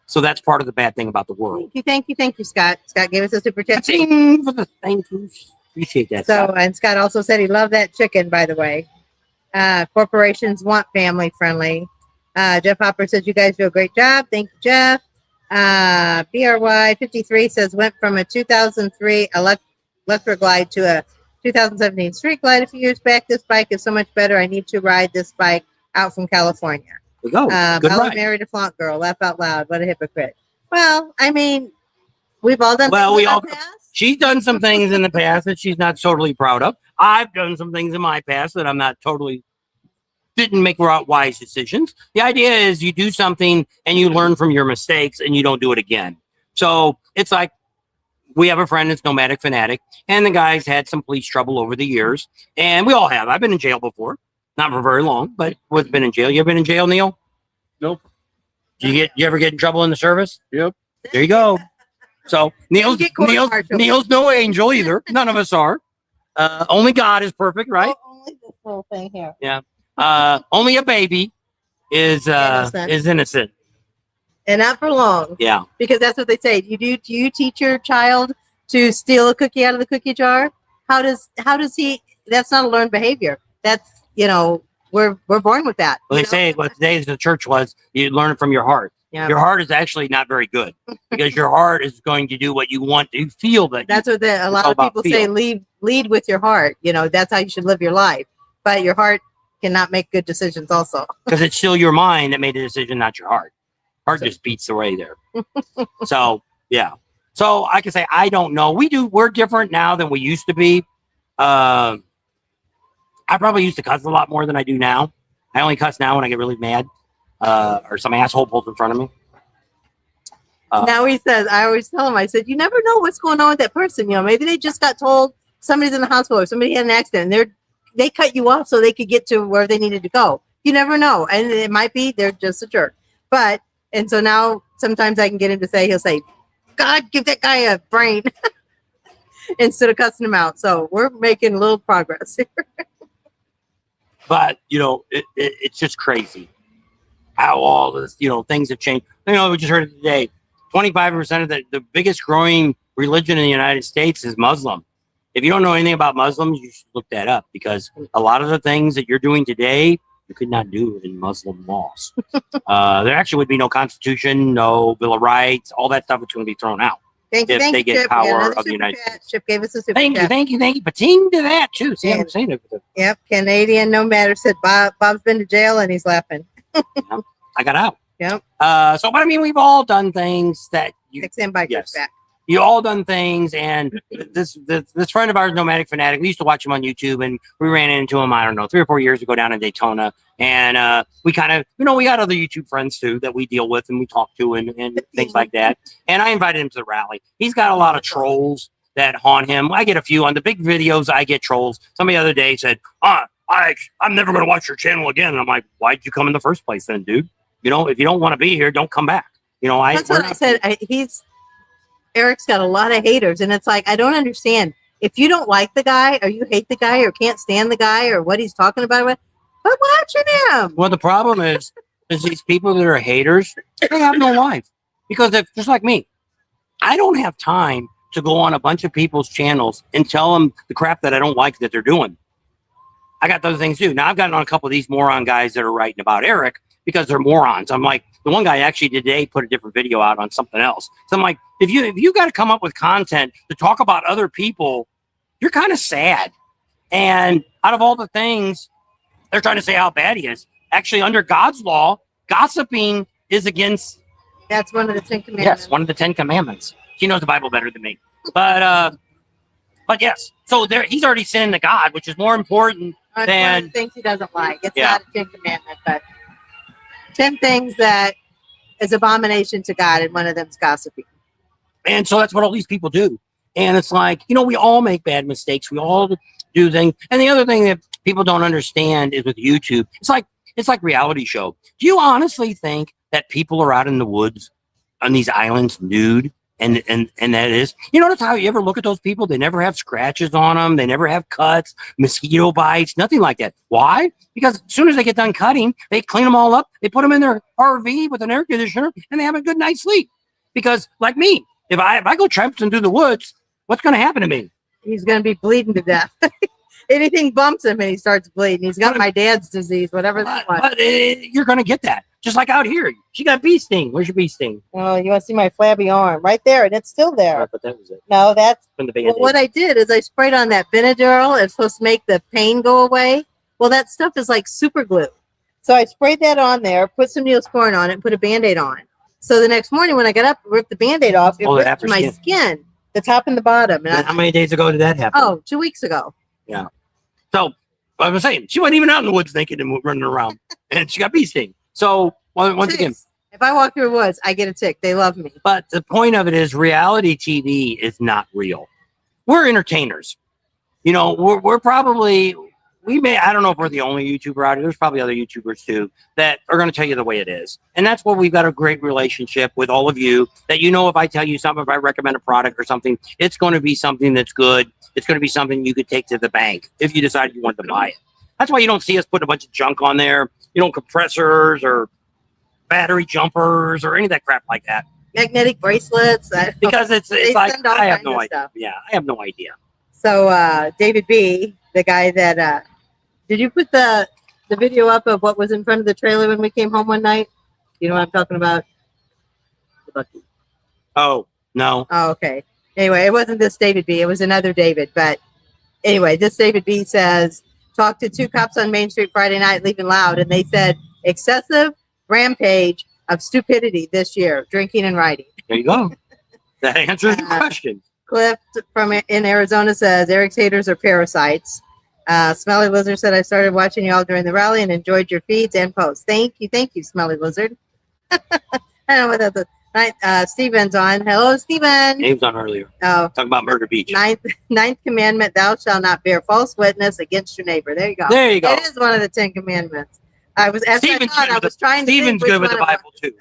So that's part of the bad thing about the world. Thank you, Scott. Scott gave us a super chat. Ting for the thank yous. Appreciate that. So, Scott. and Scott also said he loved that chicken, by the way. Corporations want family friendly. Jeff Hopper says, you guys do a great job. Thank you, Jeff. BRY53 says, went from a 2003 Electra Glide to a 2017 Street Glide a few years back. This bike is so much better. I need to ride this bike out from California. We go. Good I ride. married a flaunt girl. Laugh out loud. What a hypocrite. Well, I mean, we've all done Well, things we in all. the past. She's done some things in the past that she's not totally proud of. I've done some things in my past that I'm not totally didn't make wise decisions. The idea is you do something and you learn from your mistakes and you don't do it again. So it's like we have a friend that's nomadic fanatic, and the guy's had some police trouble over the years, and we all have. I've been in jail before, not for very long, but we've been in jail. You ever been in jail, Neil? Nope. You ever get in trouble in the service? Yep. There you go. So Neil's get court-martialed. Neil's no angel either. None of us are. Only God is perfect, right? Oh, only this little thing here. Only a baby is innocent. And not for long. Yeah. Because that's what they say. Do you teach your child to steal a cookie out of the cookie jar? How does he? That's not a learned behavior. That's, we're born with that. Well, they say what today the church was, you learn it from your heart. Yeah. Your heart is actually not very good because your heart is going to do what you want to feel. That's what a lot of people say. Lead with your heart. That's how you should live your life. But your heart cannot make good decisions also. Because it's still your mind that made the decision, not your heart. Heart just beats the way there. So, yeah. So I can say, I don't know. We're different now than we used to be. I probably used to cuss a lot more than I do now. I only cuss now when I get really mad or some asshole pulls in front of me. Now he says, I always tell him, I said, you never know what's going on with that person. Maybe they just got told somebody's in the hospital or somebody had an accident and they cut you off so they could get to where they needed to go. You never know. And it might be they're just a jerk. And so now sometimes I can get him to he'll say, God, give that guy a brain. instead of cussing him out. So we're making a little progress here. But, it's just crazy how all this, things have changed. We just heard it today. 25% of the biggest growing religion in the United States is Muslim. If you don't know anything about Muslims, you should look that up, because a lot of the things that you're doing today, you could not do in Muslim laws. There actually would be no constitution, no Bill of Rights, all that stuff is going to be thrown out. Thank you, If they get Chip. power of the United States. Chip gave us a super Thank chat. you. Pating to that too. See, I'm saying it. Yep, Canadian no matter said Bob's been to jail and he's laughing. I got out. Yep. So, but I mean, we've all done things that you. Stand by Yes. back. You all done things, and this friend of ours, Nomadic Fanatic, we used to watch him on YouTube, and we ran into him, I don't know, 3 or 4 years ago down in Daytona, and we kind of, we got other YouTube friends too that we deal with and we talk to and things like that. And I invited him to the rally. He's got a lot of trolls that haunt him. I get a few on the big videos. I get trolls. Somebody the other day said, I'm never going to watch your channel again. And I'm like, why'd you come in the first place then, dude? If you don't want to be here, don't come back. That's what I said. Eric's got a lot of haters, and it's like, I don't understand. If you don't like the guy, or you hate the guy, or can't stand the guy, or what he's talking about, quit watching him. Well, the problem is these people that are haters, they have no life. Because if, just like me, I don't have time to go on a bunch of people's channels and tell them the crap that I don't like that they're doing. I got other things too. Now, I've gotten on a couple of these moron guys that are writing about Eric because they're morons. I'm like, the one guy actually today put a different video out on something else. So I'm like, if you got to come up with content to talk about other people, you're kind of sad. And out of all the things, they're trying to say how bad he is. Actually, under God's law, gossiping is against. That's one of the 10 commandments. Yes, one of the 10 commandments. He knows the Bible better than me. But yes. So he's already sinned to God, which is more important One than of the things he doesn't like. It's Yeah. not a 10 commandment, but 10 things that is abomination to God, and one of them is gossiping. And so that's what all these people do. And it's like, we all make bad mistakes. We all do things. And the other thing that people don't understand is with YouTube, it's like reality show. Do you honestly think that people are out in the woods on these islands nude? And that is, notice how you ever look at those people, they never have scratches on them. They never have cuts, mosquito bites, nothing like that. Why? Because as soon as they get done cutting, they clean them all up. They put them in their RV with an air conditioner and they have a good night's sleep. Because like me, if I go tramping through the woods, what's going to happen to me? He's going to be bleeding to death. Anything bumps him and he starts bleeding. He's got my dad's disease, whatever that was. But you're going to get that. Just like out here. She got bee sting. Where's your bee sting? Oh, you want to see my flabby arm? Right there, and it's still there. But that was it. No, that's From the Band-Aid. what I did is I sprayed on that Benadryl. It's supposed to make the pain go away. Well, that stuff is like super glue. So I sprayed that on there, put some Neosporin on it, and put a Band-Aid on. So the next morning when I got up, ripped the Band-Aid off, it ripped my skin, the top and the bottom. And how many days ago did that happen? Oh, 2 weeks ago. Yeah. So I was saying, she wasn't even out in the woods naked and running around. And she got bee sting. So once again, if I walk through the woods, I get a tick. They love me. But the point of it is reality TV is not real. We're entertainers. We're probably, I don't know if we're the only YouTuber out here. There's probably other YouTubers too that are going to tell you the way it is. And that's where we've got a great relationship with all of you that, if I tell you something, if I recommend a product or something, it's going to be something that's good. It's going to be something you could take to the bank if you decide you want to buy it. That's why you don't see us put a bunch of junk on there, compressors or battery jumpers or any of that crap like that. Magnetic bracelets. Because it's like, I have no idea. Stuff. Yeah, I have no idea. So David B., the guy that, did you put the video up of what was in front of the trailer when we came home one night? You know what I'm talking about? Oh, no. Oh, okay. Anyway, it wasn't this David B. It was another David. But anyway, this David B. says, talked to 2 cops on Main Street Friday night, leaving loud, and they said, excessive rampage of stupidity this year, drinking and riding. There you go. That answers the question. Cliff from in Arizona says, Eric's haters are parasites. Smelly Lizard said, I started watching you all during the rally and enjoyed your feeds and posts. Thank you, Smelly Lizard. I don't know what that's. Steven's on. Hello, Steven. Name's on earlier. Oh, talking about Murder Beach. Ninth commandment: Thou shalt not bear false witness against your neighbor. There you go. There you go. It is one of the 10 commandments. I was trying to. Steven's good with the Bible too.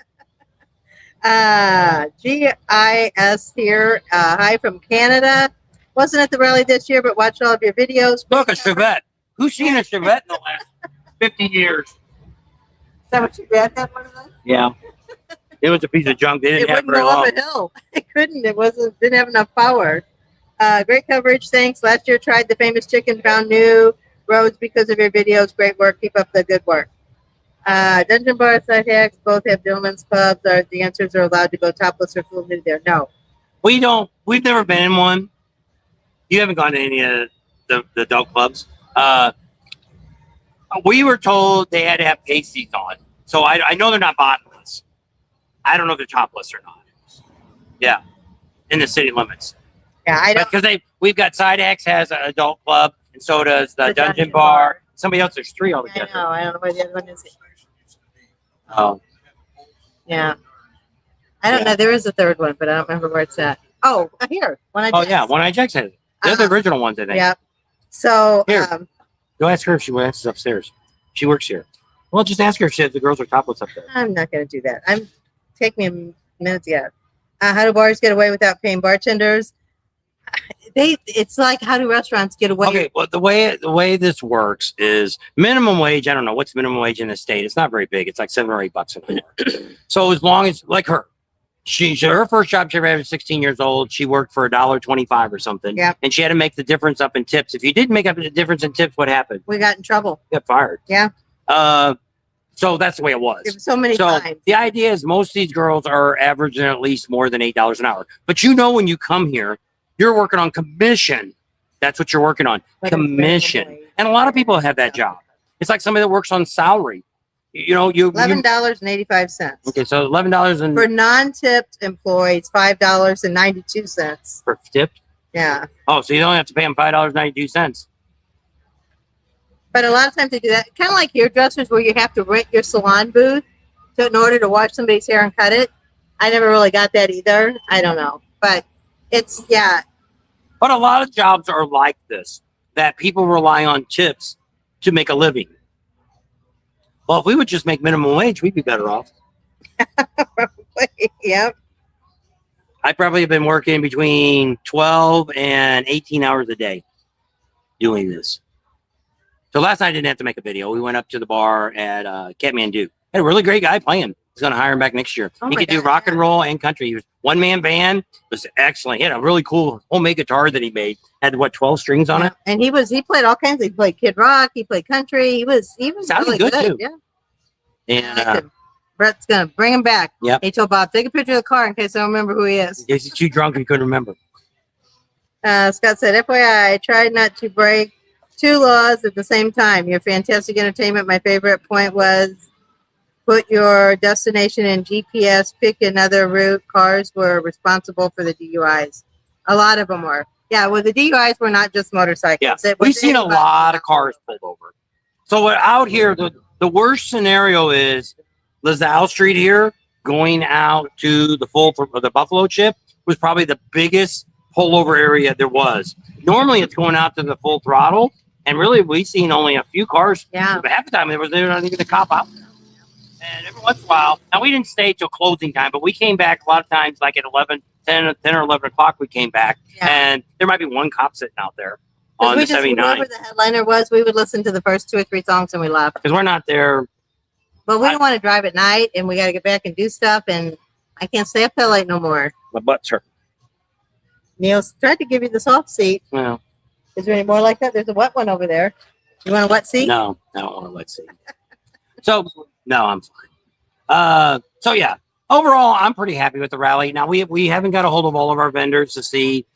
GIS here. Hi from Canada. Wasn't at the rally this year, but watched all of your videos. Look, a Chevette. Who's seen a Chevette in the last 50 years? Is that what you read? That one of those? Yeah. It was a piece of junk. They It didn't have wouldn't very go up long. a hill. It couldn't. It didn't have enough power. Great coverage. Thanks. Last year tried the famous chicken, found new roads because of your videos. Great work. Keep up the good work. Dungeon bar side hacks. Both have gentlemen's clubs. Are the answers are allowed to go topless or full nude there? No. We don't. We've never been in one. You haven't gone to any of the adult clubs. We were told they had to have pasties on. So I know they're not bottomless. I don't know if they're topless or not. Yeah. In the city limits. Yeah, I don't. Because we've got Sidex has an adult club, and so does the Dungeon Bar. Somebody else, there's 3 I altogether. know. I don't know where the other one is. Oh. Yeah. I don't know. There is a third one, but I don't remember where it's at. Oh, here. Oh, yeah. One Eye Jack's has it. They're the original ones, I think. Yeah. So, Here. Go ask her if she wants upstairs. She works here. Well, just ask her if the girls are topless up there. I'm not going to do that. Take me a minute to get. How do bars get away without paying bartenders? It's like, how do restaurants get away? Okay, well, the way this works is minimum wage. I don't know what's minimum wage in the state. It's not very big. It's like $7 or $8 an hour. So as long as, like her first job she ever had was 16 years old. She worked for $1.25 or something. Yeah. And she had to make the difference up in tips. If you didn't make up the difference in tips, what happened? We got in trouble. You got fired. Yeah. So that's the way it was. It was so many times. The idea is most of these girls are averaging at least more than $8 an hour. But when you come here, you're working on commission. That's what you're working on. Like commission. And a lot of people have that job. It's like somebody that works on salary. $11.85. Okay, so $11 and for non-tipped employees, $5.92. for tipped. Yeah. Oh, so you don't have to pay them $5.92. But a lot of times they do that. Kind of like hairdressers where you have to rent your salon booth in order to wash somebody's hair and cut it. I never really got that either. I don't know. But it's, yeah. But a lot of jobs are like this, that people rely on tips to make a living. Well, if we would just make minimum wage, we'd be better off. Yep. I probably have been working between 12 and 18 hours a day doing this. So last night I didn't have to make a video. We went up to the bar at Kathmandu. Had a really great guy playing. He's going to hire him back next year. Oh he my could do God, rock yeah. and roll and country. He was one-man band. It was excellent. He had a really cool homemade guitar that he made. Had 12 strings on it. And he played all kinds. He played Kid Rock. He played country. He was Sounded really good, too. Yeah. And I liked him. Brett's gonna bring him back. Yep. He told Bob, take a picture of the car in case I don't remember who he is. he's too drunk and couldn't remember. Scott said, FYI, I tried not to break 2 laws at the same time. Your fantastic entertainment. My favorite point was put your destination in GPS, pick another route. Cars were responsible for the DUIs. A lot of them were. Yeah, well, the DUIs were not just motorcycles. Yeah, we've seen a lot of cars pulled over. So out here, the worst scenario is LaSalle Street here going out to the Buffalo Chip was probably the biggest pullover area there was. Normally it's going out to the full throttle, and really we've seen only a few cars. Yeah. Half the time there not even a cop out there. And every once in a while, now we didn't stay till closing time, but we came back a lot of times like at 10 or 11 o'clock we came back, and there might be one cop sitting out there on the 79. Whoever the headliner was, we would listen to the first 2 or 3 songs and we left. Because we're not there. But we don't want to drive at night, and we got to get back and do stuff, and I can't stay up that late no more. My butt's hurt. Neil's tried to give you the soft seat. Well, Is there any more like that? There's a wet one over there. You want a wet seat? no, I don't want a wet seat. So, no, I'm fine. So, yeah, overall, I'm pretty happy with the rally. Now, we haven't got a hold of all of our vendors to see.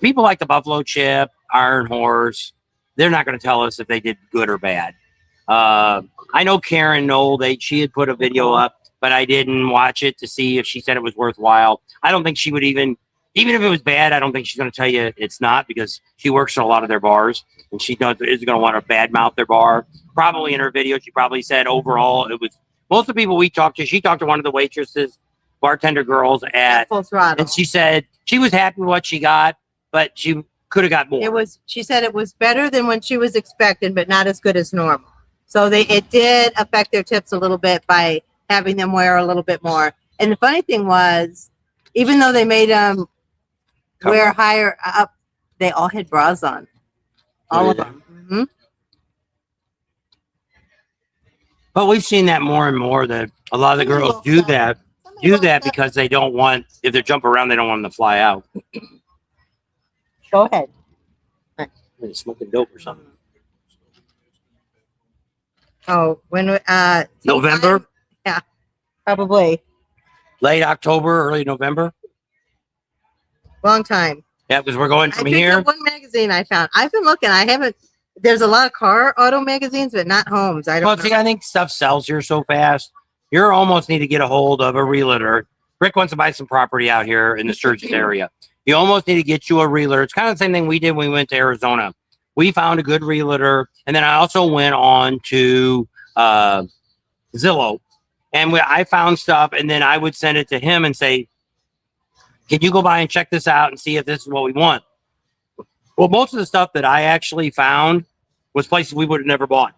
People like the Buffalo Chip, Iron Horse. They're not going to tell us if they did good or bad. I know Karen Knoll, she had put a video up, but I didn't watch it to see if she said it was worthwhile. I don't think she would even if it was bad, I don't think she's going to tell you it's not, because she works in a lot of their bars and she isn't going to want to badmouth their bar. Probably in her video, she probably said overall it was most of the people we talked to. She talked to one of the waitresses, bartender girls at Full Throttle. and she said she was happy with what she got, but she could have got more. She said it was better than what she was expecting, but not as good as normal. So it did affect their tips a little bit by having them wear a little bit more. And the funny thing was, even though they made them We're higher up. They all had bras on. All of them. Mm-hmm. But we've seen that more and more that a lot of the girls do that because they don't want, if they jump around, they don't want them to fly out. Go ahead. They're smoking dope or something. Oh, when November? Yeah, probably. Late October, early November? Long time. Yeah, because we're going I from picked here. up one magazine I found. I've been looking. I haven't. There's a lot of auto magazines, but not homes. I don't Well, know. see, I think stuff sells here so fast. You almost need to get a hold of a realtor. Rick wants to buy some property out here in the Sturgis area. You almost need to get you a realtor. It's kind of the same thing we did when we went to Arizona. We found a good realtor, and then I also went on to Zillow, and I found stuff, and then I would send it to him and say, "Can you go by and check this out and see if this is what we want?" Well, most of the stuff that I actually found was places we would have never bought.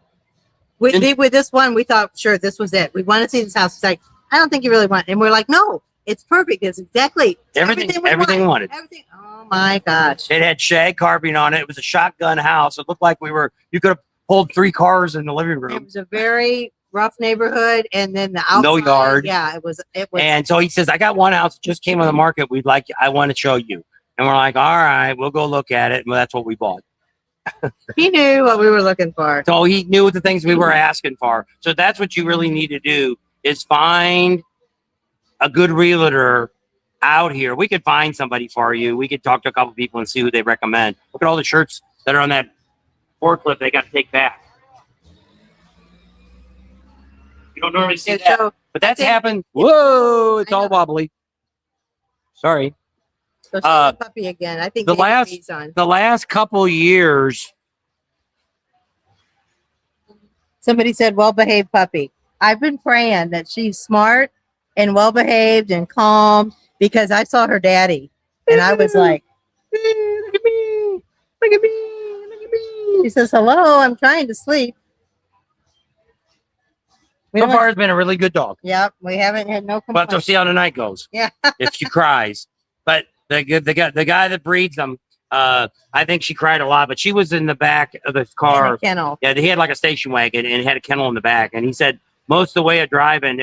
With this one, we thought, sure, this was it. We want to see this house. It's like, I don't think you really want it. And we're like, no, it's perfect. It's exactly Everything we wanted. Everything. Oh my gosh. It had shag carpeting on it. It was a shotgun house. It looked like you could have pulled 3 cars in the living It room. was a very rough neighborhood, and then the outside. No yard. Yeah, it was. And so he says, I got one house that just came on the market. I want to show you. And we're like, all right, we'll go look at it. And that's what we bought. He knew what we were looking for. So he knew the things we were asking for. So that's what you really need to do is find a good realtor out here. We could find somebody for you. We could talk to a couple people and see who they recommend. Look at all the shirts that are on that forklift they got to take back. You don't normally see that. So, But that's happened. Whoa, it's all wobbly. Sorry. so she's a puppy again. I think the last couple years. Somebody said, well-behaved puppy. I've been praying that she's smart and well-behaved and calm because I saw her daddy and I was like, look at me, look at me, look at me. She says, hello, I'm trying to sleep. So far, it's been a really good dog. Yep, we haven't had no complaints. But we'll see how the night goes. Yeah. If she cries. But the guy that breeds them, I think she cried a lot, but she was in the back of the car. In a kennel. Yeah, he had like a station wagon and it had a kennel in the back. And he said most of the way of driving,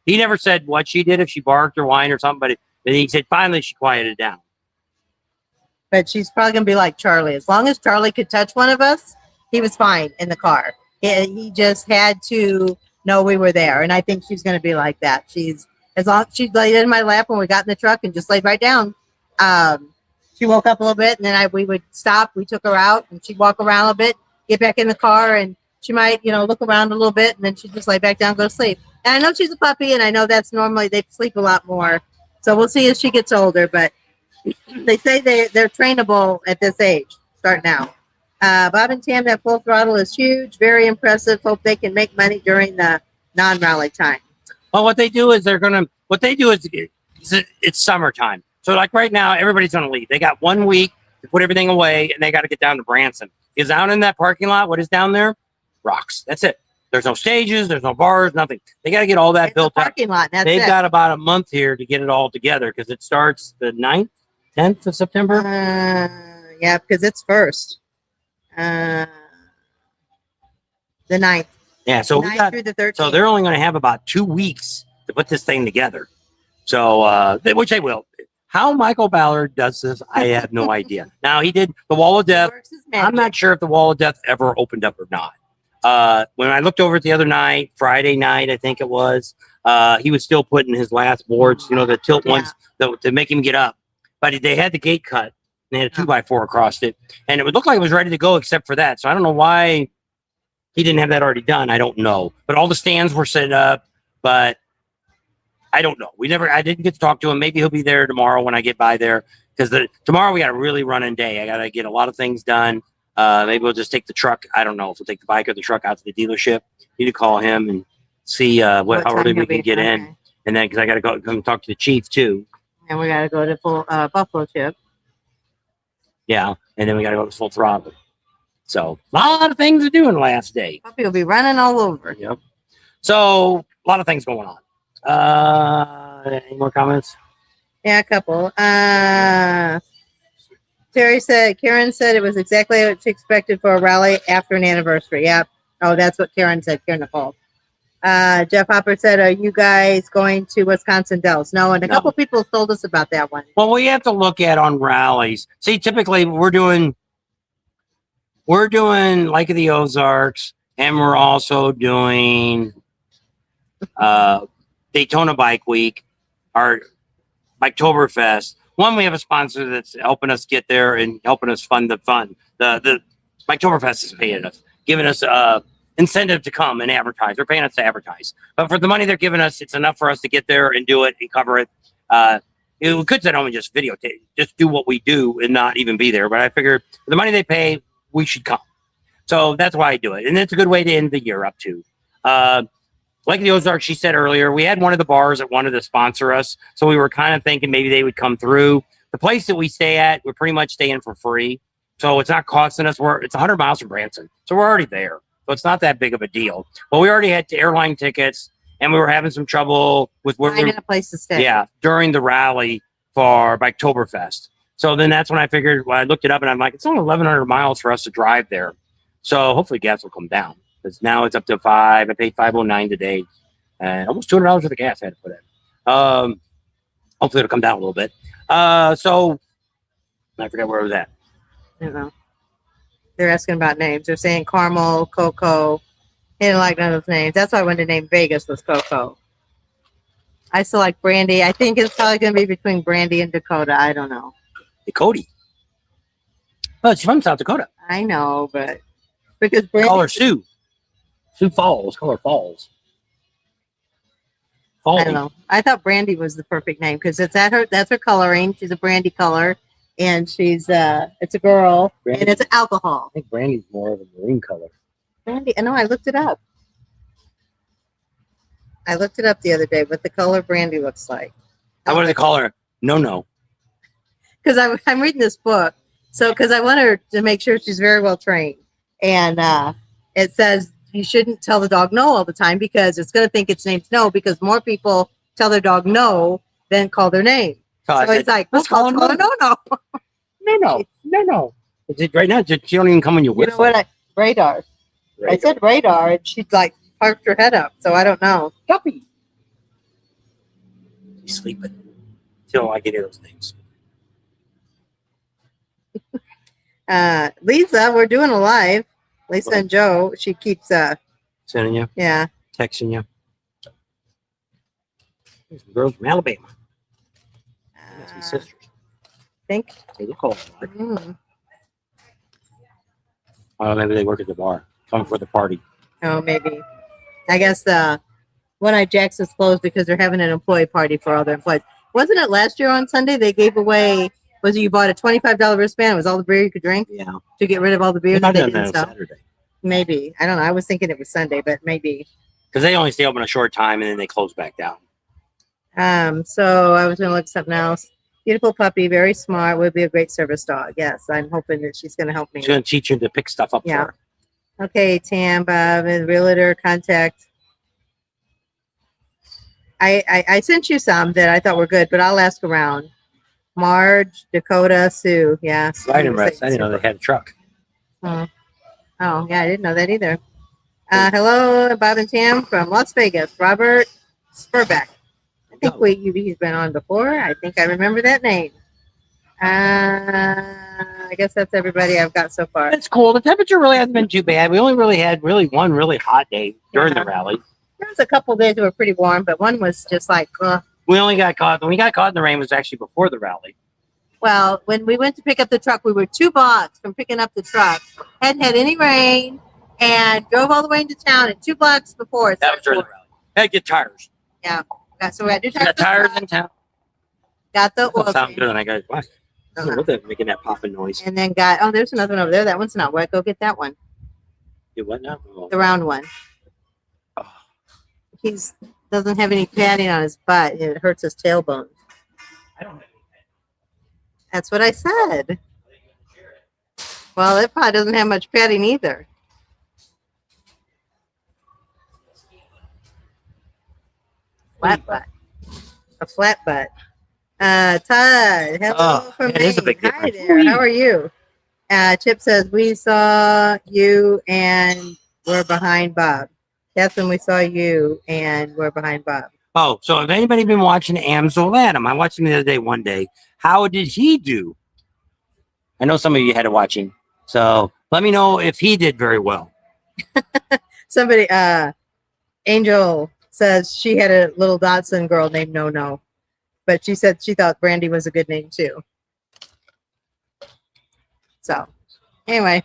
he never said what she did, if she barked or whined or something, but he said finally she quieted down. But she's probably going to be like Charlie. As long as Charlie could touch one of us, he was fine in the car. He just had to know we were there. And I think she's going to be like that. As long as she laid in my lap when we got in the truck and just laid right down. She woke up a little bit and then we would stop. We took her out and she'd walk around a bit, get back in the car, and she might, look around a little bit and then she'd just lay back down, go to sleep. And I know she's a puppy and I know that's normally they sleep a lot more. So we'll see as she gets older, but they say they're trainable at this age. Start now. Bob and Tam, that full throttle is huge, very impressive. Hope they can make money during the non-rally time. Well, what they do is it's summertime. So like right now, everybody's going to leave. They got 1 week to put everything away and they got to get down to Branson. Because down in that parking lot, what is down there? Rocks. That's it. There's no stages. There's no bars, nothing. They got to get all that built up. Parking lot. That's They've got about a month here to get it all together because it starts the 9th, 10th of September. Yeah, because it's first. The 9th. Yeah, so through the 13th. So they're only going to have about 2 weeks to put this thing together. So, which they will. How Michael Ballard does this, I have no idea. Now, he did the Wall of Death. I'm not sure if the Wall of Death ever opened up or not. When I looked over it the other night, Friday night, I think it was, he was still putting his last boards, the tilt ones to make him get up. But they had the gate cut. They had a 2x4 across it. And it would look like it was ready to go except for that. So I don't know why he didn't have that already done. I don't know. But all the stands were set up. But I don't know. I didn't get to talk to him. Maybe he'll be there tomorrow when I get by there. Because tomorrow we got a really running day. I got to get a lot of things done. Maybe we'll just take the truck. I don't know if we'll take the bike or the truck out to the dealership. Need to call him and see how early we can get in. And then because I got to go come talk to the chief too. And we got to go to full Buffalo Chip. Yeah, and then we got to go to full throttle. So a lot of things to do in the last day. Puppy will be running all over. Yep. So a lot of things going on. Any more comments? Yeah, a couple. Terry said, Karen said it was exactly what she expected for a rally after an anniversary. Yep. Oh, that's what Karen said, Karen Nicole. Jeff Hopper said, are you guys going to Wisconsin Dells? No, and a couple people told us about that one. Well, we have to look at on rallies. See, typically we're doing Lake of the Ozarks, and we're also doing Daytona Bike Week, our Biketoberfest. One, we have a sponsor that's helping us get there and helping us fund the fund. The Biketoberfest is paying us, giving us incentive to come and advertise. They're paying us to advertise. But for the money they're giving us, it's enough for us to get there and do it and cover it. We could sit home and just videotape, just do what we do and not even be there. But I figured for the money they pay, we should come. So that's why I do it. And it's a good way to end the year up too. Like the Ozarks, she said earlier, we had one of the bars that wanted to sponsor us. So we were kind of thinking maybe they would come through. The place that we stay at, we're pretty much staying for free. So it's not costing us. It's 100 miles from Branson. So we're already there. So it's not that big of a deal. But we already had airline tickets, and we were having some trouble with Finding a place to stay. Yeah, during the rally for Biketoberfest. So then that's when I figured, I looked it up, and I'm like, it's only 1,100 miles for us to drive there. So hopefully gas will come down. Because now it's up to $5. I paid $5.09 today, and almost $200 worth of gas I had to put in. Hopefully it'll come down a little bit. So I forget where it was at. I don't know. They're asking about names. They're saying Carmel, Coco. They didn't like none of those names. That's why I wanted to name Vegas was Coco. I still like Brandy. I think it's probably going to be between Brandy and Dakota. I don't know. Dakota. Oh, she's from South Dakota. I know, but because Brandy. Call her Sue. Sioux Falls. Call her Falls. I don't know. I thought Brandy was the perfect name because it's at her. That's her coloring. She's a brandy color, and she's it's a girl, Brandy. and it's alcohol. I think Brandy's more of a marine color. Brandy. I know. I looked it up. I looked it up the other day. What the color Brandy looks like. I wanted to call her No. Because I'm reading this book, so because I want her to make sure she's very well trained, and it says you shouldn't tell the dog no all the time because it's going to think its name's no because more people tell their dog no than call their name. So it's like, let's call her no. No. Is it right now? She don't even come when you whistle. You know what? Radar. I said radar, and she like parked her head up. So I don't know. Guppy. She's sleeping. She don't like any of those names. Lisa, we're doing a live. Lisa and Joe, she keeps sending you, texting you. There's some girls from Alabama. Some sisters. Think. They look all maybe they work at the bar. Come for the party. Oh, maybe. I guess the One Eye Jacks is closed because they're having an employee party for all their employees. Wasn't it last year on Sunday they gave away? Was it you bought a $25 wristband? It was all the beer you could drink? Yeah. To get rid of all the beer that they didn't sell? Saturday. Maybe. I don't know. I was thinking it was Sunday, but maybe. Because they only stay open a short time and then they close back down. So I was going to look at something else. Beautiful puppy, very smart, would be a great service dog. Yes, I'm hoping that she's going to help me. She's going to teach you to pick stuff up for her. Okay, Tam, Bob, and realtor contact. I sent you some that I thought were good, but I'll ask around. Marge, Dakota, Sue. Yeah. I didn't know they had a truck. Oh, yeah, I didn't know that either. Hello, Bob and Tam from Las Vegas. Robert Spurbeck. I think he's been on before. I think I remember that name. I guess that's everybody I've got so far. It's cool. The temperature really hasn't been too bad. We only really had one really hot day during the rally. There was a couple of days that were pretty warm, but one was just like, We only got caught. When we got caught in the rain was actually before the rally. Well, when we went to pick up the truck, we were 2 blocks from picking up the truck. Hadn't had any rain and drove all the way into town and 2 blocks before. That was during the rally. Had to get tires. Yeah. So we had to got tires in town. Got the oil. Sound good. And I got what? Look at making that popping noise. And then there's another one over there. That one's not wet. Go get that one. You what now? Oh. The round one. Oh. He's doesn't have any padding on his butt. It hurts his tailbone. I don't have any. That's what I said. Well, it probably doesn't have much padding either. Flat butt. A flat butt. Todd, hello Oh, from it is a Maine. big Hi difference. there. How are you? Chip says we saw you and we're behind Bob. That's when we saw you and we're behind Bob. Oh, so if anybody been watching Amsel Adam, I watched him the other day, one day. How did he do? I know some of you had to watch him. So let me know if he did very well. Somebody, Angel says she had a little Dotson girl named No No, but she said she thought Brandy was a good name too. So anyway,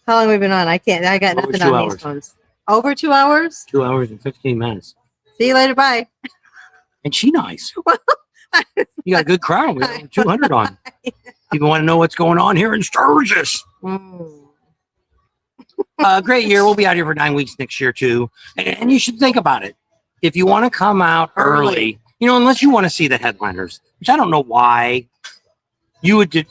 how long have we been on? I got Over nothing 2 on hours. these phones. Over 2 hours? 2 hours and 15 minutes. See you later. Bye. And she nice. You got a good crowd. We got 200 on. People want to know what's going on here in Sturgis. Great year. We'll be out here for 9 weeks next year too. And you should think about it. If you want to come out early, unless you want to see the headliners, which I don't know why you would do.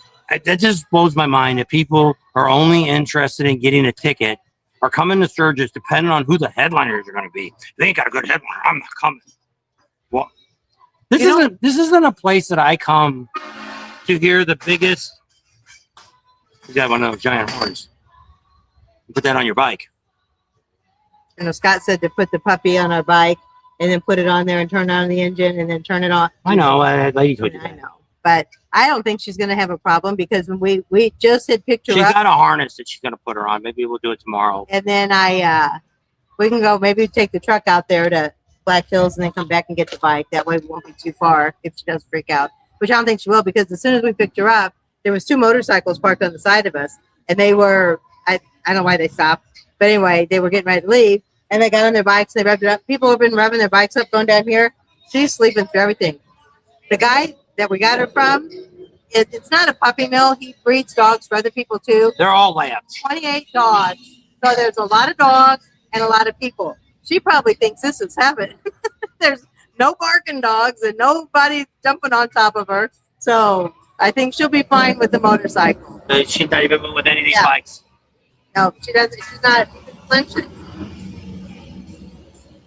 That just blows my mind that people are only interested in getting a ticket or coming to Sturgis depending on who the headliners are going to be. If they ain't got a good headliner, I'm not coming. Well, this isn't a place that I come to hear the biggest. You got one of those giant horns. Put that on your bike. Scott said to put the puppy on our bike and then put it on there and turn on the engine and then turn it on. I know. Lady told you that. I know. But I don't think she's going to have a problem because when we just had picked her She's up. got a harness that she's going to put her on. Maybe we'll do it tomorrow. And then we can go, maybe take the truck out there to Black Hills and then come back and get the bike. That way we won't be too far if she does freak out, which I don't think she will because as soon as we picked her up, there was 2 motorcycles parked on the side of us and they were, I don't know why they stopped, but anyway, they were getting ready to leave and they got on their bikes and they revved it up. People have been revving their bikes up going down here. She's sleeping through everything. The guy that we got her from, it's not a puppy mill. He breeds dogs for other people too. They're all labs. 28 dogs. So there's a lot of dogs and a lot of people. She probably thinks this is heaven. There's no barking dogs and nobody jumping on top of her. So I think she'll be fine with the motorcycle. She's not even with any of these Yeah. bikes. No, she doesn't. She's not flinching.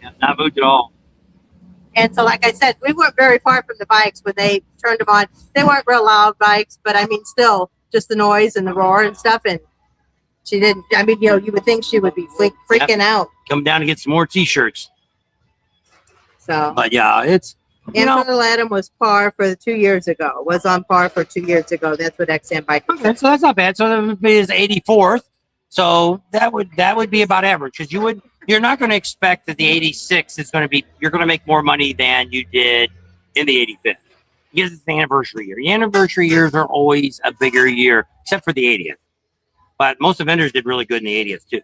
Yeah, not moved at all. And so, like I said, we weren't very far from the bikes when they turned them on. They weren't real loud bikes, but I mean, still, just the noise and the roar and stuff. And she didn't. I mean, you would think she would be freaking out. Come down to get some more T-shirts. So, But yeah, it's Ansel Adam was par for 2 years ago. Was on par for 2 years ago. That's what XM bike. okay. So that's not bad. So that would be his 84th. So that would be about average because you're not going to expect that the 86 is going to be. You're going to make more money than you did in the 85th because it's the anniversary year. The anniversary years are always a bigger year, except for the 80th. But most of the vendors did really good in the 80th too.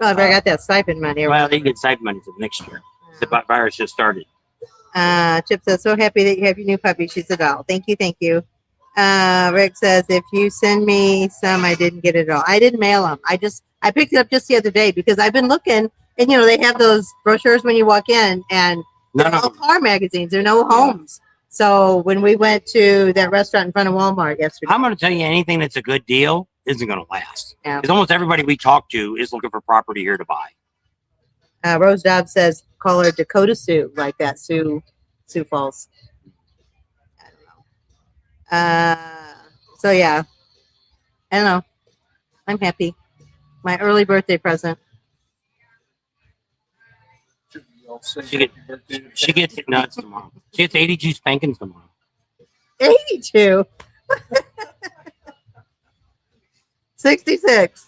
Well, I got that stipend money. Well, they get stipend money for the next year. The virus just started. Chip says, so happy that you have your new puppy. She's a doll. Thank you. Thank you. Rick says, if you send me some, I didn't get it all. I didn't mail them. I picked it up just the other day because I've been looking and, they have those brochures when you walk in and they're all car magazines. There are no homes. So when we went to that restaurant in front of Walmart yesterday. I'm going to tell you anything that's a good deal isn't going to last. Yeah. Because almost everybody we talk to is looking for property here to buy. Rose Dobbs says, call her Dakota Sioux, like that Sioux Falls. I don't know. So yeah, I don't know. I'm happy. My early birthday present. She gets nuts tomorrow. She gets 82 spankings tomorrow. 82. 66.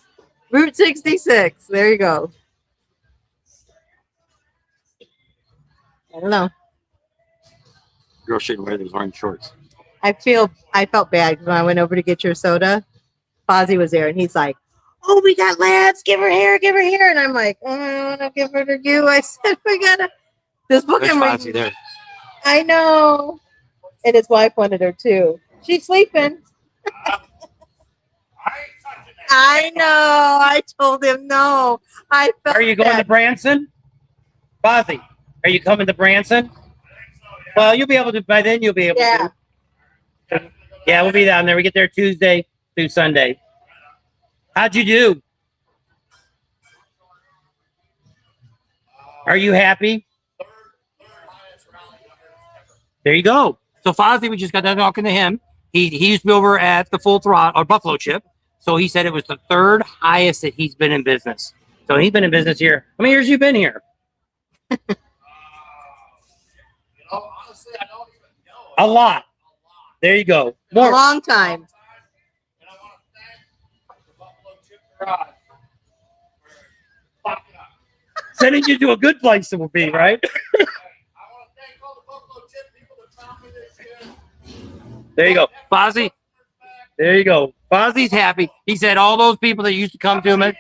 Route 66. There you go. I don't know. Girl shouldn't wear those orange shorts. I felt bad when I went over to get your soda. Fozzie was there and he's like, oh, we got labs. Give her here. And I'm like, oh, I want to give her to you. I said, we got to. This book There's I'm Fozzie reading. there. I know. And his wife wanted her too. She's sleeping. I know. I told him no. I felt Are you going bad. to Branson? Fozzie, are you coming to Branson? Well, you'll be able to, by then you'll be able Yeah. to. Yeah, we'll be down there. We get there Tuesday through Sunday. How'd you do? Are you happy? There you go. So Fozzie, we just got done talking to him. He used to be over at the Full Throttle or Buffalo Chip. So he said it was the third highest that he's been in business. So he's been in business here. How many years you been here? Honestly, I don't even know. A lot. There you go. A More. long time. And I want to thank the Buffalo Chip Garage for locking up. Sending you to a good place it will be, right? I want to thank all the Buffalo Chip people that found me this year. There you go. Fozzie. There you go. Fozzie's happy. He said all those people that used to come to him.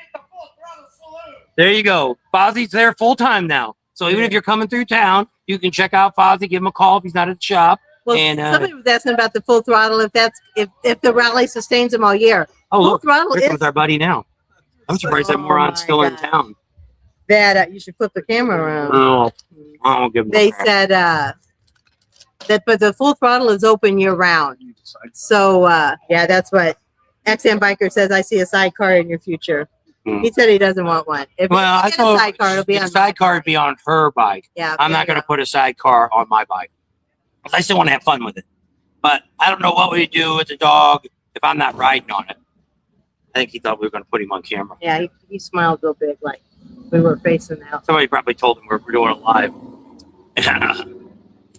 There you go. Fozzie's there full time now. So even if you're coming through town, you can check out Fozzie, give him a call if he's not at the shop. Well, And, somebody was asking about the Full Throttle, if the rally sustains them all year. Oh, Full look, Throttle here is comes our buddy now. I'm surprised that Oh moron's my still in God. town. that you should flip the camera around. Oh, I won't give him They crap. said that, but the Full Throttle is open year round. So yeah, that's what XM Biker says. I see a sidecar in your future. Hmm. He said he doesn't want one. If Well, you I get a thought sidecar, it'll be the on sidecar would be on her bike. Yeah, I'm there not you going to go. put a sidecar on my bike. I still want to have fun with it. But I don't know what we do with the dog if I'm not riding on it. I think he thought we were going to put him on camera. Yeah, he smiled real big, like we were facing out. Somebody probably told him we're doing it live.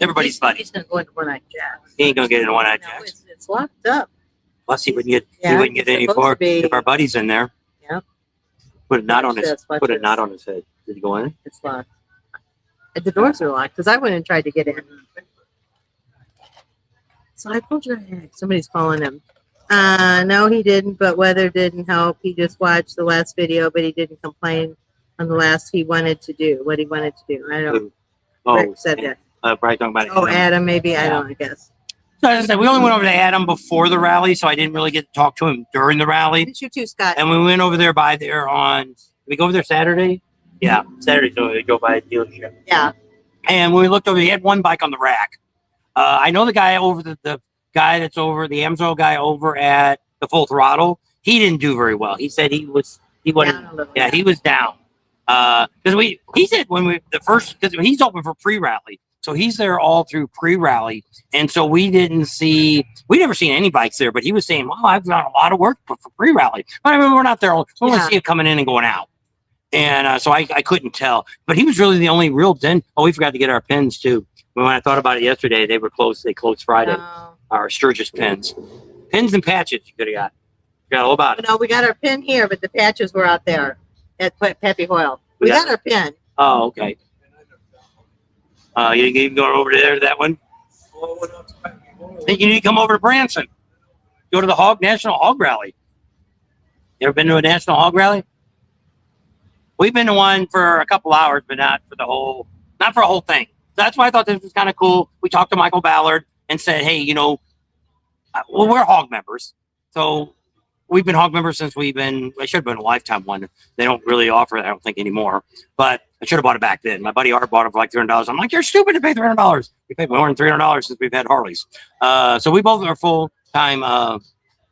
Everybody's buddy. He's gonna go into one-eyed jack. He ain't going to get in one eye No, jacks. it's locked up. Plus, he wouldn't get Yeah, he wouldn't get it's any supposed for to be- if our buddy's in there. Yep. Put a knot on Watch his this, watch put a this. knot on his head. Did he go in? It's locked. The doors are locked because I went and tried to get in. So I pulled your head. Somebody's calling him. No, he didn't, but weather didn't help. He just watched the last video, but he didn't complain on the last he wanted to do, what he wanted to do. I don't Oh, Rick said that. Probably talking about Oh, Adam. Adam, maybe. I Yeah. don't know, I guess. So as I said, we only went over to Adam before the rally, so I didn't really get to talk to him during the rally. It's you too, Scott. And we went over there by there on. Did we go over there Saturday? Yeah, Saturday. So we go by a dealership. Yeah. And when we looked over, he had one bike on the rack. I know the guy over the guy that's over the Amsoil guy over at the Full Throttle. He didn't do very well. He said he wasn't. Down a little. Yeah, he was down. Because he said because he's open for pre-rally, so he's there all through pre-rally, and so we never seen any bikes there. But he was saying, "Well, I've got a lot of work for pre-rally." But I mean, we're not there. We want Yeah. to see it coming in and going out, and so I couldn't tell. But he was really the only real den. Oh, we forgot to get our pins too. When I thought about it yesterday, they were closed. They closed Friday. No. Our Sturgis pins, and patches. You could have got. You got all about it. No, we got our pin here, but the patches were out there at Peppy Hoyle. We We got- got our pin. Oh, okay. You can go over there to that one. Think you need to come over to Branson. Go to the National Hog Rally. You ever been to a National Hog Rally? We've been to one for a couple hours, but not for a whole thing. That's why I thought this was kind of cool. We talked to Michael Ballard and said, hey, we're hog members. So we've been hog members since I should have been a lifetime one. They don't really offer it, I don't think, anymore. But I should have bought it back then. My buddy Art bought it for like $300. I'm like, you're stupid to pay $300. We paid more than $300 since we've had Harleys. So we both are full-time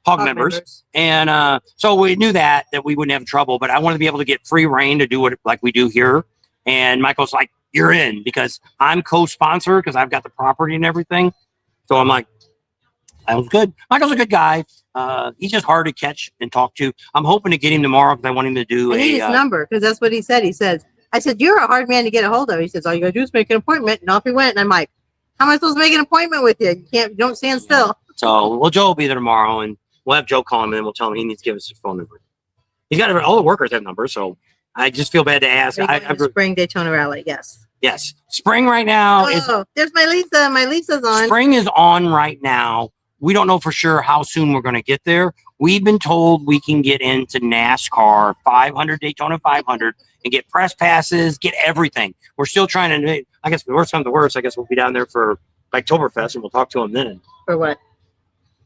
hog members. And so we knew that we wouldn't have trouble. But I wanted to be able to get free reign to do it like we do here. And Michael's like, you're in, because I'm co-sponsor because I've got the property and everything. So I'm like, that was good. Michael's a good guy. He's just hard to catch and talk to. I'm hoping to get him tomorrow because I want him to do I need his number because that's what he said. He says, I said, you're a hard man to get a hold of. He says, all you gotta do is make an appointment. And off he went. And I'm like, how am I supposed to make an appointment with you? You don't stand still. So, Joe will be there tomorrow, and we'll have Joe call him, and then we'll tell him he needs to give us his phone number. He's got all the workers have numbers, so I just feel bad to ask. We're going to Spring Daytona Rally, yes. Yes, spring right now is. Oh, there's my Lisa. My Lisa's on. Spring is on right now. We don't know for sure how soon we're going to get there. We've been told we can get into NASCAR 500, Daytona 500, and get press passes, get everything. We're still trying to. I guess the worst comes to worst. I guess we'll be down there for Oktoberfest, and we'll talk to them then. For what?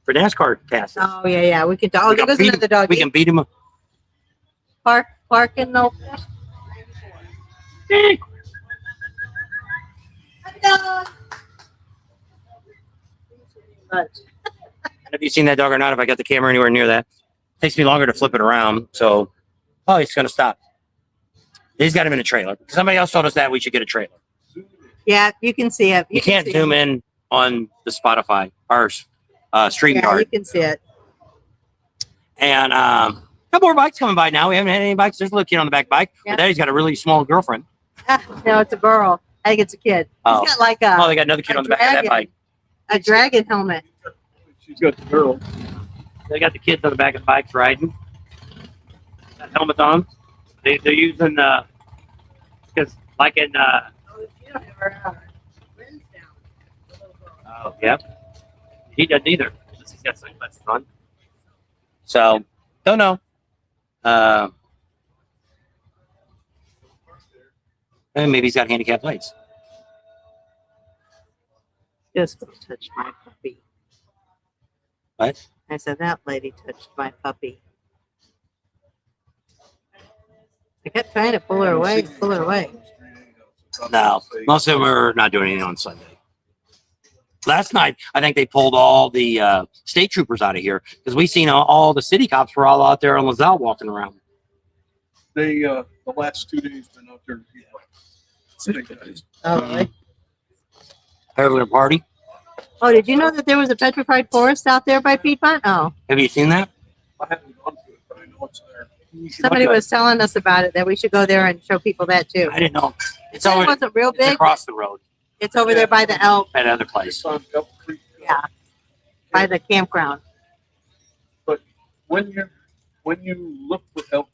For NASCAR passes. Oh, yeah. We can talk. Oh, We there can goes beat another dog. We can beat them. Park and no. Have you seen that dog or not? If I got the camera anywhere near that, it takes me longer to flip it around. So, he's going to stop. He's got him in a trailer. Somebody else told us that we should get a trailer. Yeah, you can see it. You can't zoom in on the Spotify or Yeah, StreamYard. you can see it. And a couple more bikes coming by now. We haven't had any bikes. There's a little kid on the back bike. Yeah. But Daddy's got a really small girlfriend. No, it's a girl. I think it's a kid. Oh. He's got like Oh, a, they got another kid a on the back of that dragon. bike. a dragon helmet. She's got the girl. They got the kids on the back of the bikes riding. Got helmets on. They're using because like in oh yeah, he doesn't either. He's got sunglasses on. So don't know. And maybe he's got handicapped legs. Just go touch my puppy. What? I said that lady touched my puppy. I kept trying to pull her away, pull her away. No, most of them are not doing anything on Sunday. Last night, I think they pulled all the state troopers out of here because we seen all the city cops were all out there on LaSalle walking around. They the last 2 days been out there. Oh, really? Having a party. Oh, did you know that there was a petrified forest out there by Piedmont? Oh, Have you seen that? I haven't gone to it, but I know it's there. somebody was telling us about it, that we should go there and show people that too. I didn't know. It It's over. wasn't real It's big. across the road It's over there by the elk, at other place. It's on Elk Creek. yeah, by the campground. When you look for Elk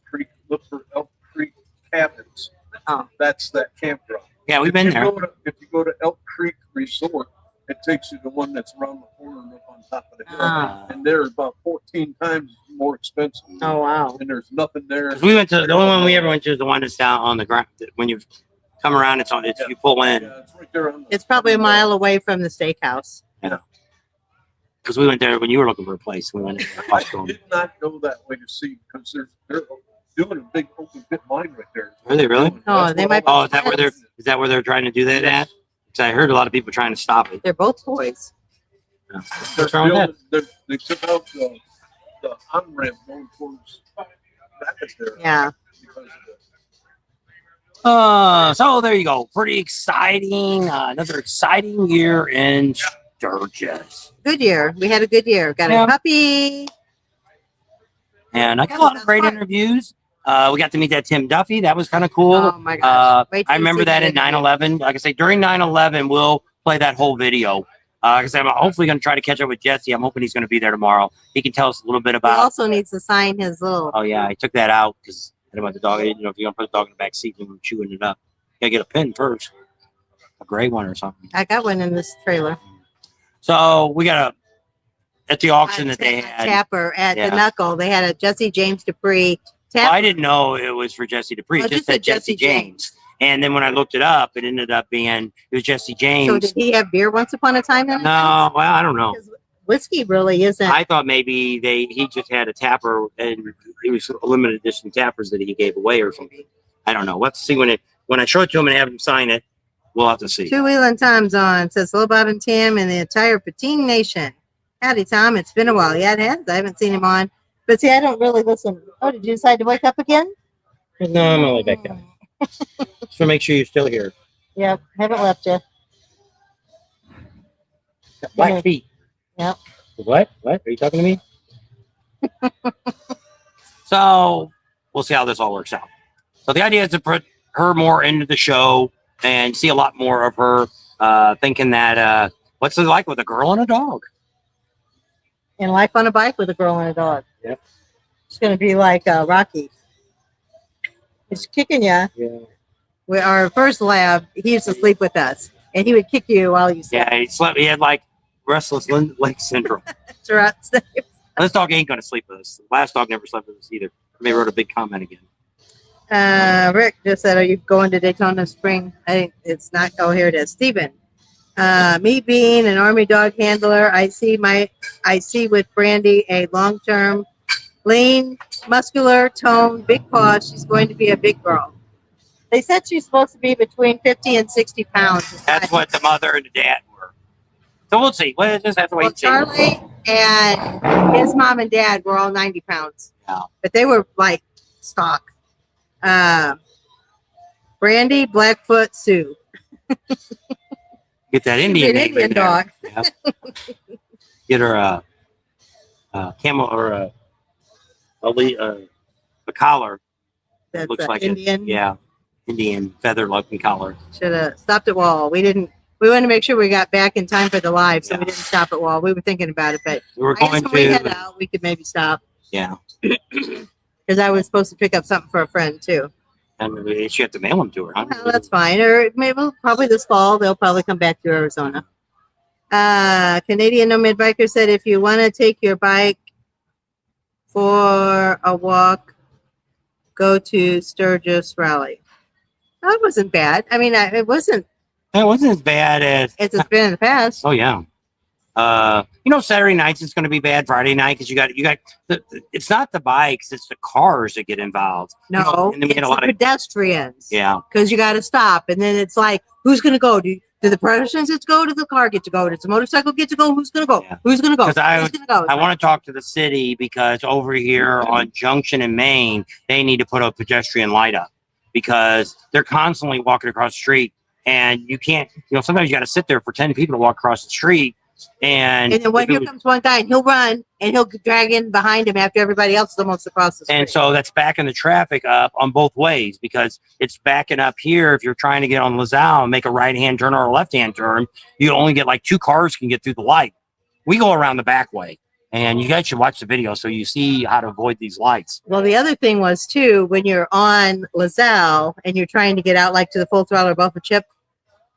Creek cabins. Oh. That's that campground. Yeah, we've been there. If you go to Elk Creek Resort, it takes you to one that's around the corner and up on top of the hill. Ah. And they're about 14 times more expensive. Oh, wow. And there's nothing there. 'Cause we went to the only one we ever went to is the one that's down on the ground. When you come around, it's on. It's you pull in Yeah, it's right there on the, It's probably a mile away from the steakhouse. because we went there when you were looking for a place. We went. I did not go that way to see because they're doing a big open pit mine right there. Are they really? Oh, That's they what might be- Oh, is that where they're trying to do that at? Because I heard a lot of people trying to stop it. They're both boys. They're What's wrong with building- they took out the on-ramp going towards Rapids there. Yeah. Because of it. So there you go. Pretty exciting. Another exciting year in Sturgis. Good year. We had a good year. Got Yeah. a puppy. And I got a lot of great interviews. We got to meet that Tim Duffy. That was kind of cool. Oh my gosh. Wait till I you remember see that the in video. 9/11. Like I say, during 9/11, we'll play that whole video. Like I said, I'm hopefully going to try to catch up with Jesse. I'm hoping he's going to be there tomorrow. He can tell us a little bit He about. also needs to sign his little. Oh yeah, I took that out because I didn't want the dog. You know, if you're going to put the dog in the back seat and we're chewing it up, you got to get a pin first, a gray one or something. I got one in this trailer. So we got at the auction that they A had. tapper at Yeah. the Knuckle. They had a Jesse James Dupree Well, tapper. I didn't know it was for Jesse Dupree. Oh, It just just said Jesse James. And then when I looked it up, it ended up being it was Jesse So James. did he have beer once upon a time? Then? No, well, I don't know. Because whiskey really isn't. I thought maybe he just had a tapper and it was a limited edition tappers that he gave away or something. I don't know. Let's see when I show it to him and have him sign it. We'll have to see. Two Wheeling Tom's on. Says hello, Bob and Tim and the entire Patine Nation. Howdy, Tom. It's been a while. Yeah, it has. I haven't seen him on. But see, I don't really listen. Oh, did you decide to wake up again? No, I'm only back down. Just to make sure you're still here. Yep, haven't left you. Black Yeah. feet. Yep. What? What? Are you talking to me? So we'll see how this all works out. So the idea is to put her more into the show and see a lot more of her thinking that what's it like with a girl and a dog? In Life on a Bike with a Girl and a Dog. Yep. It's going to be like Rocky. It's kicking you. Yeah. Our first lab, he used to sleep with us, and he would kick you while you slept. Yeah, he slept. He had like restless leg syndrome. Throughout the day. This dog ain't gonna sleep with us. The last dog never slept with us either. Maybe wrote a big comment again. Rick just said, "Are you going to Daytona Spring?" I think it's not. Oh, here it is. Stephen, me being an Army dog handler, I see with Brandy a long-term, lean, muscular, toned, big paws. She's going to be a big girl. They said she's supposed to be between 50 and 60 pounds. That's what the mother and the dad were. So we'll see. We'll just have to wait Well, and see. Charlie and his mom and dad were all 90 pounds. Yeah. But they were like stock. Brandy, Blackfoot, Sue. Get that Indian An name Indian in there. dog. Yeah. Get her a camel or a collar. That's Looks like Indian. it. Yeah, Indian feather-looking collar. Should have stopped at Wall. We didn't. We wanted to make sure we got back in time for the live, so Yeah. we didn't stop at Wall. We were thinking about it, but We were I guess going when we head to. out, we could maybe stop Yeah, because I was supposed to pick up something for a friend too. and she had to mail them to her. Huh? Well, that's fine. Or maybe probably this fall they'll probably come back to Arizona. Canadian Nomad Biker said if you want to take your bike for a walk, go to Sturgis Rally. That wasn't bad. I mean, it wasn't. It wasn't as bad as. It's been in the past. Oh yeah. Saturday nights it's going to be bad. Friday night because you got it's not the bikes, it's the cars that get involved. No, and then we it's had a the lot of pedestrians. yeah. Because you got to stop, and then it's like, who's going to go? Do the pedestrians get to go? Does the car get to go? Does the motorcycle get to go? Who's going to go? Yeah. Who's going to go? Because Who's going to go? I want to talk to the city because over here on Junction in Maine, they need to put a pedestrian light up because they're constantly walking across the street and you can't, sometimes you got to sit there for 10 people to walk across the street. And then here comes one guy and he'll run and he'll drag in behind him after everybody else is almost across the street. And so that's backing the traffic up on both ways because it's backing up here. If you're trying to get on LaSalle and make a right-hand turn or a left-hand turn, you only get like 2 cars can get through the light. We go around the back way. And you guys should watch the video so you see how to avoid these lights. Well, the other thing was, too, when you're on LaSalle and you're trying to get out like to the full throttle or bumper chip,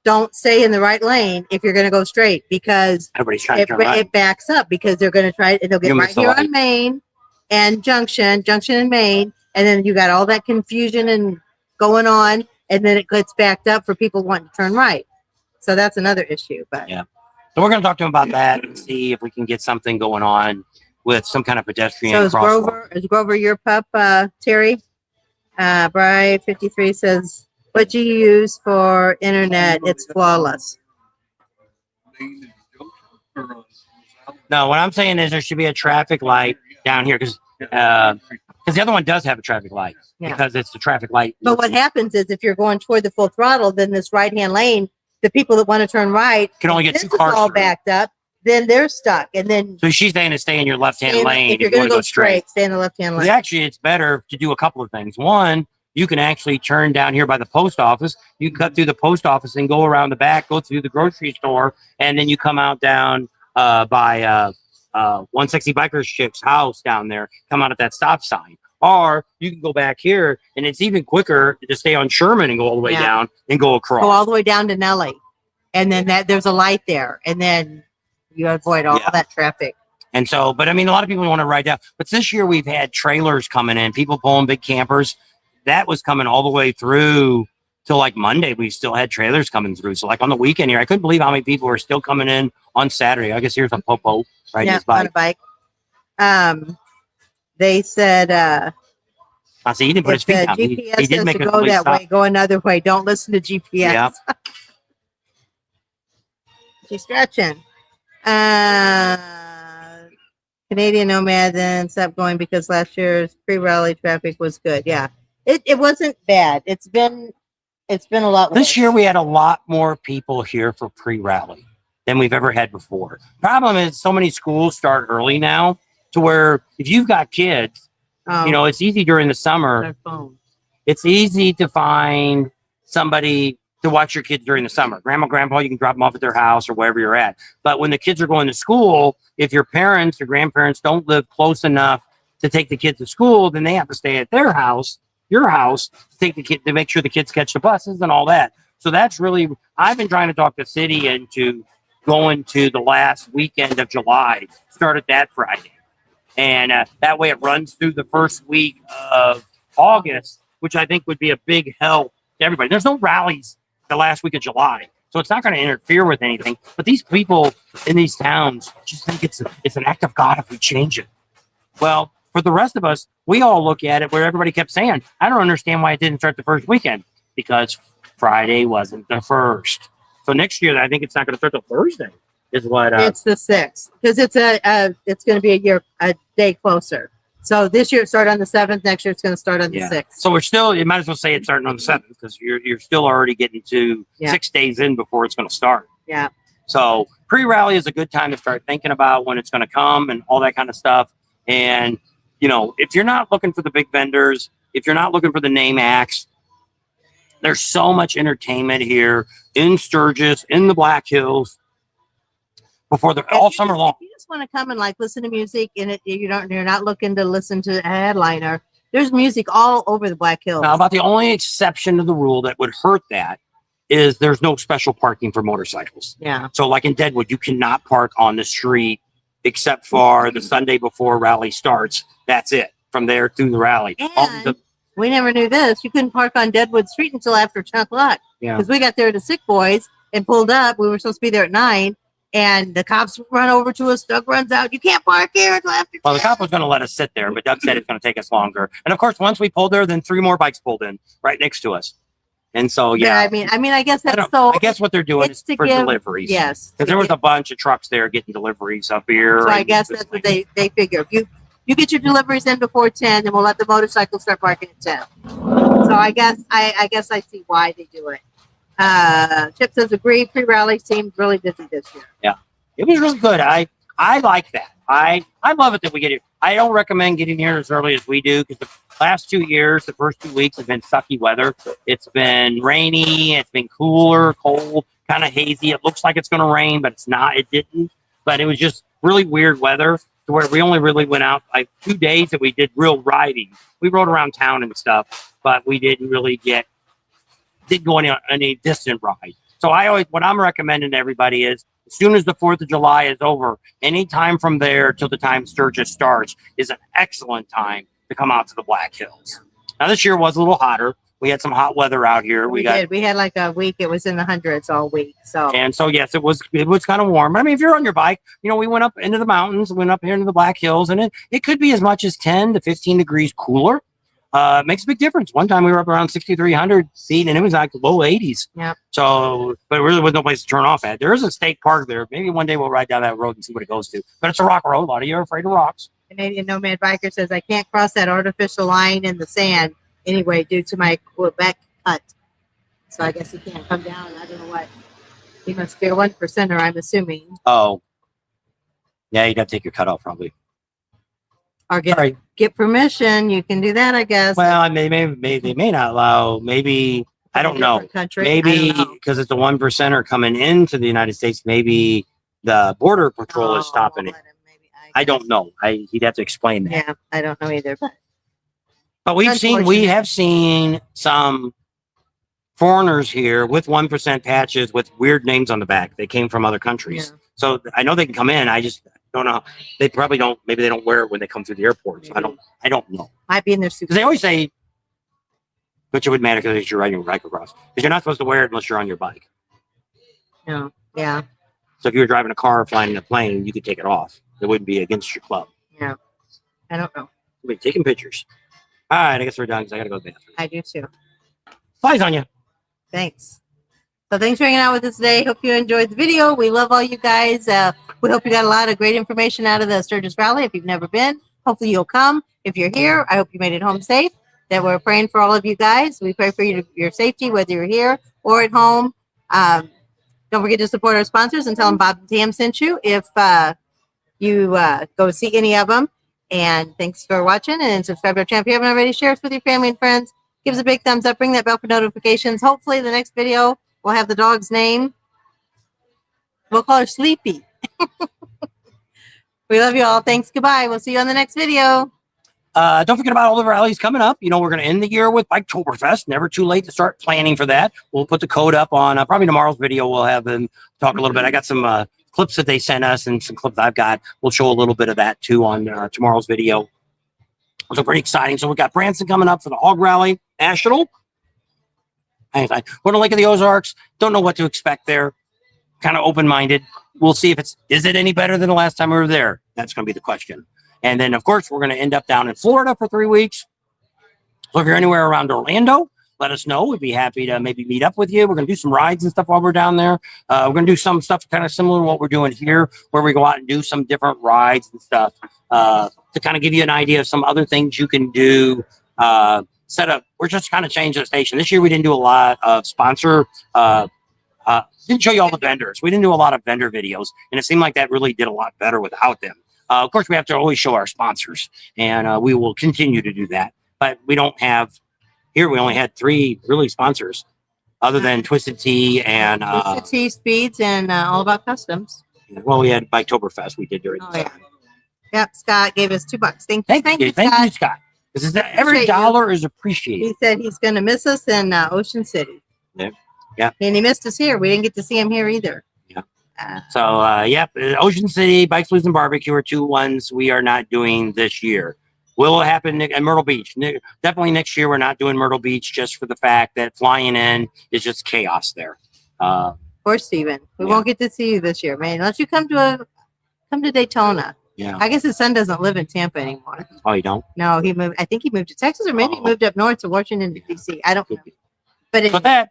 don't stay in the right lane if you're going to go straight because everybody's trying to turn right. It backs up because they're going to try and they'll get right here on Main and Junction and Main. And then you got all that confusion and going on. And then it gets backed up for people wanting to turn right. So that's another issue. But yeah. So we're going to talk to them about that and see if we can get something going on with some kind of pedestrian. So is Grover your pup, Terry? Bri 53 says, what do you use for internet? It's flawless. No, what I'm saying is there should be a traffic light down here because the other one does have a traffic light because it's the traffic light. But what happens is if you're going toward the full throttle, then this right-hand lane, the people that want to turn right can only get 2 cars all through. Backed up, then they're stuck. And then so she's saying to stay in your left-hand lane. If you're going to go straight, stay in the left-hand lane. Actually, it's better to do a couple of things. One, you can actually turn down here by the post office. You can cut through the post office and go around the back, go through the grocery store, and then you come out down by 160 Bikers Chick's house down there, come out at that stop sign. Or you can go back here, and it's even quicker to stay on Sherman and go all the way down and go across. Go all the way down to Nellie. And then there's a light there. And then you avoid all that traffic. And so, but I mean, a lot of people want to ride down. But this year we've had trailers coming in, people pulling big campers. That was coming all the way through till like Monday. We still had trailers coming through. So like on the weekend here, I couldn't believe how many people were still coming in on Saturday. I guess here's a Popo riding his bike. On a bike. They said, I see he didn't put his feet down. GPS he did says make to a go that stop. way, go another way. Don't listen to GPS. Yeah. She's stretching. Canadian Nomad then stopped going because last year's pre-rally traffic was good. Yeah. It wasn't bad. It's been a lot worse. This year we had a lot more people here for pre-rally than we've ever had before. Problem is so many schools start early now to where if you've got kids, it's easy during the summer. It's easy to find somebody to watch your kids during the summer. Grandma, grandpa, you can drop them off at their house or wherever you're at. But when the kids are going to school, if your parents or grandparents don't live close enough to take the kids to school, then they have to stay at their house, your house, to take the kid to make sure the kids catch the buses and all that. So that's really, I've been trying to talk the city into going to the last weekend of July, started that Friday. And that way it runs through the first week of August, which I think would be a big help to everybody. There's no rallies the last week of July, so it's not going to interfere with anything. But these people in these towns just think it's an act of God if we change it. Well, for the rest of us, we all look at it where everybody kept saying, I don't understand why it didn't start the first weekend, because Friday wasn't the first. So next year, I think it's not going to start till Thursday. Is what it's the 6th because it's going to be a day closer. So this year it started on the 7th. Next year it's going to start on the 6th. So we're still, you might as well say it's starting on the 7th because you're still already getting to 6 days in before it's going to start. Yeah. So pre-rally is a good time to start thinking about when it's going to come and all that kind of stuff. And, you know, if you're not looking for the big vendors, if you're not looking for the name acts, there's so much entertainment here in Sturgis, in the Black Hills, before the all summer long. If you just want to come and like listen to music and you're not looking to listen to a headliner, there's music all over the Black Hills. Now, about the only exception to the rule that would hurt that is there's no special parking for motorcycles. Yeah. So like in Deadwood, you cannot park on the street except for the Sunday before rally starts. That's it. From there through the rally. And we never knew this. You couldn't park on Deadwood Street until after 10 o'clock. Yeah. Because we got there to Sick Boys and pulled up. We were supposed to be there at 9. And the cops run over to us. Doug runs out. You can't park here until after 10. Well, the cop was going to let us sit there, but Doug said it's going to take us longer. And of course, once we pulled there, then 3 more bikes pulled in right next to us. And so, yeah. I mean, I guess that's so. I guess what they're doing is for deliveries. Yes. Because there was a bunch of trucks there getting deliveries of beer. So I guess that's what they figure. If you get your deliveries in before 10, then we'll let the motorcycles start parking at 10. So I guess I see why they do it. Chip says agree. Pre-rally seemed really busy this year. Yeah, it was really good. I like that. I love it that we get here. I don't recommend getting here as early as we do because the last 2 years, the first 2 weeks have been sucky weather. It's been rainy. It's been cooler, cold, kind of hazy. It looks like it's going to rain, but it's not. It didn't. But it was just really weird weather to where we only really went out like 2 days that we did real riding. We rode around town and stuff, but we didn't go on any distant ride. So what I'm recommending to everybody is as soon as the 4th of July is over, any time from there till the time Sturgis starts is an excellent time to come out to the Black Hills. Now this year was a little hotter. We had some hot weather out here. We had like a week. It was in the hundreds all week. So yes, it was kind of warm. I mean, if you're on your bike, we went up into the mountains, went up here into the Black Hills, and it could be as much as 10 to 15 degrees cooler. It makes a big difference. One time we were up around 6,300 feet and it was like low 80s. Yeah. So, but it really was no place to turn off at. There is a state park there. Maybe one day we'll ride down that road and see what it goes to. But it's a rock road. A lot of you are afraid of rocks. Canadian Nomad Biker says, I can't cross that artificial line in the sand anyway due to my Quebec cut. So I guess he can't come down. I don't know what. He must be a 1%er, I'm assuming. Oh. Yeah, you'd have to take your cut off probably. Or get permission. You can do that, I guess. Well, they may not allow. Maybe I don't know. Country. Maybe because it's a 1%er coming into the United States. Maybe the Border Patrol is stopping it. I don't know. He'd have to explain that. Yeah, I don't know either. But we have seen some foreigners here with 1% patches with weird names on the back. They came from other countries, so I know they can come in. I just don't know. They probably don't. Maybe they don't wear it when they come through the airport. So I don't know. Might be in their suit. Because they always say, but it wouldn't matter because you're riding your bike across. Because you're not supposed to wear it unless you're on your bike. No. Yeah. So if you were driving a car or flying a plane, you could take it off. It wouldn't be against your club. Yeah. I don't know. We'll be taking pictures. All right, I guess we're done because I got to go to the bathroom. I do too. Flies on you. Thanks. So thanks for hanging out with us today. Hope you enjoyed the video. We love all you guys. We hope you got a lot of great information out of the Sturgis Rally. If you've never been, hopefully you'll come. If you're here, I hope you made it home safe. That we're praying for all of you guys. We pray for your safety, whether you're here or at home. Don't forget to support our sponsors and tell them Bob and Tam sent you if you go see any of them. And thanks for watching, and subscribe to our channel if you haven't already. Share us with your family and friends. Give us a big thumbs up. Ring that bell for notifications. Hopefully the next video will have the dog's name. We'll call her Sleepy. We love you all. Thanks. Goodbye. We'll see you on the next video. Don't forget about all the rallies coming up. We're going to end the year with Biketoberfest. Never too late to start planning for that. We'll put the code up on probably tomorrow's video. We'll have them talk a little bit. I got some clips that they sent us and some clips I've got. We'll show a little bit of that too on tomorrow's video. So pretty exciting. So we've got Branson coming up for the Hog Rally National. We're going to Lake of the Ozarks. Don't know what to expect there. Kind of open-minded. We'll see if is it any better than the last time we were there? That's going to be the question. And then, of course, we're going to end up down in Florida for 3 weeks. So if you're anywhere around Orlando, let us know. We'd be happy to maybe meet up with you. We're going to do some rides and stuff while we're down there. We're going to do some stuff kind of similar to what we're doing here, where we go out and do some different rides and stuff to kind of give you an idea of some other things you can do. We're just kind of changing the station. This year, we didn't do a lot of sponsor Didn't show you all the vendors. We didn't do a lot of vendor videos, and it seemed like that really did a lot better without them. Of course, we have to always show our sponsors, and we will continue to do that. But we don't have here. We only had 3 really sponsors, other than Twisted Tea and Twisted Tea, Speeds, and All About Customs. well, we had Biketoberfest we did during. Oh, the yeah. time. Yep, Scott gave us $2. Thank you, Thank Scott. you, Scott. This is every Appreciate you. dollar is appreciated. He said he's going to miss us in Ocean City. Yeah. Yeah. And he missed us here. We didn't get to see him here either. Yeah. So, yep, Ocean City, Bikes, Blues, and Barbecue are 2 ones we are not doing this year. Will happen at Myrtle Beach. Definitely next year, we're not doing Myrtle Beach just for the fact that flying in is just chaos there. Poor Steven. We Yeah. won't get to see you this year, man. Unless you come to Daytona. Yeah. I guess his son doesn't live in Tampa anymore. Oh, you don't? No, he moved. I think he moved to Texas, or maybe he Oh. moved up north to Washington, D.C. I don't know. Could be. But With that,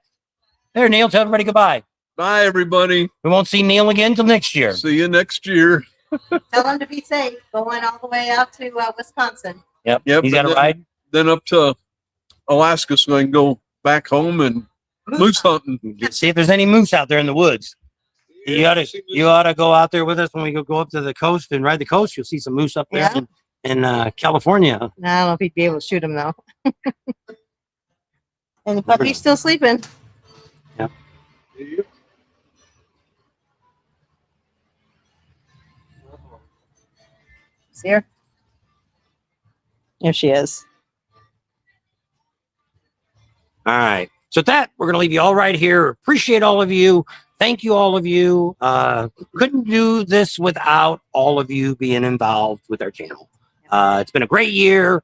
there, Neil, tell everybody goodbye. Bye, everybody. We won't see Neil again until next year. See you next year. tell him to be safe going all the way out to Wisconsin. Yep. Yep, He's got and a ride. Then up to Alaska so I can go back home and moose hunting. See if there's any moose out there in the woods. You ought to go out there with us when we go up to the coast and ride the coast. You'll see some moose up there Yeah. in California. No, I don't know if he'd be able to shoot him though. And the puppy's still sleeping. See her? There she is. All right. So with that, we're going to leave you all right here. Appreciate all of you. Thank you, all of you. Couldn't do this without all of you being involved with our channel. It's been a great year.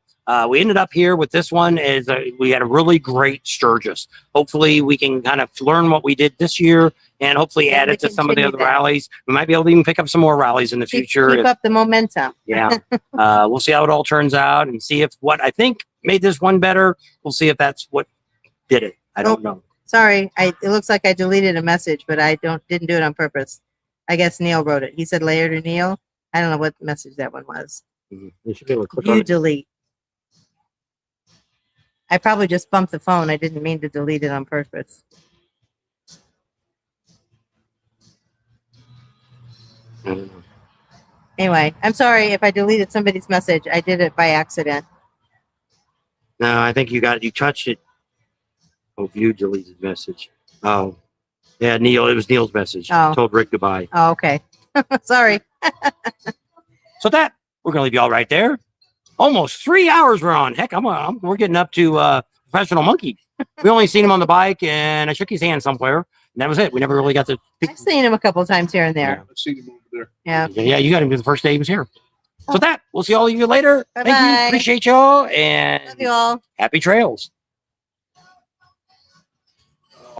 We ended up here with this one is we had a really great Sturgis. Hopefully we can kind of learn what we did this year and hopefully Yeah, add we it to some of the continue other that. rallies. We might be able to even pick up some more rallies in the future. Keep if- up the momentum. yeah. We'll see how it all turns out and see if what I think made this one better. We'll see if that's what did it. I don't know. Sorry, it looks like I deleted a message, but I didn't do it on purpose. I guess Neil wrote it. He said layer to Neil. I don't know what message that one was. You should be able to click on You it. delete. I probably just bumped the phone. I didn't mean to delete it on purpose. I don't know. Anyway, I'm sorry if I deleted somebody's message. I did it by accident. No, I think you touched it. Oh, view deleted message. Oh, yeah, Neil. It was Neil's message. Oh. Told Rick goodbye. Oh, okay. Sorry. So that we're gonna leave you all right there. Almost 3 hours we're on. Heck, we're getting up to Professional Monkey. We only seen him on the bike, and I shook his hand somewhere, and that was it. We never really got to. I've seen him a couple of times here and there. I've seen him over there. Yeah. Yeah, you got him to the first day he was here. So that we'll see all of you later. Thank Bye-bye. you. Appreciate y'all, and Love you all. happy trails.